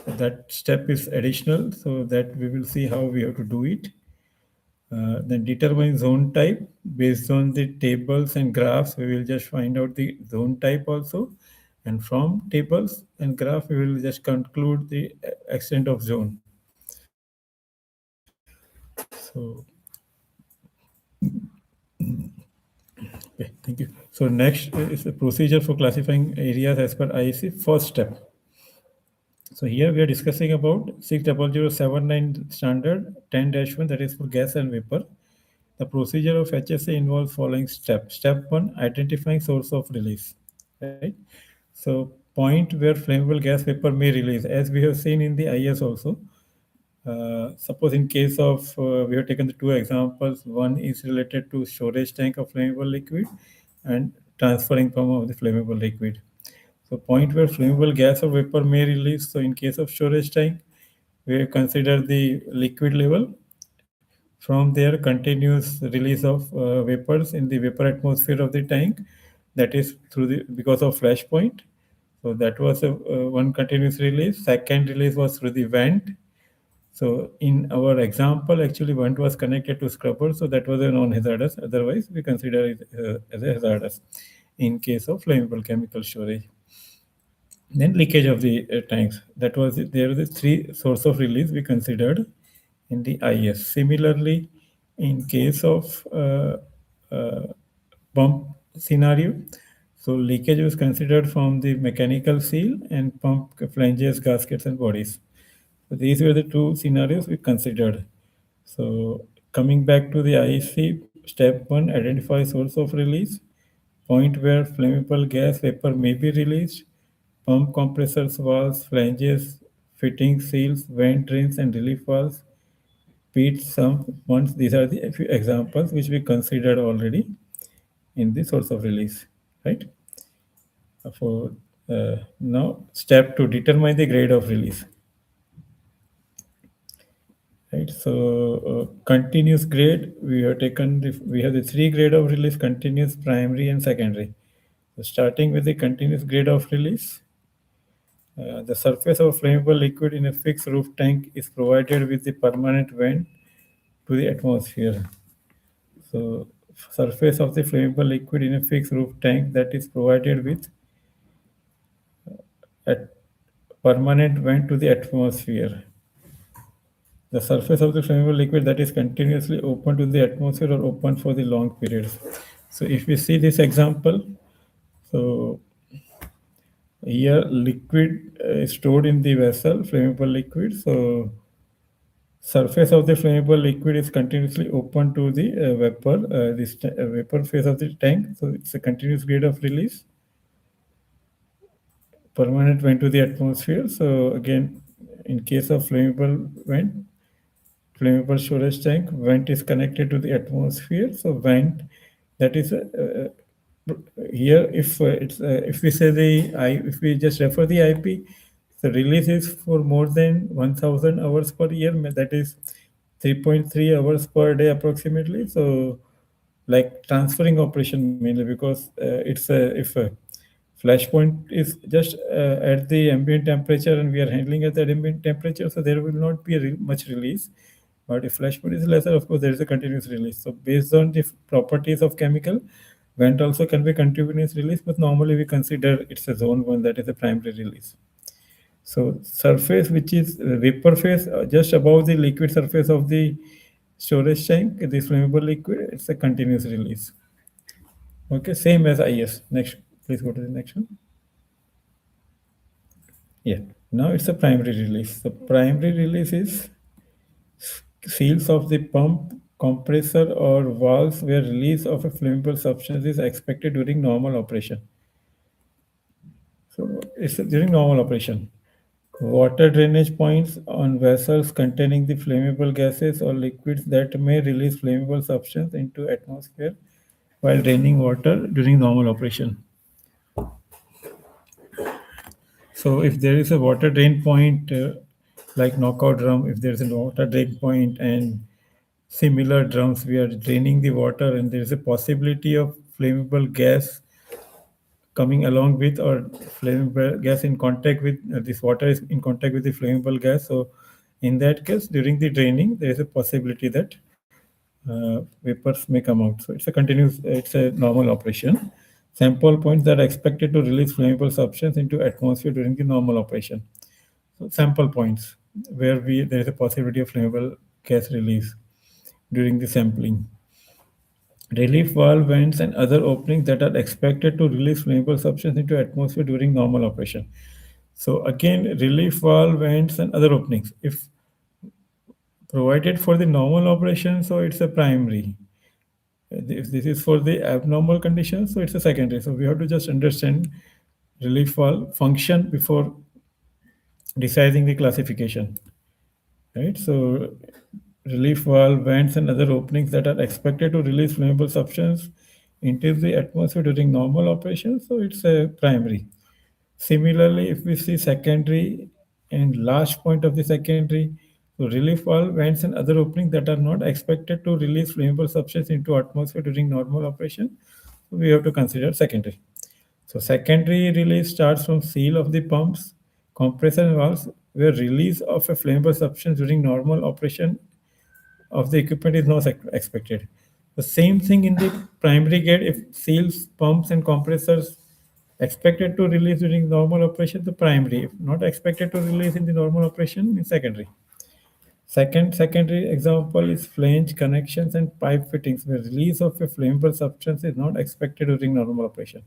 Speaker 1: that step is additional, so that we will see how we have to do it. Then determine zone type. Based on the tables and graphs, we will just find out the zone type also. And from tables and graph, we will just conclude the extent of zone. So, okay, thank you. So next is the procedure for classifying areas as per IEC. First step. So here we are discussing about 60079 standard 10-1, that is for gas and vapor. The procedure of HSE involves following steps. Step 1, identifying source of release. Right. So point where flammable gas vapor may release, as we have seen in the IS also. Suppose in case of, we have taken the two examples. One is related to storage tank of flammable liquid and transferring pump of the flammable liquid. So point where flammable gas or vapor may release. So in case of storage tank, we consider the liquid level. From there, continuous release of vapors in the vapor atmosphere of the tank, that is through the because of flash point. So that was a one continuous release. Second release was through the vent. So in our example, actually vent was connected to scrubber, so that was a non-hazardous. Otherwise, we consider it as a hazardous in case of flammable chemical storage. Then leakage of the tanks. That was there are the three source of release we considered in the IS. Similarly, in case of pump scenario, so leakage was considered from the mechanical seal and pump flanges, gaskets, and bodies. So these were the two scenarios we considered. So coming back to the IEC, step one, identify source of release, point where flammable gas vapor may be released, pump compressors, valves, flanges, fittings, seals, vent drains, and relief valves, Pete sump once. These are the few examples which we considered already in the source of release, right? For now, step to determine the grade of release. Right, so continuous grade, we have taken we have the three grade of release: continuous, primary, and secondary. So starting with the continuous grade of release, the surface of flammable liquid in a fixed roof tank is provided with the permanent vent to the atmosphere. So surface of the flammable liquid in a fixed roof tank that is provided with a permanent vent to the atmosphere. The surface of the flammable liquid that is continuously open to the atmosphere or open for the long periods. So if we see this example, so here liquid is stored in the vessel, flammable liquid. So surface of the flammable liquid is continuously open to the vapor, this vapor phase of the tank. So it's a continuous grade of release. Permanent vent to the atmosphere. So again, in case of flammable vent, flammable storage tank, vent is connected to the atmosphere. So vent, that is here. If we say if we just refer the IP, the release is for more than 1,000 hours per year. That is 3.3 hours per day approximately. So like transferring operation mainly, because it's a if a flash point is just at the ambient temperature and we are handling at the ambient temperature, so there will not be much release. But if flash point is lesser, of course, there is a continuous release. So based on the properties of chemical, vent also can be continuous release, but normally we consider it's a zone one, that is a primary release. So surface which is vapor phase just above the liquid surface of the storage tank, this flammable liquid, it's a continuous release. Okay, same as IS. Next, please go to the next one. Yeah, now it's a primary release. The primary release is seals of the pump, compressor, or valves where release of a flammable substance is expected during normal operation. So it's during normal operation. Water drainage points on vessels containing the flammable gases or liquids that may release flammable substance into atmosphere while draining water during normal operation. So if there is a water drain point like knockout drum, if there is a water drain point and similar drums, we are draining the water and there is a possibility of flammable gas coming along with, or flammable gas in contact with this water is in contact with the flammable gas. So in that case, during the draining, there is a possibility that vapors may come out. So it's a normal operation. Sample points that are expected to release flammable substance into atmosphere during the normal operation. So sample points where there is a possibility of flammable gas release during the sampling. Relief valve vents and other openings that are expected to release flammable substance into atmosphere during normal operation. So again, relief valve vents and other openings, if provided for the normal operation, so it's a primary. If this is for the abnormal conditions, so it's a secondary. So we have to just understand relief valve function before deciding the classification, right? So relief valve, vents, and other openings that are expected to release flammable substance into the atmosphere during normal operation, so it's a primary. Similarly, if we see secondary and last point of the secondary, so relief valve, vents, and other openings that are not expected to release flammable substance into atmosphere during normal operation, so we have to consider secondary. So secondary release starts from seal of the pumps, compressor and valves, where release of a flammable substance during normal operation of the equipment is not expected. The same thing in the primary gate, if seals, pumps, and compressors expected to release during normal operation, the primary. If not expected to release in the normal operation, in secondary. Secondary example is flange connections and pipe fittings, where release of a flammable substance is not expected during normal operation.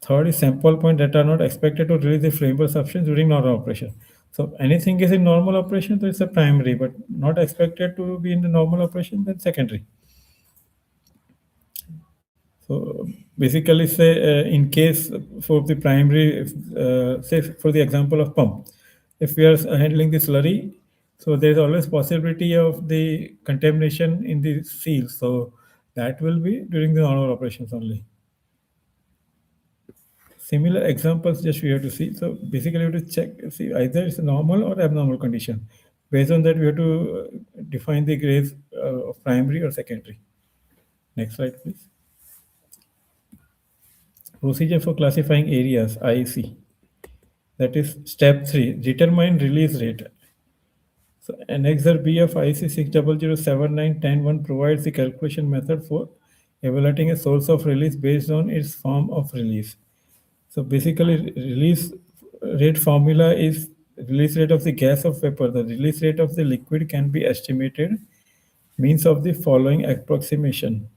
Speaker 1: Third is sample point that are not expected to release the flammable substance during normal operation. So anything is in normal operation, so it's a primary, but not expected to be in the normal operation, then secondary. So basically, say in case for the primary, say for the example of pump, if we are handling the slurry, so there is always possibility of the contamination in the seal. So that will be during the normal operations only. Similar examples just we have to see. So basically, we have to check, see either it's a normal or abnormal condition. Based on that, we have to define the grades of primary or secondary. Next slide, please. Procedure for classifying areas, IEC. That is step 3, determine release rate. So Annexure B of IEC 60079-10-1 provides the calculation method for evaluating a source of release based on its form of release. So basically, release rate formula is release rate of the gas or vapor. The release rate of the liquid can be estimated means of the following approximation.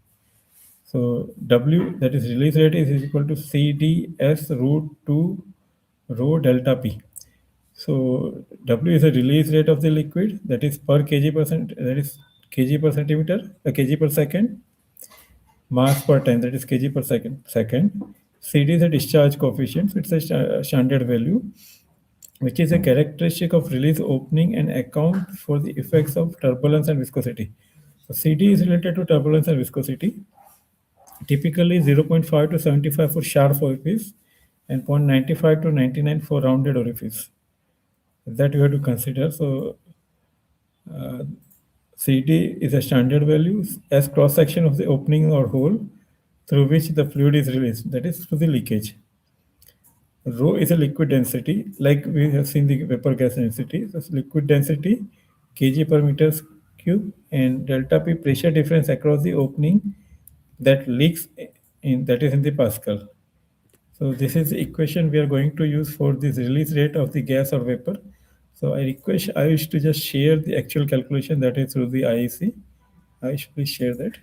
Speaker 1: So W, that is release rate, is equal to CDS root 2 rho delta P. So W is the release rate of the liquid, that is per kg percent, that is kg per centimeter, kg per second, mass per time, that is kg per second. CD is a discharge coefficient, so it's a standard value, which is a characteristic of release opening and account for the effects of turbulence and viscosity. So CD is related to turbulence and viscosity. Typically 0.5 to 75 for sharp orifice and 0.95 to 99 for rounded orifice. That you have to consider. So CD is a standard value as cross section of the opening or hole through which the fluid is released, that is through the leakage. Rho is a liquid density, like we have seen the vapor gas density. So liquid density, kg per meters cube, and delta P pressure difference across the opening that leaks in, that is in the Pascal. So this is the equation we are going to use for this release rate of the gas or vapor. So I wish to just share the actual calculation that is through the IEC. I should please share that.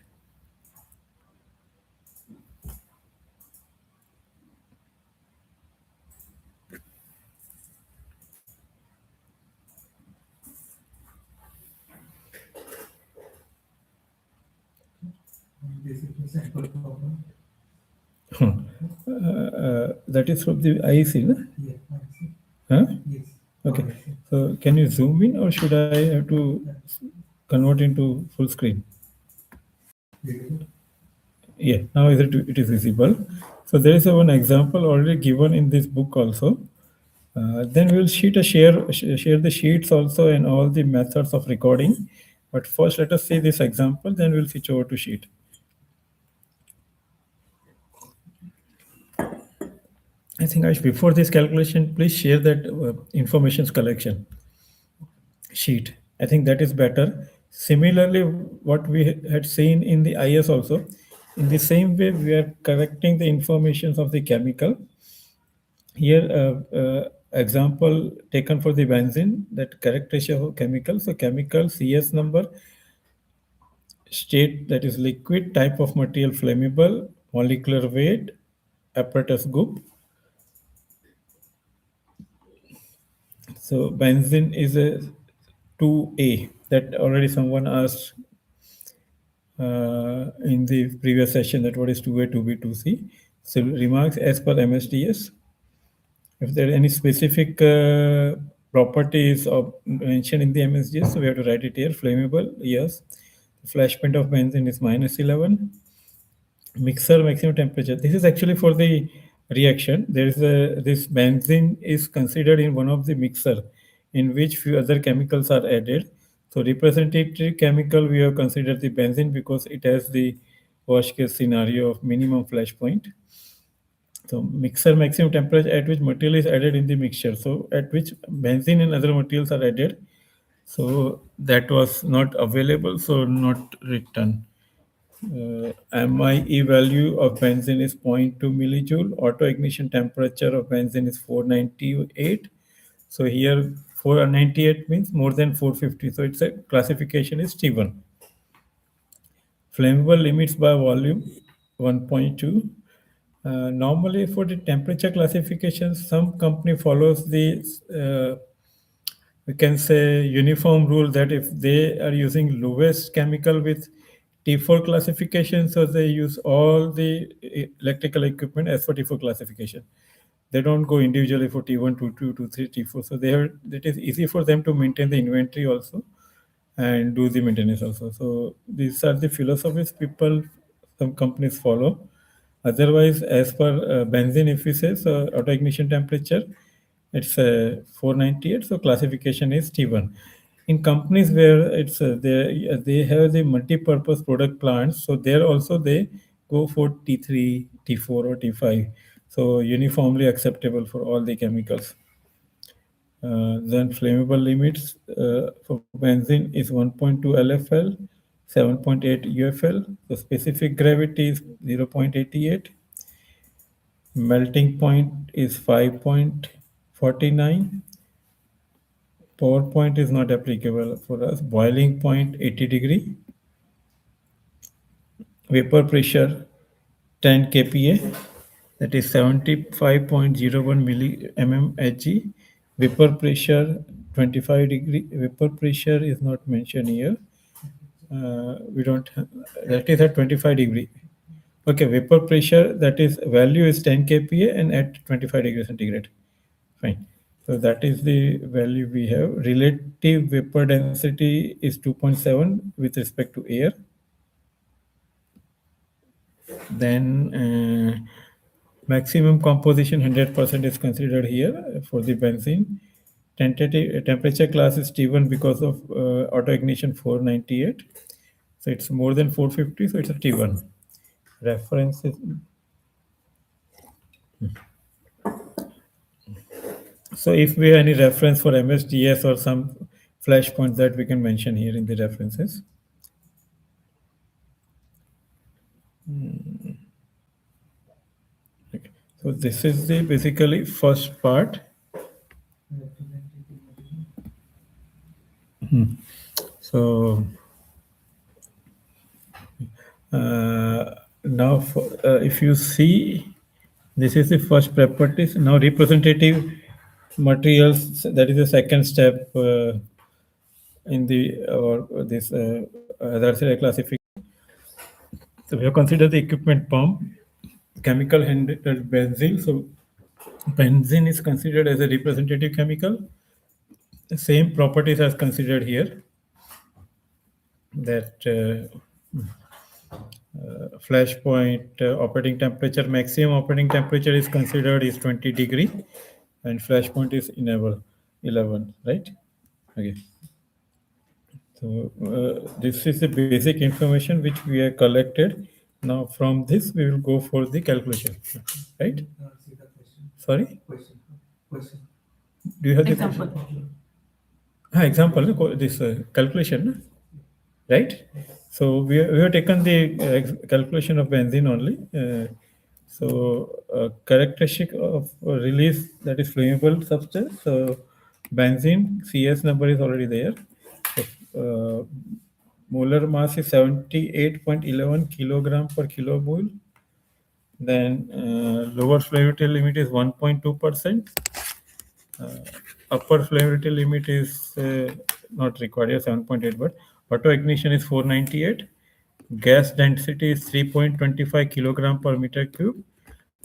Speaker 2: Basically, sample problem.
Speaker 1: That is from the IEC, no?
Speaker 2: Yeah, I see.
Speaker 1: Huh?
Speaker 2: Yes.
Speaker 1: Okay. So can you zoom in or should I have to convert into full screen?
Speaker 2: Visible.
Speaker 1: Yeah, now it is visible. So there is one example already given in this book also. Then we will share the sheets also and all the methods of recording. But first, let us see this example. Then we'll switch over to sheet. I think before this calculation, please share that information's collection sheet. I think that is better. Similarly, what we had seen in the IS also, in the same way, we are correcting the informations of the chemical. Here, example taken for the benzene, that characteristic of chemical. So chemical CS number, state that is liquid, type of material flammable, molecular weight, apparatus group. So benzene is a 2A, that already someone asked in the previous session, that what is 2A, 2B, 2C. So remarks as per MSDS. If there are any specific properties mentioned in the MSDS, so we have to write it here. Flammable, yes. The flash point of benzene is -11. Mixer maximum temperature. This is actually for the reaction. There is this benzene is considered in one of the mixer in which few other chemicals are added. So representative chemical we have considered the benzene because it has the worst case scenario of minimum flash point. So mixer maximum temperature at which material is added in the mixture. So at which benzene and other materials are added. So that was not available, so not written. MIE value of benzene is 0.2 millijoule. Auto ignition temperature of benzene is 498. So here 498 means more than 450. So it's a classification is T1. Flammable limits by volume 1.2. Normally for the temperature classification, some company follows the we can say uniform rule that if they are using lowest chemical with T4 classification, so they use all the electrical equipment as for T4 classification. They don't go individually for T1, T2, T3, T4. So it is easy for them to maintain the inventory also and do the maintenance also. So these are the philosophies people, some companies follow. Otherwise, as per benzene, if we say, so auto ignition temperature, it's 498. So classification is T1. In companies where it's they have the multi-purpose product plants, so there also they go for T3, T4, or T5. So uniformly acceptable for all the chemicals. Then flammable limits for benzene is 1.2 LFL, 7.8 UFL. The specific gravity is 0.88. Melting point is 5.49. Pour point is not applicable for us. Boiling point 80 degree. Vapor pressure 10 kPa, that is 75.01 mmHg. Vapor pressure 25 degree. Vapor pressure is not mentioned here. We don't have, that is at 25 degree. Okay, vapor pressure, that is value is 10 kPa and at 25 degrees centigrade. Fine. So that is the value we have. Relative vapor density is 2.7 with respect to air. Then maximum composition 100% is considered here for the benzene. Tentative temperature class is T1 because of auto ignition 498. So it's more than 450, so it's a T1. Reference is. So if we have any reference for MSDS or some flash points that we can mention here in the references. Okay. So this is the basically first part. So now if you see, this is the first properties. Now representative materials, that is the second step in the this hazardous classification. So we have considered the equipment pump, chemical handled benzene. So benzene is considered as a representative chemical. The same properties as considered here. That flash point operating temperature, maximum operating temperature is considered is 20 degree, and flash point is 11, right? Okay. So this is the basic information which we have collected. Now from this we will go for the calculation, right?
Speaker 2: See the question.
Speaker 1: Sorry,
Speaker 2: Question.
Speaker 1: do you have the
Speaker 3: Example.
Speaker 1: example this calculation, right? So we have taken the calculation of benzene only. So characteristic of release, that is flammable substance. So benzene CS number is already there. So, molar mass is 78.11 kilogram per kilomole. Then lower flammability limit is 1.2%. Upper flammability limit is not required here, 7.8, but auto ignition is 498. Gas density is 3.25 kilogram per meter cube.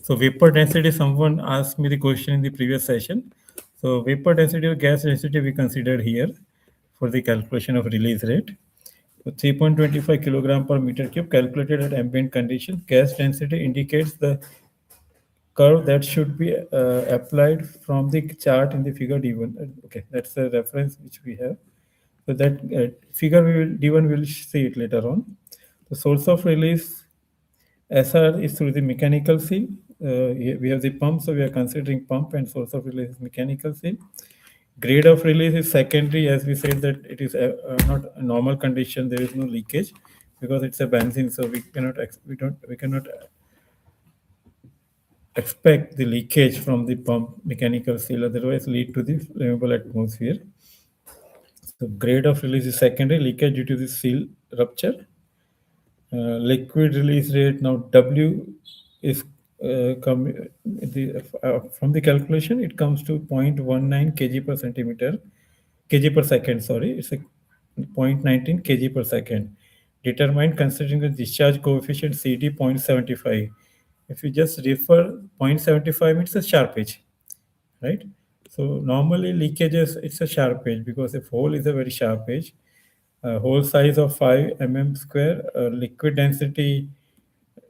Speaker 1: So vapor density, someone asked me the question in the previous session. So vapor density or gas density we considered here for the calculation of release rate. So 3.25 kilogram per meter cube calculated at ambient conditions. Gas density indicates the curve that should be applied from the chart in the figure D1. Okay, that's the reference which we have. So that figure D1 we will see it later on. The source of release SR is through the mechanical seal. We have the pump, so we are considering pump, and source of release is mechanical seal. Grade of release is secondary, as we said that it is not a normal condition. There is no leakage because it's a benzene, so we cannot expect the leakage from the pump mechanical seal, otherwise lead to the flammable atmosphere. So grade of release is secondary, leakage due to the seal rupture. Liquid release rate, now W is from the calculation, it comes to 0.19 kg per centimeter, kg per second, sorry, it's a 0.19 kg per second. Determined considering the discharge coefficient CD 0.75. If you just refer 0.75 means a sharp edge, right? So normally leakages, it's a sharp edge because if hole is a very sharp edge. Hole size of 5 square, liquid density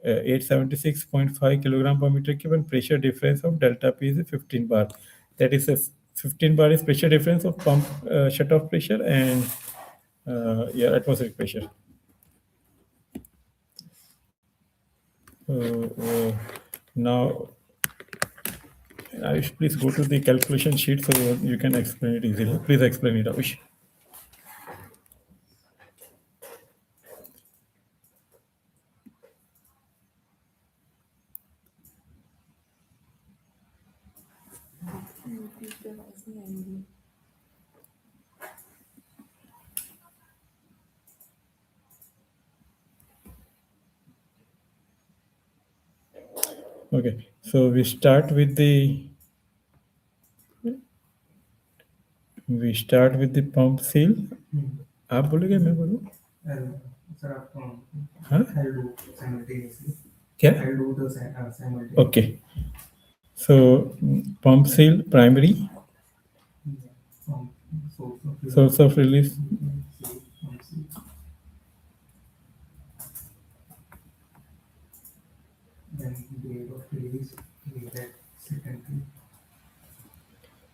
Speaker 1: 876.5 kilogram per meter cube, and pressure difference of delta P is 15 bar. That is a 15 bar is pressure difference of pump shut-off pressure and atmospheric pressure. Now, Avish, please go to the calculation sheet so you can explain it easily. Please explain it, Avish. Okay, so we start with the pump seal. आप बोलोगे मैं बोलूँ?
Speaker 2: Sir, आप
Speaker 1: हाँ?
Speaker 2: I'll do simultaneously.
Speaker 1: क्या?
Speaker 2: I'll do the simultaneously.
Speaker 1: Okay. So pump seal primary, source of release.
Speaker 2: Then grade of release, we get secondary.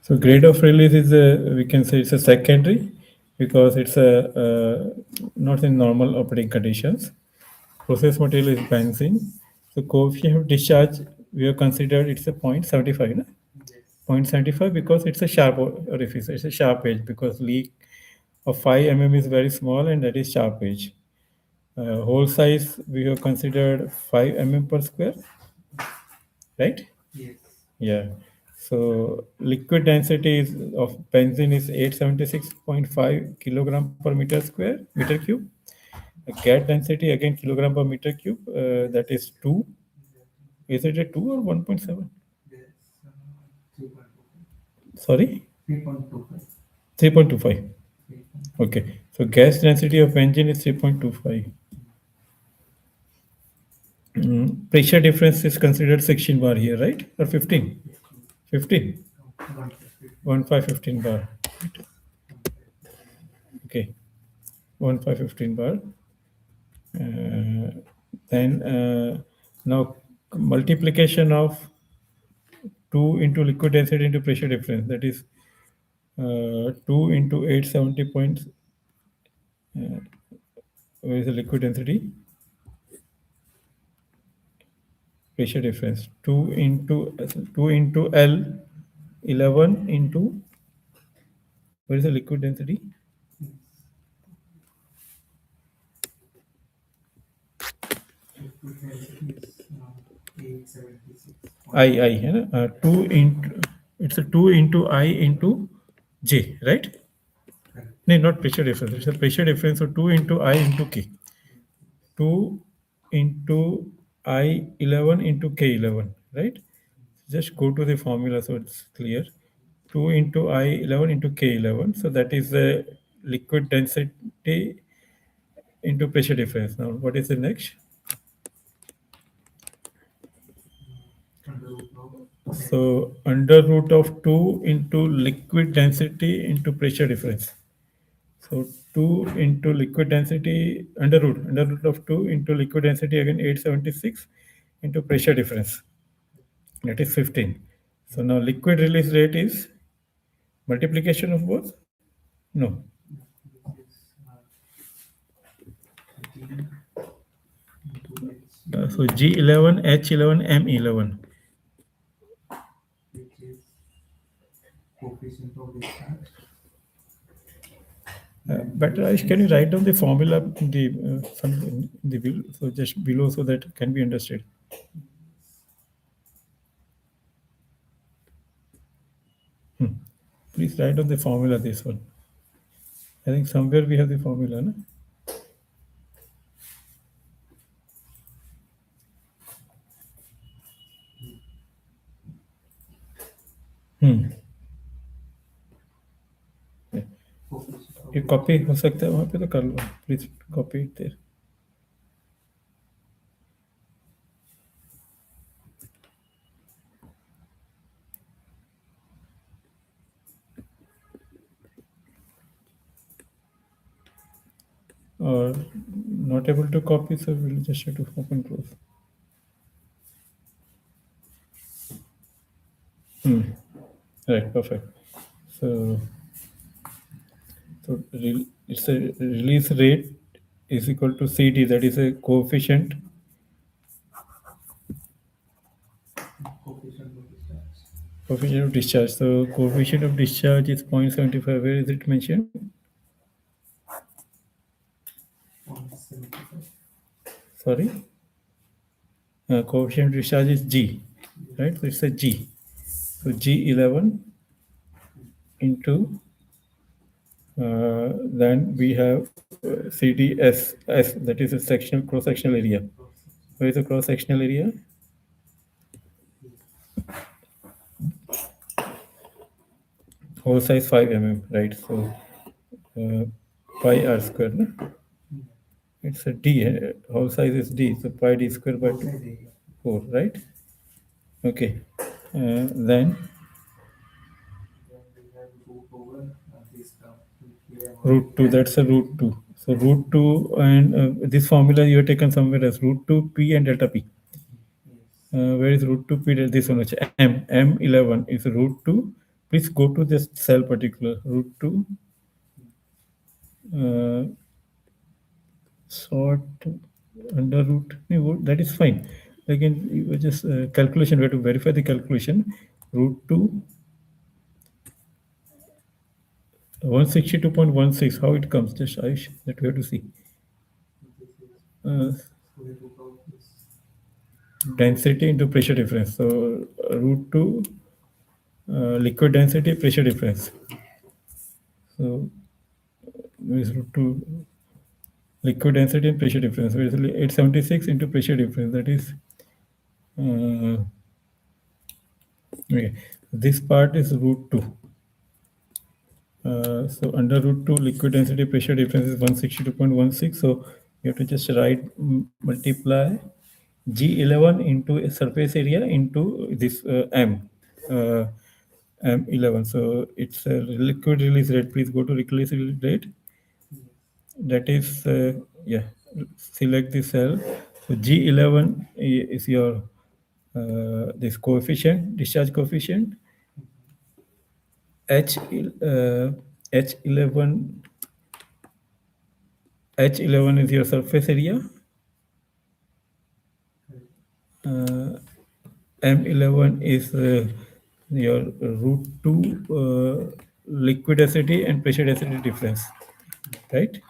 Speaker 1: So grade of release is we can say it's a secondary because it's a not in normal operating conditions. Process material is benzene. So coefficient of discharge we have considered it's a 0.75, no?
Speaker 2: Yes.
Speaker 1: 0.75 because it's a sharp orifice. It's a sharp edge because leak of 5 is very small and that is sharp edge. Hole size we have considered 5 per square, right?
Speaker 2: Yes.
Speaker 1: Yeah. So liquid density of benzene is 876.5 kilogram per meter cube. Gas density again kilogram per meter cube. That is 2. Is it a 2 or 1.7?
Speaker 2: Yes. 3.25.
Speaker 1: Sorry?
Speaker 2: 3.25.
Speaker 1: 3.25. Okay. So gas density of benzene is 3.25. Pressure difference is considered 16 bar here, right? Or 15? 15? 15 bar. Okay. 15 bar. Then now multiplication of 2 into liquid density into pressure difference, that is 2 into 870 points. Where is the liquid density? Pressure difference 2 into L 11 into, where is the liquid density?
Speaker 2: Liquid density is 876.
Speaker 1: I 2 into, it's a 2 into I into J, right?
Speaker 2: Correct.
Speaker 1: No, not pressure difference. It's a pressure difference of 2 into I into K. 2 into I 11 into K 11, right? Just go to the formula so it's clear. 2 into I 11 into K 11. So that is the liquid density into pressure difference. Now, what is the next?
Speaker 2: Under root of
Speaker 1: So under root of 2 into liquid density into pressure difference. So 2 into liquid density under root of 2 into liquid density again 876 into pressure difference. That is 15. So now liquid release rate is multiplication of both? No. So G11, H11, M11.
Speaker 2: which is coefficient of discharge.
Speaker 1: But Aish, can you write down the formula in the so just below so that can be understood? Please write down the formula, this one. I think somewhere we have the formula, no? ये copy हो सकता है वहाँ पे, तो कर लो please, copy there. Or not able to copy, so we'll just have to open close. Right, perfect. So it's a release rate is equal to CD, that is a coefficient of discharge. So coefficient of discharge is 0.75. Where is it mentioned?
Speaker 2: 0.75.
Speaker 1: Sorry, coefficient of discharge is G, right? So it's a G. So G11 into then we have CDS, that is a sectional cross-sectional area. Where is the cross-sectional area? Whole size 5 mm, right? So pi r square, no? It's a D. Whole size is D, so pi d square by 4, right? Okay. Then root 2, that's a root 2. So root 2, and this formula you have taken somewhere as root 2 P and delta P. Where is root 2 P? This one, M11 is root 2. Please go to this cell particular, root 2. Sort under root, that is fine. Again, you just calculation, we have to verify the calculation. Root 2 162.16, how it comes, just Ayush, that we have to see. Density into pressure difference. So root 2 liquid density, pressure difference. So is root 2 liquid density and pressure difference. So it's 876 into pressure difference. That is okay. This part is root 2. So under root 2, liquid density pressure difference is 162.16. So you have to just write multiply G11 into a surface area into this M. M11. So it's a liquid release rate. Please go to release rate. That is, select the cell. So G11 is your this coefficient, discharge coefficient. H11 is your surface area. M11 is your root 2 liquid density and pressure density difference, right?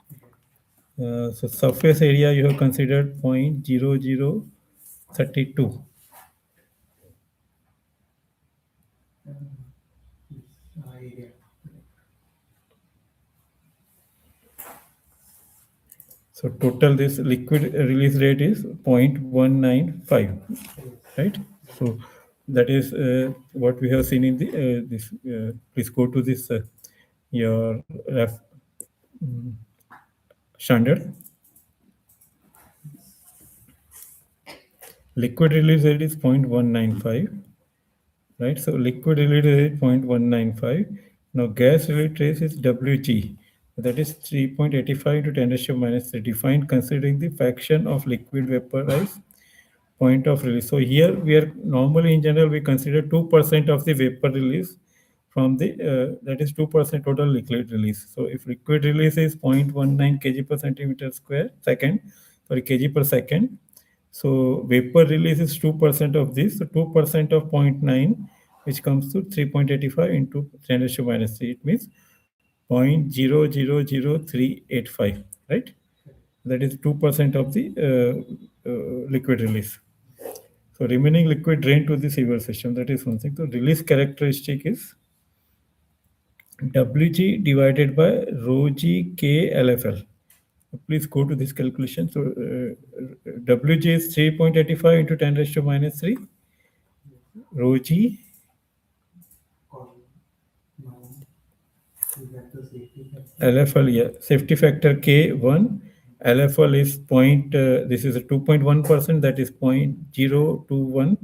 Speaker 1: So surface area you have considered 0.0032. So total this liquid release rate is 0.195, right? So that is what we have seen in the this. Please go to this your standard. Liquid release rate is 0.195, right? So liquid release rate is 0.195. Now gas release rate is WG. That is 3.85 to 10⁻³ defined considering the fraction of liquid vaporized point of release. So here we are normally in general we consider 2% of the vapor release from the that is 2% total liquid release. So if liquid release is 0.19 kg per centimeter square second, sorry, kg per second. So vapor release is 2% of this. So 2% of 0.9, which comes to 3.85 into 10⁻³. It means 0.000385, right? That is 2% of the liquid release. So remaining liquid drain to the sewer system. That is one thing. The release characteristic is WG divided by rho G K LFL. Please go to this calculation. So WG is 3.85 into 10 raised to minus 3. Rho G
Speaker 2: Column. Now we have the safety factor.
Speaker 1: LFL, yeah, safety factor K1. LFL is point, this is a 2.1%, that is 0.021,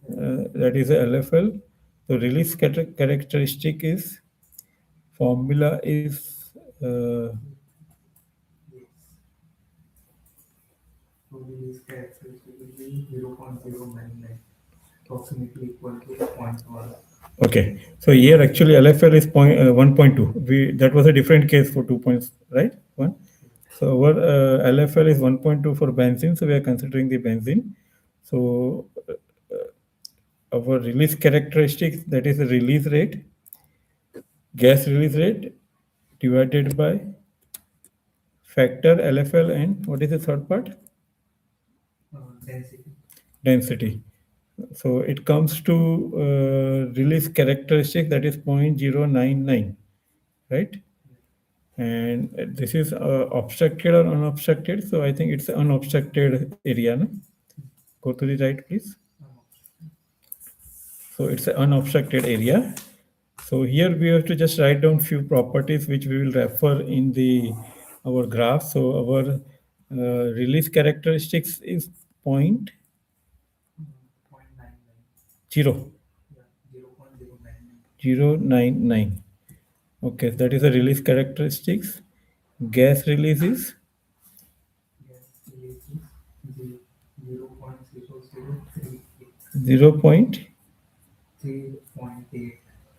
Speaker 1: that is a LFL. So release characteristic is, formula is,
Speaker 2: Yes. So this characteristic will be 0.099, approximately equal to 0.1.
Speaker 1: okay. So here actually LFL is 1.2. That was a different case for 2 points, right? 1. So our LFL is 1.2 for benzene. So we are considering the benzene. So our release characteristics, that is the release rate, gas release rate divided by factor LFL, and what is the third part?
Speaker 2: Density.
Speaker 1: Density. So it comes to release characteristic, that is 0.099, right? And this is obstructed or unobstructed. So I think it's an unobstructed area. No? Go to the right, please. So it's an unobstructed area. So here we have to just write down few properties which we will refer in the our graph. So our release characteristics is point
Speaker 2: 0.99.
Speaker 1: 0.
Speaker 2: Yeah, 0.099.
Speaker 1: 099. Okay, that is the release characteristics. Gas release is
Speaker 2: Gas release is 0.0038. 3.8.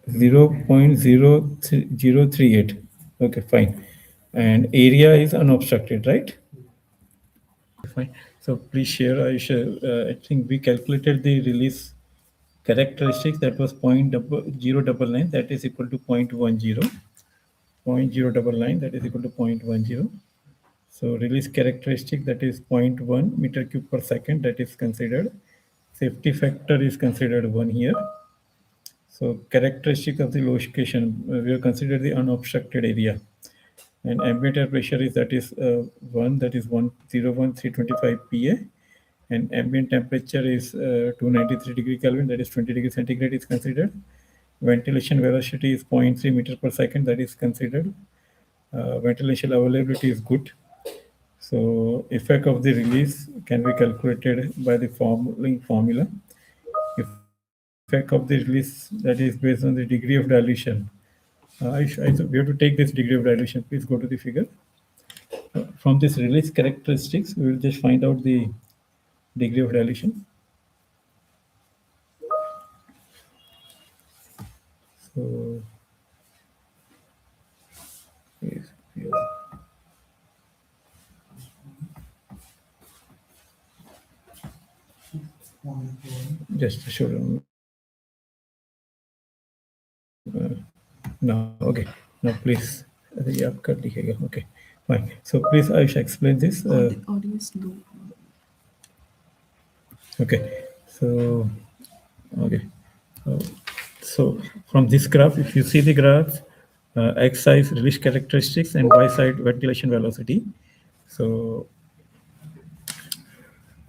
Speaker 1: 0.038. Okay, fine. And area is unobstructed, right? Fine. So please share. I think we calculated the release characteristics. That was 0.099. That is equal to 0.10. 0.099. That is equal to 0.10. So release characteristic, that is 0.1 meter cube per second. That is considered. Safety factor is considered 1 here. So characteristic of the location, we have considered the unobstructed area. And ambient air pressure is, that is 1, that is 101,325 PA. And ambient temperature is 293 degree Kelvin, that is 20 degree centigrade is considered. Ventilation velocity is 0.3 meter per second, that is considered. Ventilation availability is good. So effect of the release can be calculated by the following formula. Effect of the release, that is based on the degree of dilution. We have to take this degree of dilution. Please go to the figure. From this release characteristics, we will just find out the degree of dilution. So, yes, yes. Just to show them. Now, okay. Now, please. Yeah, okay, fine. So, please, I shall explain this.
Speaker 3: Audio is low.
Speaker 1: Okay. So, okay. So from this graph, if you see the graph, X size release characteristics and Y side ventilation velocity. So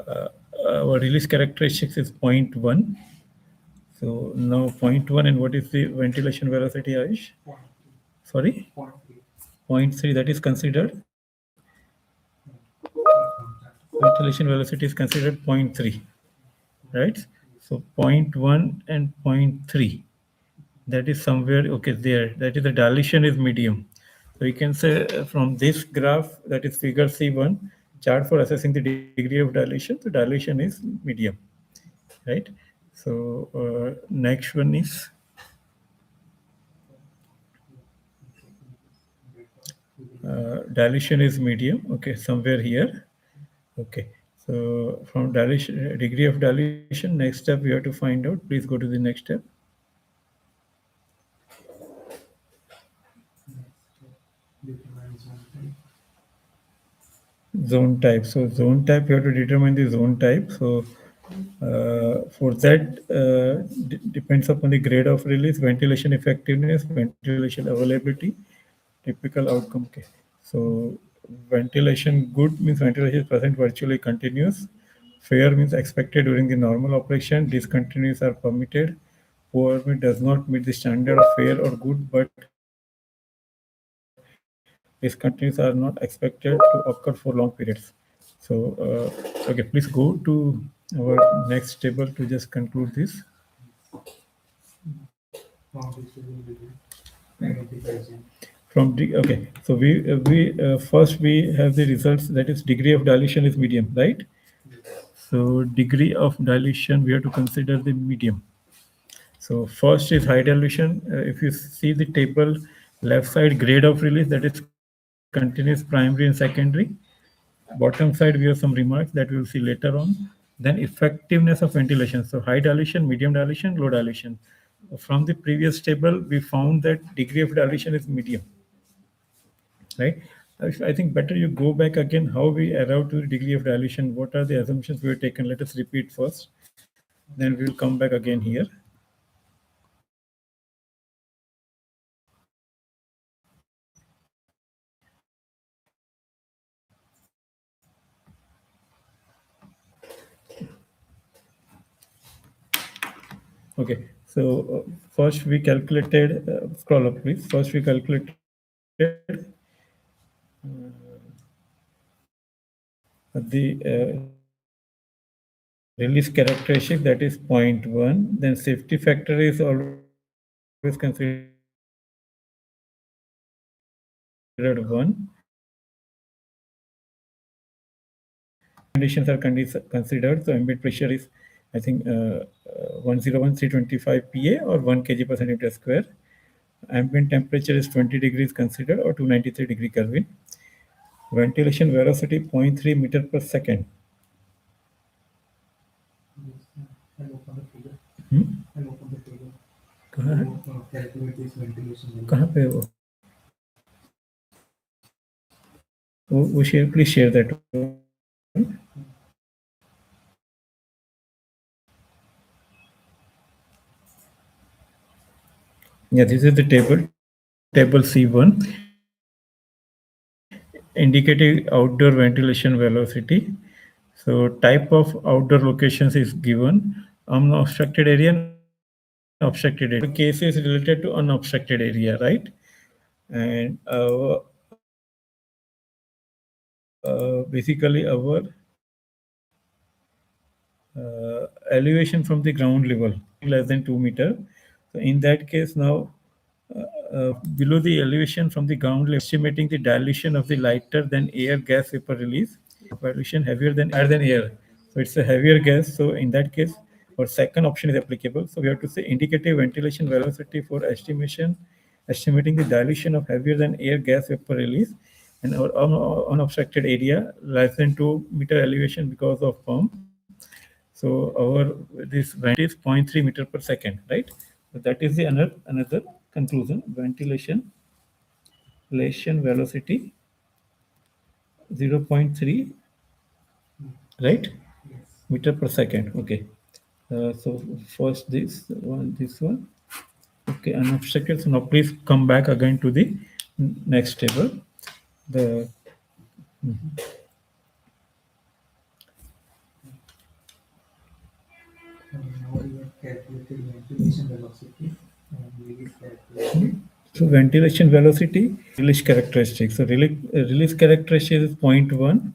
Speaker 1: our release characteristics is 0.1. So now 0.1, and what is the ventilation velocity, Aish? Sorry? 0.3, that is considered. Ventilation velocity is considered 0.3, right? So 0.1 and 0.3. That is somewhere, okay, there. That is the dilution is medium. So you can say from this graph, that is figure C1, chart for assessing the degree of dilution. So dilution is medium, right? So next one is dilution is medium. Okay, somewhere here. Okay. So from dilution, degree of dilution, next step we have to find out. Please go to the next step. Zone type. So zone type, you have to determine the zone type. So For that, depends upon the grade of release, ventilation effectiveness, ventilation availability, typical outcome. Okay. So ventilation good means ventilation is present virtually continuous. Fair means expected during the normal operation. Discontinuous are permitted. Poor means does not meet the standard of fair or good, but discontinuous are not expected to occur for long periods. So, okay, please go to our next table to just conclude this. Okay, so we first we have the results, that is degree of dilution is medium, right? So degree of dilution we have to consider the medium. So first is high dilution. If you see the table, left side grade of release, that is continuous primary and secondary. Bottom side we have some remarks that we will see later on. Then effectiveness of ventilation. So high dilution, medium dilution, low dilution. From the previous table, we found that degree of dilution is medium, right? I think better you go back again how we arrived to the degree of dilution. What are the assumptions we have taken? Let us repeat first. Then we will come back again here. Okay, so first we calculated, scroll up please. First we calculated the release characteristic, that is 0.1. Then safety factor is always considered 1. Conditions are considered. So ambient pressure is, I think, 101,325 PA or 1 kg per centimeter square. Ambient temperature is 20 degrees considered or 293 degree Kelvin. Ventilation velocity 0.3 meter per second. कहाँ पे वो please share that one. Yeah, this is the table C1, indicating outdoor ventilation velocity. So type of outdoor locations is given, unobstructed area and obstructed area. The case is related to unobstructed area, right? And basically our elevation from the ground level less than 2 meter. So in that case now, below the elevation from the ground level, estimating the dilution of the lighter than air gas vapor release, dilution heavier than air. So it's a heavier gas. So in that case, our second option is applicable. So we have to say indicative ventilation velocity for estimating the dilution of heavier than air gas vapor release, and our unobstructed area less than 2 meter elevation because of pump. So our this ventilation is 0.3 meter per second, right? So that is the another conclusion. Ventilation velocity 0.3, right? Meter per second. Okay. So first this one. Okay, unobstructed. So now please come back again to the next table. The
Speaker 2: Now we have calculated ventilation velocity and release characteristic.
Speaker 1: So ventilation velocity, release characteristic. So release characteristic is 0.1.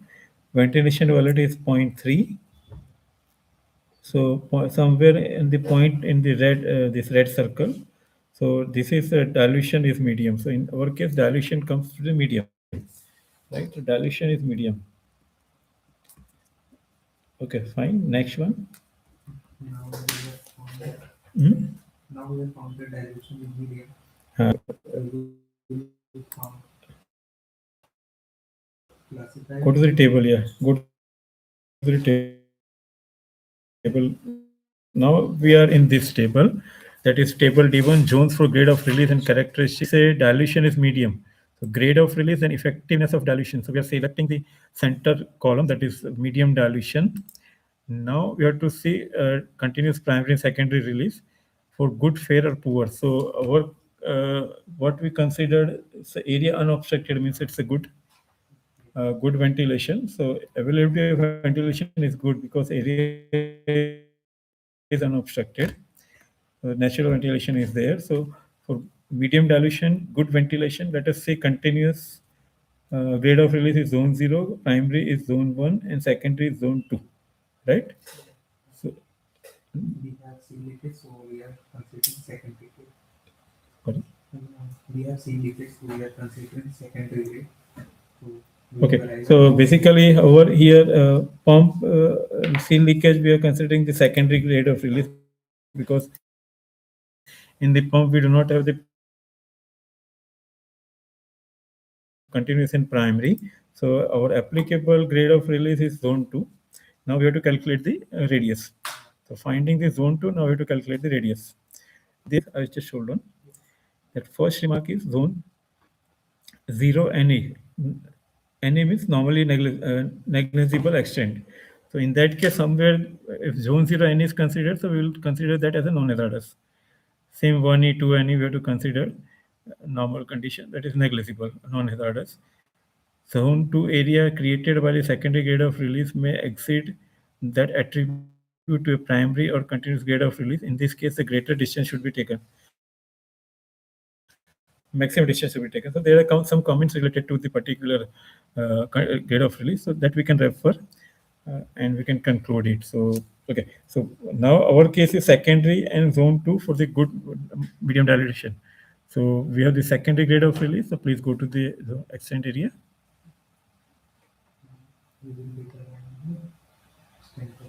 Speaker 1: Ventilation velocity is 0.3. So somewhere in the point in the red, this red circle. So this is dilution is medium. So in our case, dilution comes to the medium, right? So dilution is medium. Okay, fine. Next one.
Speaker 2: Now we have found that. Now we have found the dilution is medium. We found classified.
Speaker 1: Go to the table, yeah. Go to the table. Now we are in this table. That is table D1, zones for grade of release and characteristics. Say dilution is medium. So grade of release and effectiveness of dilution. So we are selecting the center column, that is medium dilution. Now we have to see continuous primary and secondary release for good, fair, or poor. So our what we considered is area unobstructed means it's a good ventilation. So availability of ventilation is good because area is unobstructed. Natural ventilation is there. So for medium dilution, good ventilation, let us say continuous grade of release is zone 0, primary is zone 1, and secondary is zone 2, right? So,
Speaker 2: We have seen leakage, so we are considering secondary grade.
Speaker 1: sorry.
Speaker 2: We have seen leakage, so we are considering secondary grade. So
Speaker 1: Okay, so basically over here, pump seal leakage, we are considering the secondary grade of release because in the pump we do not have the continuous in primary. So our applicable grade of release is zone 2. Now we have to calculate the radius. So finding the zone 2, now we have to calculate the radius. The first remark is zone 0 NA. NA means normally negligible extent. So in that case, somewhere if zone 0 NA is considered, so we will consider that as a non-hazardous. Same 1E, 2NE, we have to consider normal condition, that is negligible, non-hazardous. Zone 2 area created by the secondary grade of release may exceed that attribute to a primary or continuous grade of release. In this case, the greater distance should be taken. Maximum distance should be taken. So there are some comments related to the particular grade of release, so that we can refer and we can conclude it. So okay, so now our case is secondary and zone 2 for the good medium dilution. So we have the secondary grade of release. So please go to the extent area.
Speaker 2: we will be strength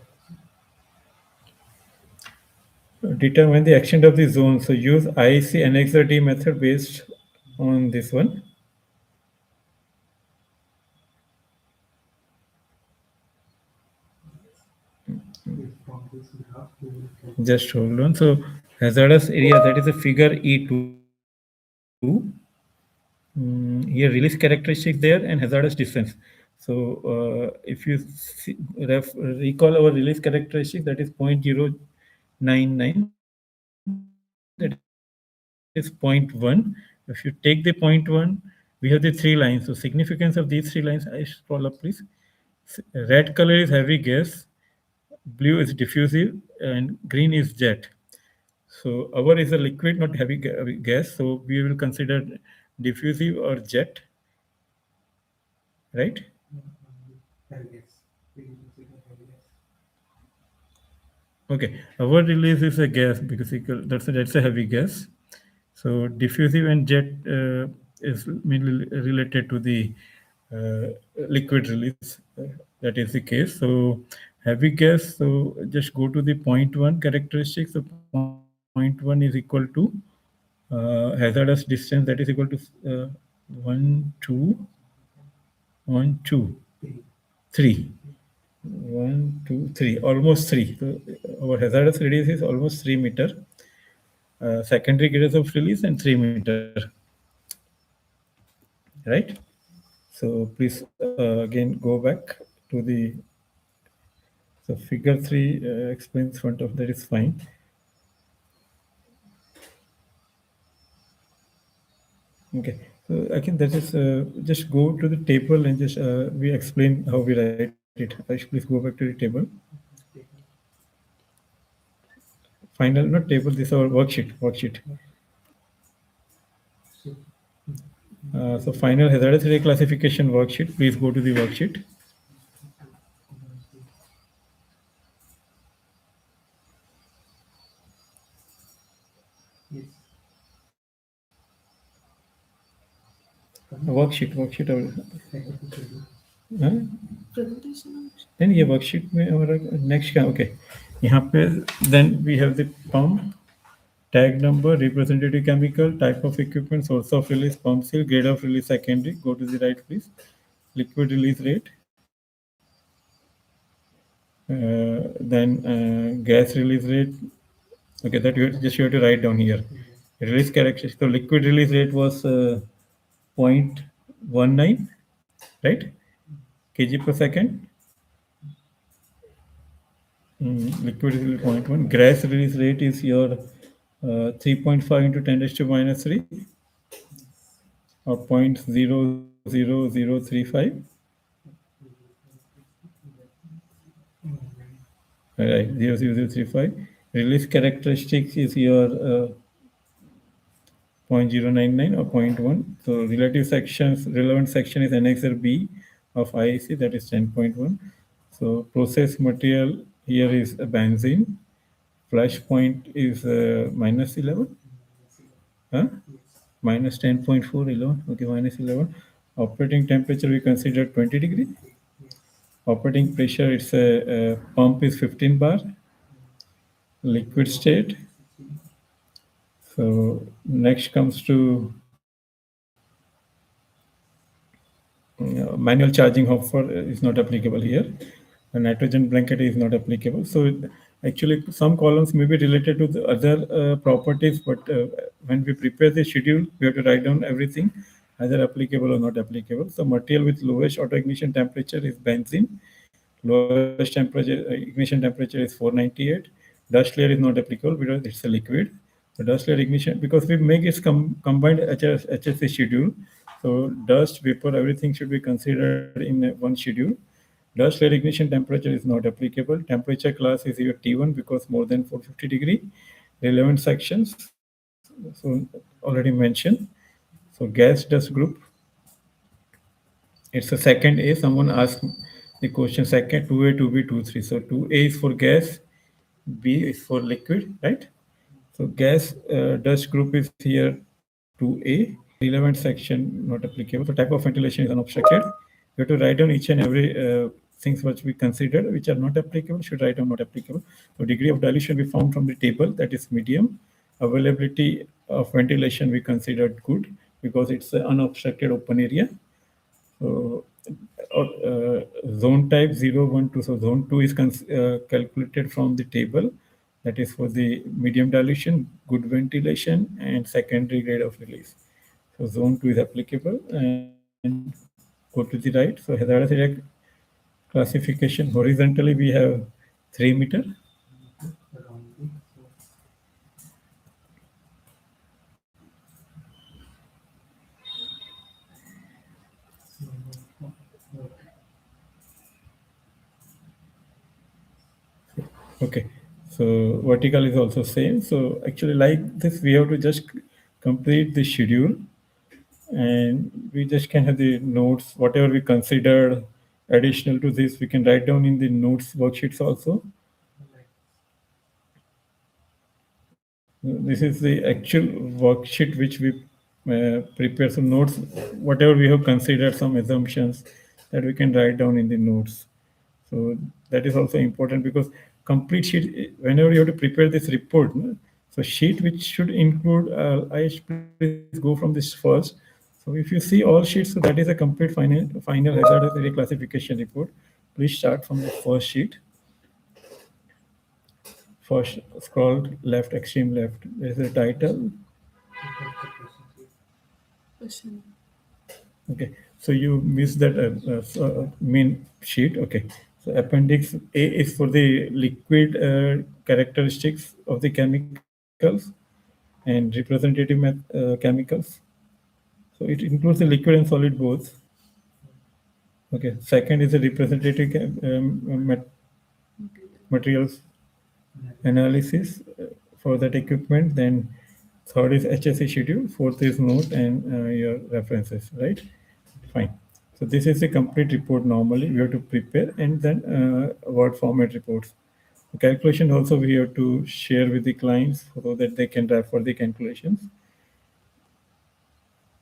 Speaker 1: Determine the extent of the zone. So use IEC annexer D method based on this one.
Speaker 2: from this graph. We will
Speaker 1: Just hold on. So hazardous area, that is a figure E2. Here release characteristics there and hazardous distance. So if you recall our release characteristic, that is 0.099, that is point 1. If you take the point 1, we have the 3 lines. So significance of these 3 lines, I scroll up please. Red color is heavy gas, blue is diffusive, and green is jet. So our is a liquid, not heavy gas. So we will consider diffusive or jet, right?
Speaker 2: heavy gas. We will consider heavy gas.
Speaker 1: Okay, our release is a gas because that's a heavy gas. So diffusive and jet is mainly related to the liquid release. That is the case. So heavy gas. So just go to the point 1 characteristics. So point 1 is equal to hazardous distance, that is equal to 1, 2, 1, 2,
Speaker 2: Three.
Speaker 1: 3. 1, 2, 3, almost 3. So our hazardous radius is almost 3 meter. Secondary grades of release and 3 meter. Right? So please again go back to the. So figure 3 explains front of that is fine. Okay, so I think that is just go to the table and just we explain how we write it. Please go back to the table. Final, not table, this is our worksheet. So final hazardous area classification worksheet. Please go to the worksheet.
Speaker 2: Yes.
Speaker 1: Worksheet then ये worksheet में हमारा next क्या okay यहाँ पे then we have the pump tag number, representative chemical, type of equipment, source of release, pump seal, grade of release secondary. Go to the right, please. Liquid release rate. Then gas release rate. Okay, that you have to write down here. Release characteristics. So liquid release rate was 0.19, right? Kg per second. Liquid is 0.1. Gas release rate is your 3.5 into 10 raised to minus 3 or 0.00035. Right, 0.0035. Release characteristics is your 0.099 or 0.1. So relevant section is annexure B of IEC, that is 10.1. So process material here is a benzene. Flash point is minus 11. Huh? Minus 10.4, 11. Okay, minus 11. Operating temperature we consider 20 degree. Operating pressure, it's a pump is 15 bar. Liquid state. So next comes to manual charging hopper is not applicable here. A nitrogen blanket is not applicable. So actually some columns may be related to the other properties, but when we prepare the schedule, we have to write down everything, either applicable or not applicable. So material with lowest auto ignition temperature is benzene. Lowest temperature ignition temperature is 498. Dust layer is not applicable because it's a liquid. The dust layer ignition, because we make it combined HSE schedule. So dust, vapor, everything should be considered in one schedule. Dust layer ignition temperature is not applicable. Temperature class is your T1 because more than 450 degree. Relevant sections, so already mentioned. So gas dust group, it's a second A. Someone asked the question second 2A, 2B, 2, 3. So 2A is for gas, B is for liquid, right? So gas dust group is here 2A. Relevant section not applicable. So type of ventilation is unobstructed. You have to write down each and every things which we consider which are not applicable, should write down not applicable. So degree of dilution we found from the table, that is medium. Availability of ventilation we considered good because it's an unobstructed open area. So zone type 0, 1, 2. So zone 2 is calculated from the table. That is for the medium dilution, good ventilation, and secondary grade of release. So zone 2 is applicable. And go to the right. So hazardous area classification, horizontally we have 3 meter. Okay, so vertical is also same. So actually like this, we have to just complete the schedule and we just can have the notes, whatever we considered additional to this, we can write down in the notes worksheets also. This is the actual worksheet which we prepare some notes, whatever we have considered, some assumptions that we can write down in the notes. So that is also important because complete sheet, whenever you have to prepare this report, no, so sheet which should include, please go from this first. So if you see all sheets, so that is a complete final hazardous area classification report. Please start from the first sheet. First, scroll left, extreme left. There is a title. Okay, so you missed that main sheet. Okay, so appendix A is for the liquid characteristics of the chemicals and representative chemicals. So it includes the liquid and solid both. Okay, second is the representative materials analysis for that equipment. Then third is HSE schedule. Fourth is note and your references, right? Fine. So this is a complete report. Normally we have to prepare and then Word format reports. The calculation also we have to share with the clients so that they can refer the calculations.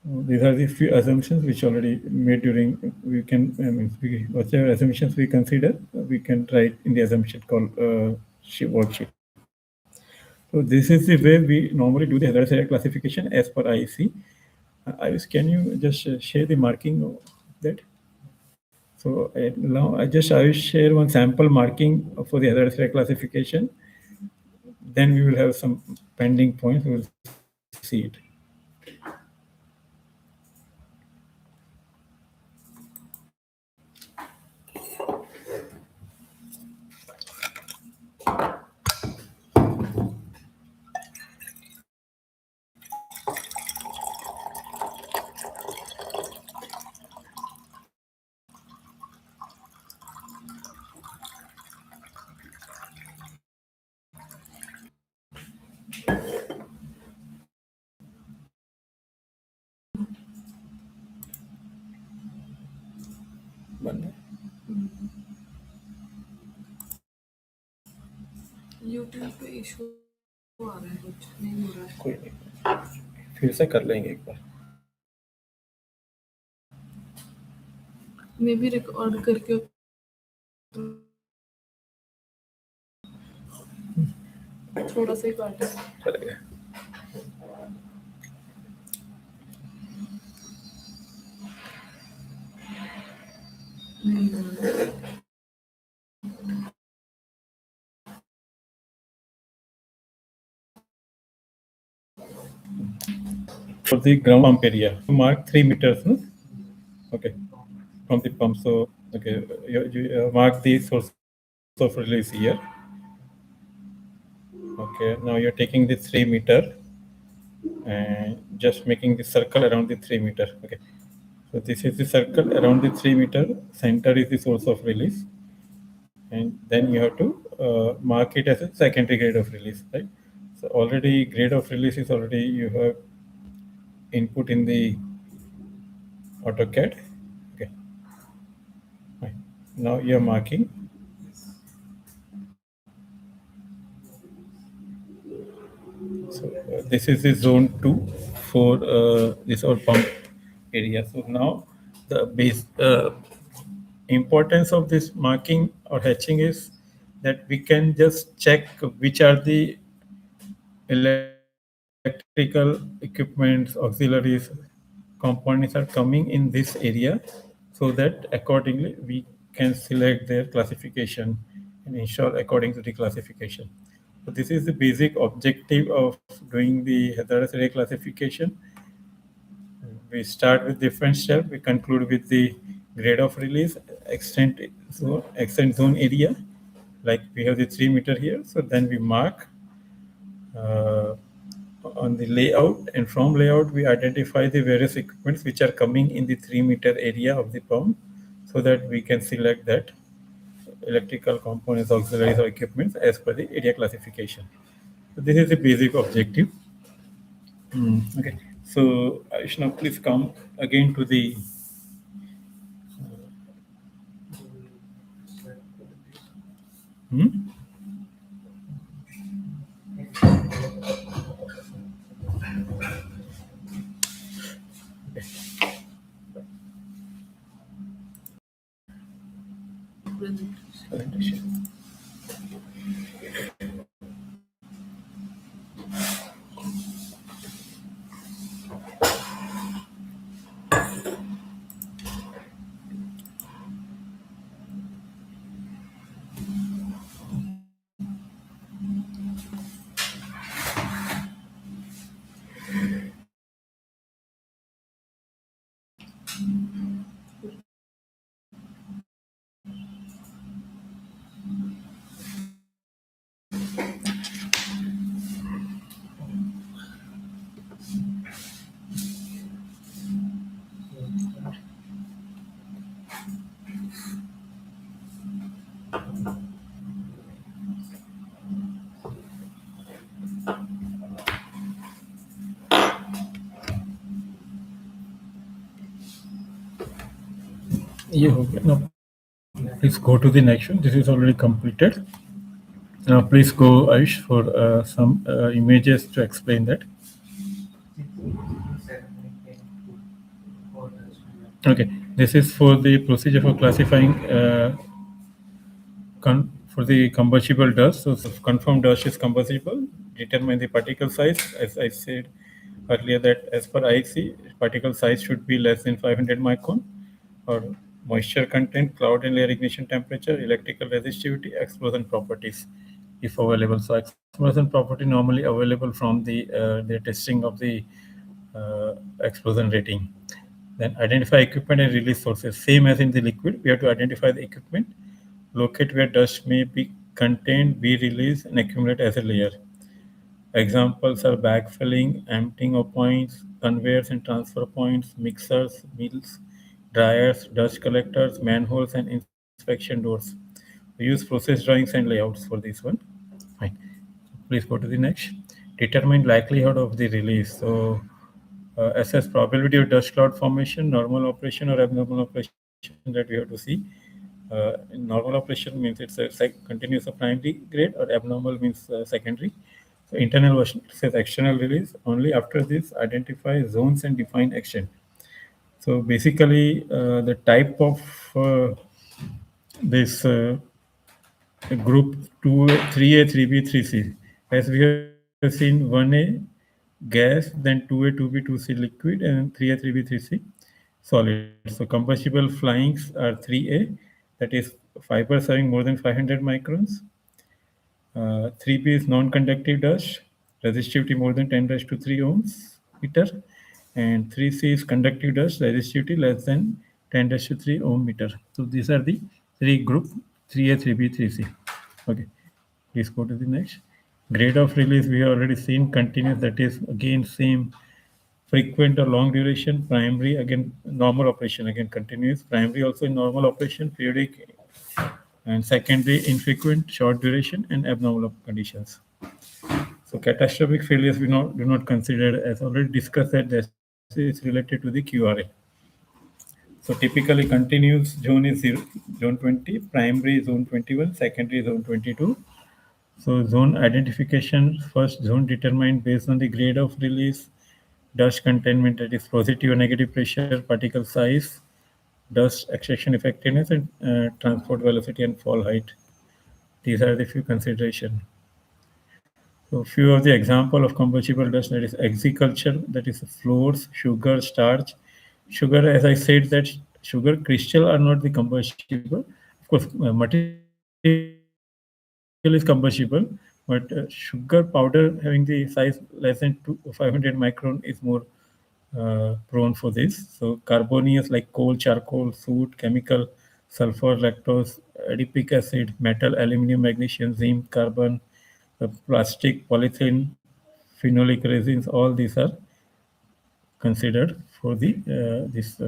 Speaker 1: These are the few assumptions which already made during, we can, whatever assumptions we consider, we can write in the assumption called worksheet. So this is the way we normally do the hazardous area classification as per IEC. Ayush, can you just share the marking of that? So now I will share one sample marking for the hazardous area classification. Then we will have some pending points. We will see it.
Speaker 3: YouTube पे issue आ रहा है, कुछ नहीं हो रहा है।
Speaker 1: कोई नहीं, फिर से कर लेंगे एक बार।
Speaker 3: मैं भी रिकॉर्ड करके थोड़ा सा ही पार्ट है।
Speaker 1: चलेगा।
Speaker 3: नहीं हो रहा है।
Speaker 1: For the ground pump area, you mark 3 meters, no? Okay, from the pump. So, okay, you mark the source of release here. Okay, now you're taking the 3 meter and just making the circle around the 3 meter. Okay, so this is the circle around the 3 meter. Center is the source of release, and then you have to mark it as a secondary grade of release, right? So already grade of release is already you have input in the AutoCAD. Okay, right. Now you are marking. So this is the zone 2 for this our pump area. So now the base importance of this marking or hatching is that we can just check which are the electrical equipments, auxiliaries, components are coming in this area, so that accordingly we can select their classification and ensure according to the classification. So this is the basic objective of doing the hazardous area classification. We start with different steps. We conclude with the grade of release, extent zone area. Like we have the 3 meter here. So then we mark uh, on the layout, and from layout we identify the various equipments which are coming in the 3 meter area of the pump, so that we can select that electrical components, auxiliaries or equipments as per the area classification. So this is the basic objective. Okay, so Aishna, please come again to the hmm? Presentation. ये हो गया. Now please go to the next one. This is already completed. Now please go, Aish, for some images to explain that. Okay, this is for the procedure for classifying for the combustible dust. So confirmed dust is combustible. Determine the particle size. As I said earlier, that as per IEC, particle size should be less than 500 micron. Or moisture content, cloud and layer ignition temperature, electrical resistivity, explosion properties, if available. So explosion property normally available from the testing of the explosion rating. Then identify equipment and release sources. Same as in the liquid, we have to identify the equipment, locate where dust may be contained, be released, and accumulate as a layer. Examples are backfilling, emptying of points, conveyors and transfer points, mixers, mills, dryers, dust collectors, manholes, and inspection doors. We use process drawings and layouts for this one. Fine. Please go to the next. Determine likelihood of the release. So assess probability of dust cloud formation, normal operation or abnormal operation that we have to see. In normal operation means it's a continuous primary grade, or abnormal means secondary. So internal version says external release. Only after this, identify zones and define extent. So basically, the type of this group 2, 3A, 3B, 3C. As we have seen, 1A gas, then 2A, 2B, 2C liquid, and 3A, 3B, 3C solid. So combustible flyings are 3A, that is fibers having more than 500 microns. 3B is non-conductive dust, resistivity more than 10 raised to 3 ohms meter, and 3C is conductive dust, resistivity less than 10 raised to 3 ohm meter. So these are the three group 3A, 3B, 3C. Okay, please go to the next. Grade of release we have already seen, continuous, that is again same, frequent or long duration, primary again normal operation, again continuous, primary also in normal operation, periodic, and secondary infrequent, short duration, and abnormal conditions. So catastrophic failures we do not consider, as already discussed, that this is related to the QRA. So typically continuous zone is 0, zone 20, primary zone 21, secondary zone 22. So zone identification, first zone determined based on the grade of release, dust containment, that is positive or negative pressure, particle size, dust extraction effectiveness, and transport velocity and fall height. These are the few consideration. So few of the example of combustible dust, that is agriculture, that is flours, sugar, starch. Sugar, as I said, that sugar crystal are not the combustible. Of course, material is combustible, but sugar powder having the size less than 500 micron is more prone for this. So carbonious like coal, charcoal, soot, chemical, sulfur, lactose, adipic acid, metal, aluminum, magnesium, zinc, carbon, plastic, polythene, phenolic resins, all these are considered for the this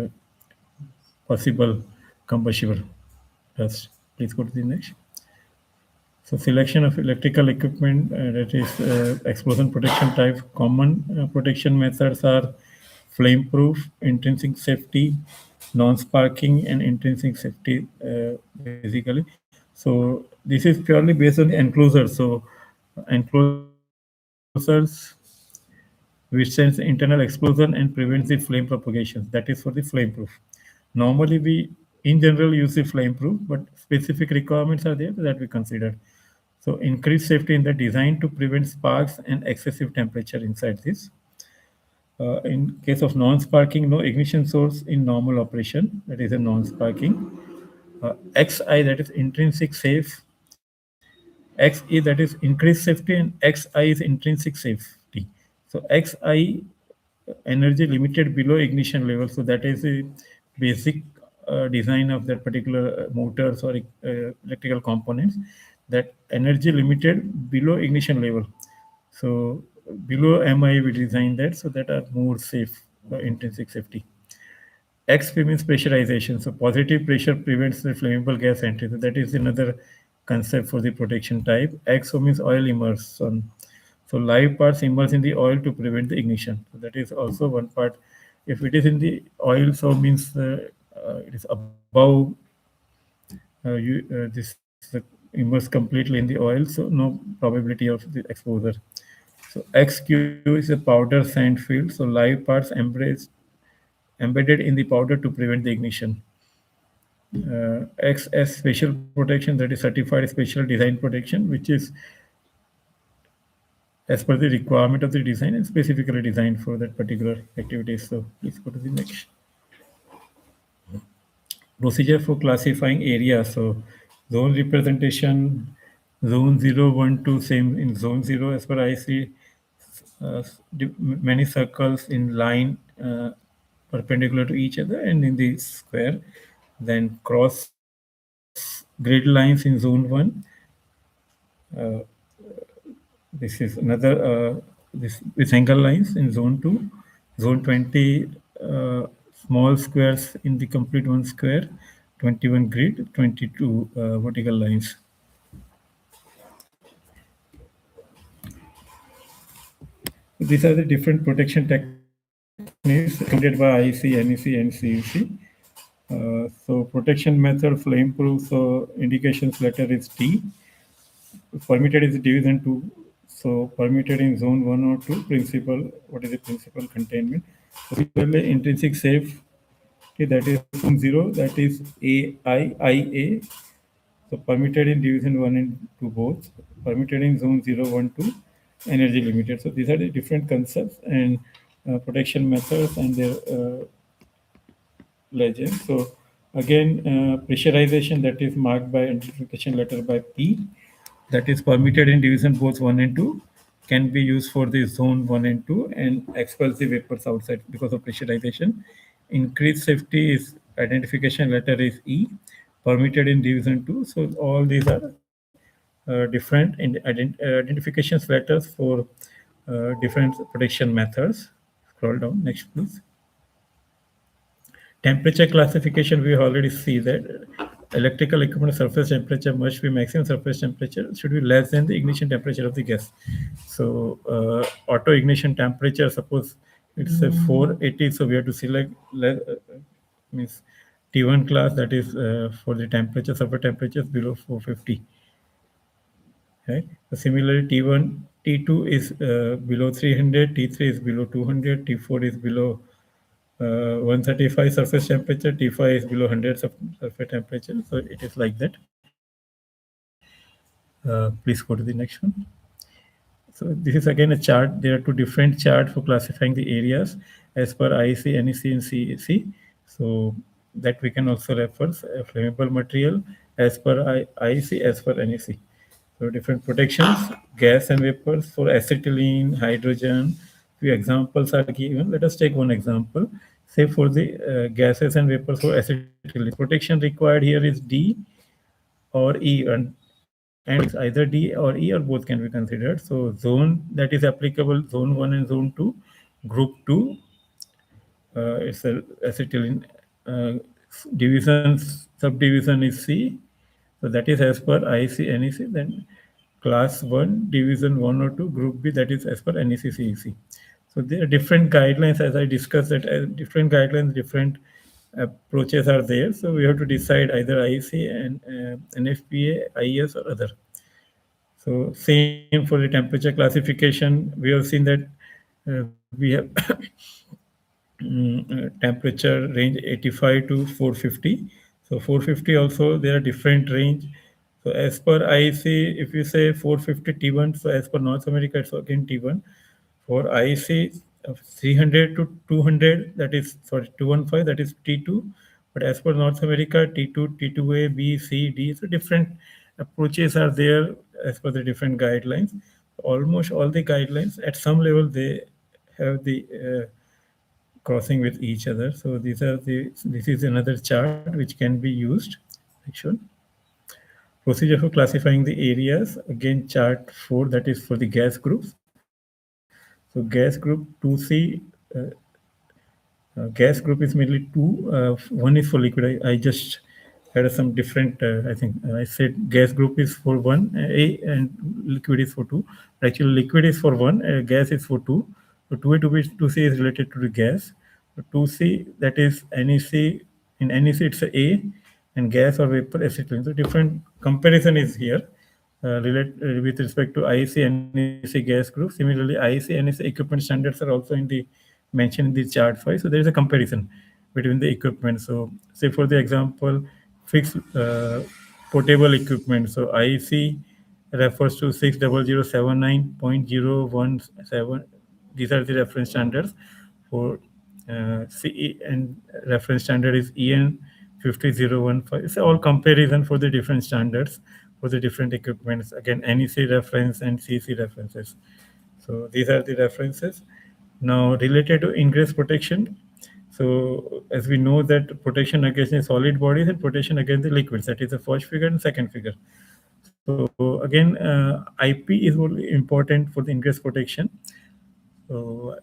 Speaker 1: possible combustible dust. Please go to the next. So selection of electrical equipment, that is explosion protection type. Common protection methods are flame proof, intrinsic safety, non-sparking, and intrinsic safety basically. So this is purely based on the enclosures. So enclosures which sends internal explosion and prevents the flame propagation. That is for the flame proof. Normally we in general use the flame proof, but specific requirements are there that we consider. So increase safety in the design to prevent sparks and excessive temperature inside this. In case of non-sparking, no ignition source in normal operation, that is a non-sparking. XI, that is intrinsic safe. XE, that is increased safety, and XI is intrinsic safety. So XI energy limited below ignition level. So that is the basic design of that particular motors or electrical components, that energy limited below ignition level. So below MI we design that, so that are more safe, intrinsic safety. XP means pressurization. So positive pressure prevents the flammable gas entry. So that is another concept for the protection type. XO means oil immersion. So live parts immerse in the oil to prevent the ignition. So that is also one part. If it is in the oil, so means it is above this immerse completely in the oil, so no probability of the exposure. So XQ is a powder sand field. So live parts embedded in the powder to prevent the ignition. XS special protection, that is certified special design protection, which is as per the requirement of the design and specifically designed for that particular activity. So please go to the next. Procedure for classifying area. So zone representation, zone 0, 1, 2, same in zone 0 as per IC. Many circles in line perpendicular to each other and in the square. Then cross grid lines in zone 1. This is another this with angle lines in zone 2. Zone 20, small squares in the complete one square. 21 grid, 22 vertical lines. These are the different protection techniques recommended by IEC, NEC, and CEC. So protection method flame proof. So indications letter is T. Permitted is division 2. So permitted in zone 1 or 2. Principal, what is the principal containment? So similarly, intrinsic safety, that is zone 0, that is AIIA. So permitted in division 1 and 2 both. Permitted in zone 0, 1, 2. Energy limited. So these are the different concepts and protection methods and their legend. So again, pressurization, that is marked by identification letter by P, that is permitted in division both 1 and 2, can be used for the zone 1 and 2 and expels the vapors outside because of pressurization. Increased safety is identification letter is E, permitted in division 2. So all these are different identifications letters for different protection methods. Scroll down, next please. Temperature classification, we already see that electrical equipment surface temperature must be maximum surface temperature should be less than the ignition temperature of the gas. So auto ignition temperature, suppose it's a 480, so we have to select means T1 class, that is for the temperature, surface temperatures below 450. Right? So similarly, T1, T2 is below 300, T3 is below 200, T4 is below 135 surface temperature, T5 is below 100 surface temperature. So it is like that. Please go to the next one. So this is again a chart. There are two different charts for classifying the areas as per IEC, NEC, and CEC. So that we can also refer flammable material as per IEC, as per NEC. So different protections, gas and vapors for acetylene, hydrogen. Few examples are given. Let us take one example. Say for the gases and vapors for acetylene, protection required here is D or E, and it's either D or E or both can be considered. So zone that is applicable, zone 1 and zone 2, group 2, it's a acetylene. Division, subdivision is C. So that is as per IEC, NEC. Then class 1, division 1 or 2, group B, that is as per NEC, CEC. So there are different guidelines, as I discussed, that different guidelines, different approaches are there. So we have to decide either IEC and NFPA, IES or other. So same for the temperature classification. We have seen that we have temperature range 85 to 450. So 450 also there are different range. So as per IEC, if you say 450 T1, so as per North America, it's again T1. For IEC 300 to 200, that is sorry 215, that is T2. But as per North America, T2, T2A, B, C, D. So different approaches are there as per the different guidelines. Almost all the guidelines at some level they have the crossing with each other. So this is another chart which can be used. Next one. Procedure for classifying the areas. Again, chart 4, that is for the gas groups. So gas group 2C, gas group is mainly two. One is for liquid. I just had some different. I think I said gas group is for one A and liquid is for two. Actually, liquid is for one. Gas is for two. So 2A to B 2C is related to the gas. So 2C, that is NEC. In NEC it's A, and gas or vapor acetylene. So different comparison is here. With respect to IEC, NEC gas group. Similarly, IEC, NEC equipment standards are also in the mentioned in the chart 5. So there is a comparison between the equipment. So say for the example, fixed portable equipment. So IEC refers to 60079.017. These are the reference standards for CE, and reference standard is EN 50015. It's all comparison for the different standards for the different equipments. Again, NEC reference and CC references. So these are the references. Now related to ingress protection. So as we know that protection against the solid bodies and protection against the liquids, that is the first figure and second figure. So again, IP is very important for the ingress protection. So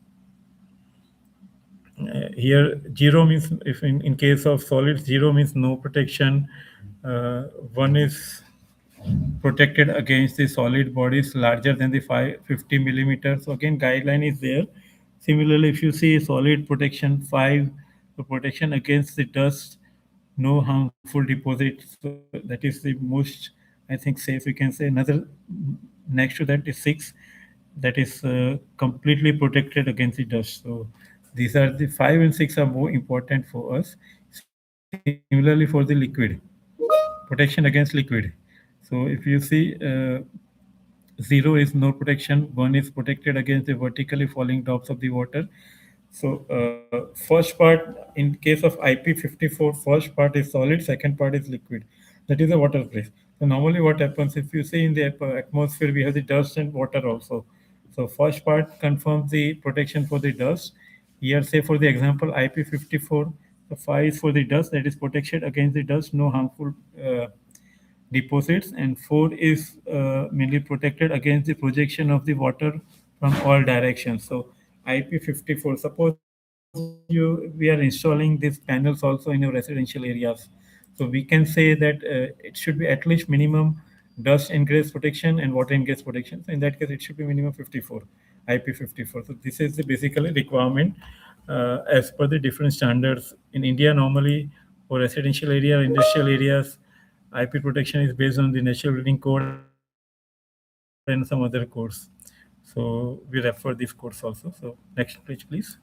Speaker 1: here 0 means if in case of solids, 0 means no protection. 1 is protected against the solid bodies larger than the 550 millimeters. So again, guideline is there. Similarly, if you see solid protection 5, the protection against the dust no harmful deposits. So that is the most, I think, safe we can say. Another next to that is 6, that is completely protected against the dust. So these are the 5 and 6 are more important for us. Similarly for the liquid, protection against liquid. So if you see, 0 is no protection, 1 is protected against the vertically falling drops of the water. So first part, in case of IP-54, first part is solid, second part is liquid. That is the water phase. So normally what happens, if you see in the atmosphere, we have the dust and water also. So first part confirms the protection for the dust. Here, say for the example, IP-54, the 5 is for the dust, that is protection against the dust, no harmful deposits, and 4 is mainly protected against the projection of the water from all directions. So IP-54, suppose we are installing these panels also in your residential areas, so we can say that it should be at least minimum dust ingress protection and water ingress protection. So in that case, it should be minimum 54, IP-54. So this is the basically requirement as per the different standards. In India, normally for residential area, industrial areas, IP protection is based on the National Building Code and some other codes. So we refer these codes also. So next page, please.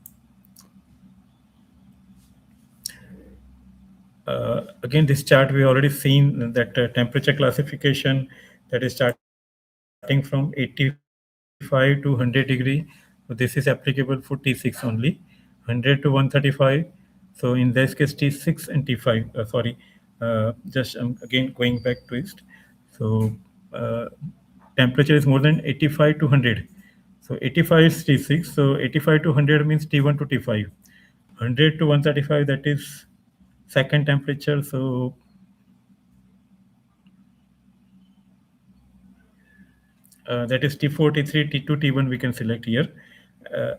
Speaker 1: Again, this chart we already seen that temperature classification, that is starting from 85 to 100 degree. So this is applicable for T6 only. 100 to 135. So in this case, T6 and T5. Just again going back to it. So temperature is more than 85 to 100. So 85 is T6. So 85 to 100 means T1 to T5. 100 to 135, that is second temperature. So that is T4, T3, T2, T1 we can select here. Uh,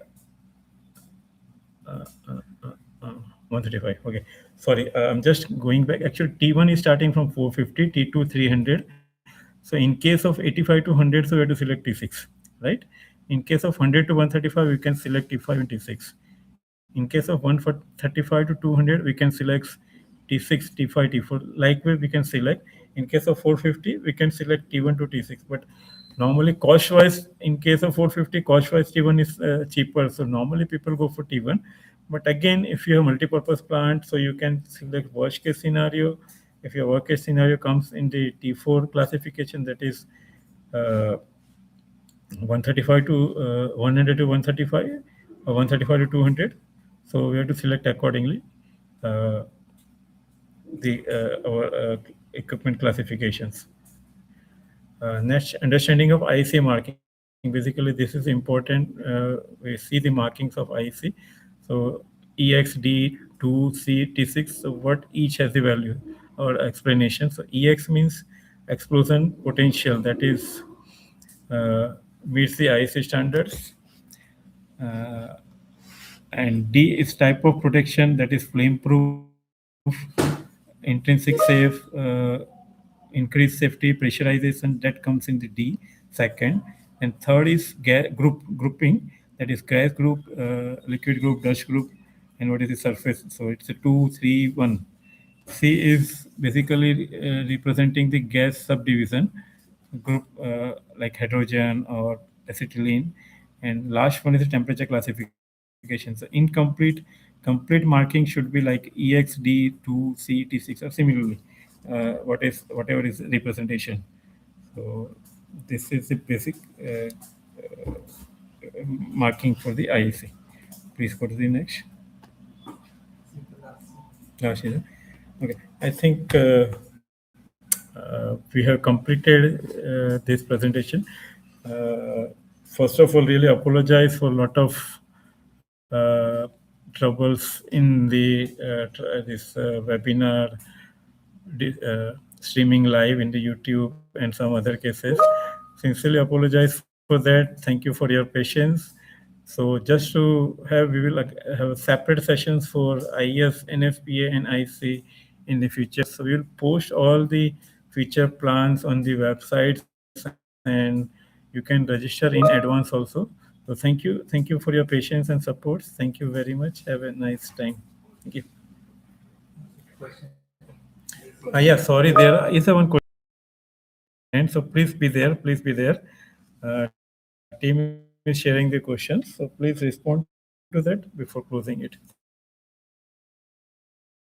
Speaker 1: 135. Okay. Sorry, I'm just going back. Actually, T1 is starting from 450, T2 300. So in case of 85 to 100, so we have to select T6, right? In case of 100 to 135, we can select T5 and T6. In case of 135 to 200, we can select T6, T5, T4. Likewise, we can select. In case of 450, we can select T1 to T6. But normally, cost-wise, in case of 450, cost-wise, T1 is cheaper. So normally people go for T1. But again, if you have multi-purpose plant, so you can select worst-case scenario. If your worst-case scenario comes in the T4 classification, that is 135 to 100 to 135, or 135 to 200. So we have to select accordingly the our equipment classifications. Next, understanding of IEC marking. Basically, this is important. We see the markings of IEC. So EXD, 2C, T6. So what each has the value or explanation. So EX means explosion potential. That is meets the IEC standards. Uh, and D is type of protection, that is flame proof, intrinsic safe, increased safety, pressurization, that comes in the D second. And third is grouping, that is gas group, liquid group, dust group, and what is the surface. So it's a 2, 3, 1. C is basically representing the gas subdivision group, like hydrogen or acetylene, and last one is the temperature classification. So complete marking should be like EXD, 2, C, T6, or similarly, whatever is representation. So this is the basic marking for the IEC. Please go to the next. Last is okay. I think we have completed this presentation. First of all, really apologize for a lot of troubles in the this webinar streaming live in the YouTube and some other cases. Sincerely apologize for that. Thank you for your patience. So just to have, we will have separate sessions for IES, NFPA, and IC in the future. So we will post all the feature plans on the websites, and you can register in advance also. So thank you for your patience and support. Thank you very much. Have a nice time. Thank you.
Speaker 2: Question.
Speaker 1: Yeah, sorry, there is a one question. So please be there. Please be there. Team is sharing the questions. So please respond to that before closing it.